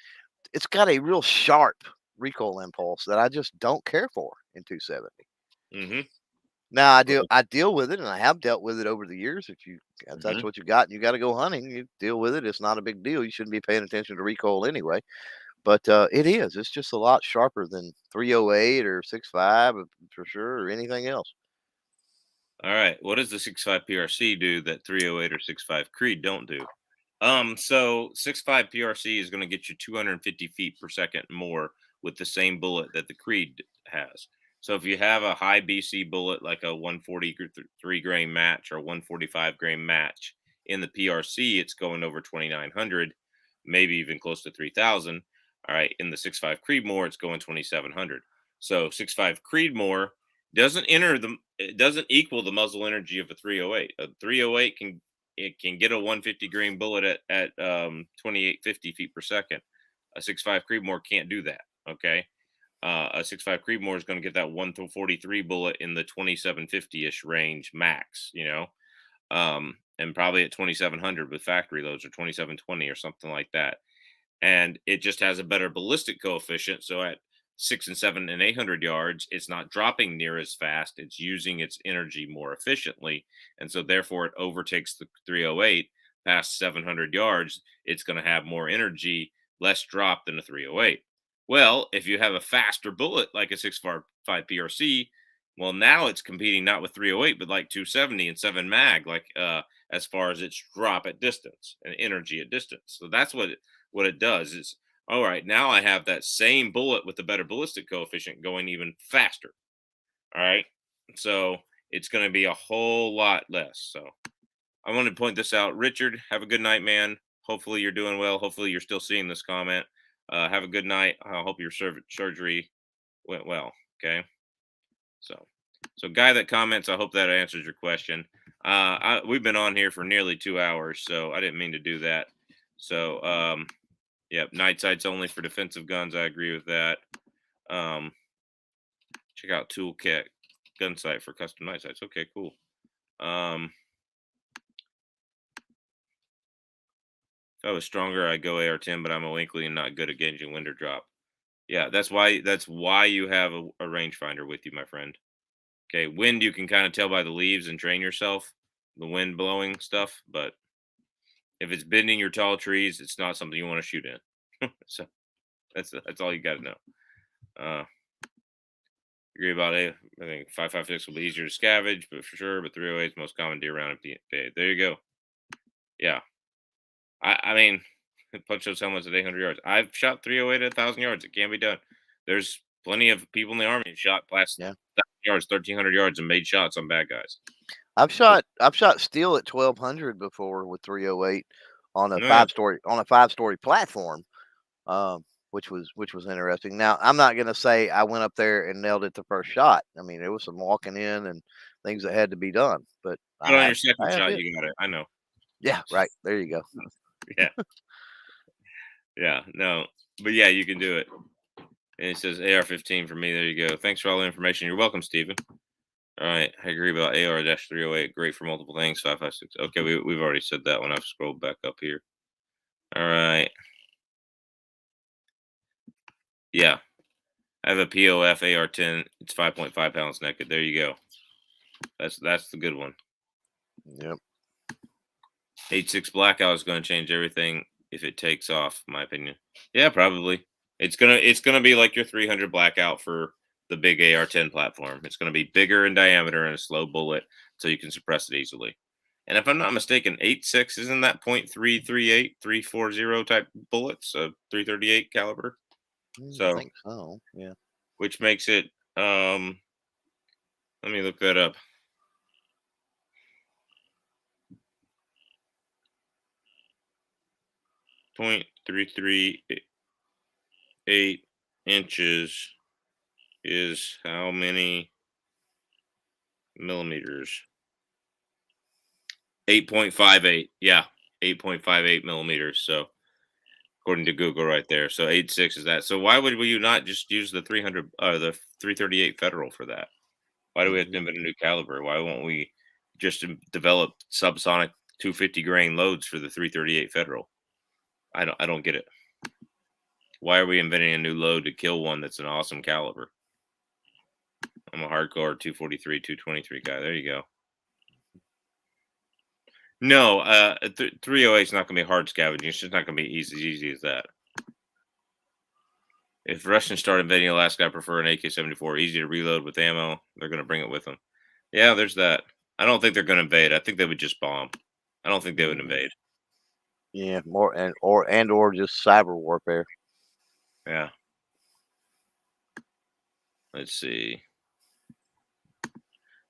it's got a real sharp recoil impulse that I just don't care for in 270. Mm-hmm. Now Well, I deal with it, and I have dealt with it over the years. If that's hmm what you got and you got to go hunting, you deal with it. It's not a big deal. You shouldn't be paying attention to recoil anyway. But it is. It's just a lot sharper than 308 or 6.5 for sure, or anything else. All right. What does the 6.5 PRC do that 308 or 6.5 Creed don't do? So 6.5 PRC is going to get you 250 feet per second more with the same bullet that the Creed has. So if you have a high BC bullet like a 143 grain match or 145 grain match in the PRC, it's going over 2,900, maybe even close to 3,000. All right, in the 6.5 Creedmoor, it's going 2,700. So 6.5 Creedmoor it doesn't equal the muzzle energy of a 308. A 308 can get a 150 grain bullet at 2850 feet per second. A 6.5 Creedmoor can't do that. Okay, a 6.5 Creedmoor is going to get that 143 bullet in the 2750 ish range max. And probably at 2700 with factory loads or 2720 or something like that, and it just has a better ballistic coefficient. So at 6 and 7 and 800 yards, it's not dropping near as fast. It's using its energy more efficiently, and so therefore it overtakes the 308 past 700 yards. It's going to have more energy, less drop than a 308. Well, if you have a faster bullet like a 6.5 PRC, well, now it's competing not with 308 but like 270 and 7 mag, like as far as its drop at distance and energy at distance. So that's what it does is, all right, now I have that same bullet with the better ballistic coefficient going even faster. All right. So it's going to be a whole lot less. So I want to point this out. Richard, have a good night, man. Hopefully you're doing well. Hopefully you're still seeing this comment. Have a good night. I hope your surgery went well. Okay. So, so guy that comments, I hope that answers your question. We've been on here for nearly 2 hours, so I didn't mean to do that. So, yep, night sights only for defensive guns. I agree with that. Um, check out Toolkit gun sight for custom night sights. Okay, cool. Um, if I was stronger, I'd go AR-10, but I'm a winkly and not good at gauging wind or drop. Yeah, that's why you have a rangefinder with you, my friend. Okay, wind you can kind of tell by the leaves and train yourself, the wind blowing stuff. But if it's bending your tall trees, it's not something you want to shoot in. So that's all you got to know. Uh, Agree about it. I think 5.56 will be easier to scavenge, but for sure. But 308 is most common deer round. There you go. Yeah. I mean, punch those helmets at 800 yards. I've shot 308 at 1,000 yards. It can be done. There's plenty of people in the army who shot past Yeah. 1,000 yards, 1,300 yards, and made shots on bad guys. I've shot steel at 1200 before with 308 on a Yeah. five story platform, which was interesting. Now I'm not gonna say I went up there and nailed it the first shot. I mean, there was some walking in and things that had to be done, but But on your second I have shot, it. you got it. I know. Yeah, right there you go. Yeah. Yeah. No. But yeah, you can do it. And it says AR-15 for me. There you go. Thanks for all the information. You're welcome, Stephen. All right. I agree about AR-308. Great for multiple things. 5.56. Okay. We've already said that when I've scrolled back up here. All right. Yeah. I have a POF AR-10. It's 5.5 pounds naked. There you go. That's the good one. Yep. 8.6 blackout is going to change everything if it takes off. In my opinion. Yeah, probably. It's gonna be like your 300 blackout for the big AR-10 platform. It's gonna be bigger in diameter and a slow bullet, so you can suppress it easily. And if I'm not mistaken, 8.6 isn't that .338, 340 type bullets, 338 caliber. I So, think so. Yeah. which makes it let me look that up. .338 inches is how many millimeters? 8.58. Yeah, 8.58 millimeters. So according to Google, right there. So 8.6 is that. So why would you not just use the 300, the 338 Federal for that? Why do we have to Mhm. invent a new caliber? Why won't we just develop subsonic 250 grain loads for the 338 Federal? I don't get it. Why are we inventing a new load to kill one that's an awesome caliber? I'm a hardcore 243, 223 guy. There you go. No, 308 is not going to be hard scavenging. It's just not going to be easy as that. If Russians start invading Alaska, I prefer an AK-74. Easy to reload with ammo. They're going to bring it with them. Yeah, there's that. I don't think they're going to invade. I think they would just bomb. I don't think they would Mhm. invade. Yeah, more and or just cyber warfare. Yeah. Let's see.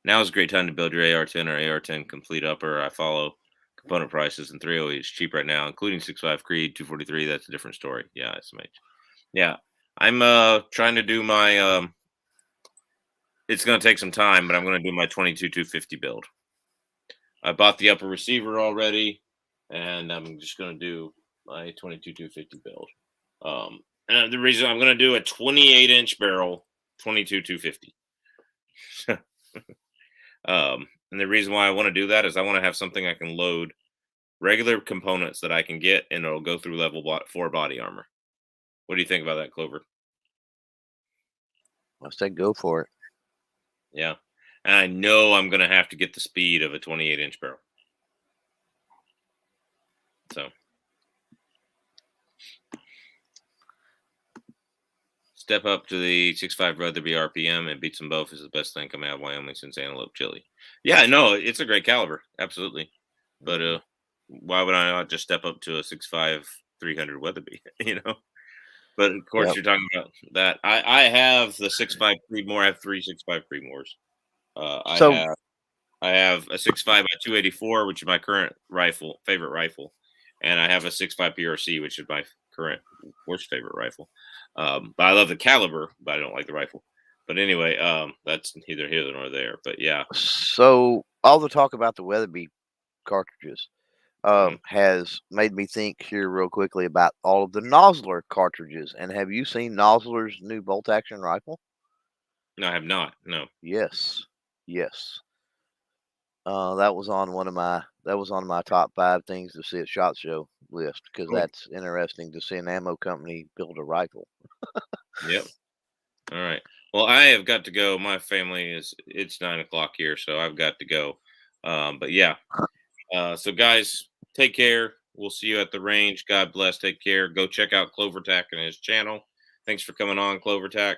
Now is a great time to build your AR-10 or AR-10 complete upper. I follow component prices, and 308 is cheap right now, including 6.5 Creed 243. That's a different story. Yeah, SMH. Yeah, I'm trying to do my. It's going to take some time, but I'm going to do my 22 250 build. I bought the upper receiver already, and I'm just going to do my 22 250 build. And the reason I'm going to do a 28-inch barrel 22 250. And the reason why I want to do that is I want to have something I can load regular components that I can get, and it'll go through level 4 body armor. What do you think about that, Clover? I said go for it. Yeah. And I know I'm going to have to get the speed of a 28-inch barrel. So step up to the 6.5 Weatherby RPM and beat them both is the best thing coming out of Wyoming since Antelope Chili. Yeah, no, it's a great caliber. Absolutely. But Mhm. why would I not just step up to a 6.5 300 Weatherby, you know? But of course, Yep. you're talking about that. I have the 6.5 Creedmoor. I have three 6.5 Creedmoors. Uh, I So have I have a 6.5 by 284, which is my current favorite rifle, and I have a 6.5 PRC, which is my current worst favorite rifle. But I love the caliber, but I don't like the rifle. But anyway, that's neither here nor there. But yeah, so all the talk about the Weatherby cartridges mhm. has made me think here real quickly about all of the Nosler cartridges. And have you seen Nosler's new bolt action rifle? No, I have not. No. Yes. Yes. That was on my top 5 things to see at SHOT Show list because Cool. that's interesting to see an ammo company build a rifle. Yep. All right. Well, I have got to go. My family it's 9 o'clock here, so I've got to go. But yeah, so, guys, take care. We'll see you at the range. God bless. Take care. Go check out CloverTac and his channel. Thanks for coming on, CloverTac.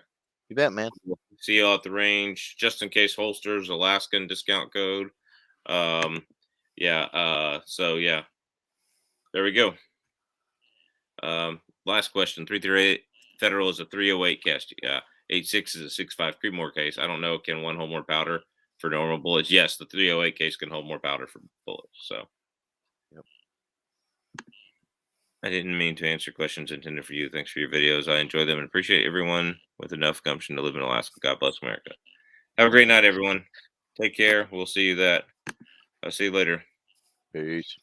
You bet, man. We'll see you all at the range. Just in case holsters, Alaskan discount code. Um, yeah. So yeah, there we go. Last question. 338 Federal is a 308 cast. Yeah. 8.6 is a 6.5 Creedmoor case. I don't know. Can one hold more powder for normal bullets? Yes, the 308 case can hold more powder for bullets. So. Yep. I didn't mean to answer questions intended for you. Thanks for your videos. I enjoy them and appreciate everyone with enough gumption to live in Alaska. God bless America. Have a great night, everyone. Take care. We'll see you that. I'll see you later. Peace.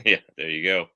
Yeah, there you go.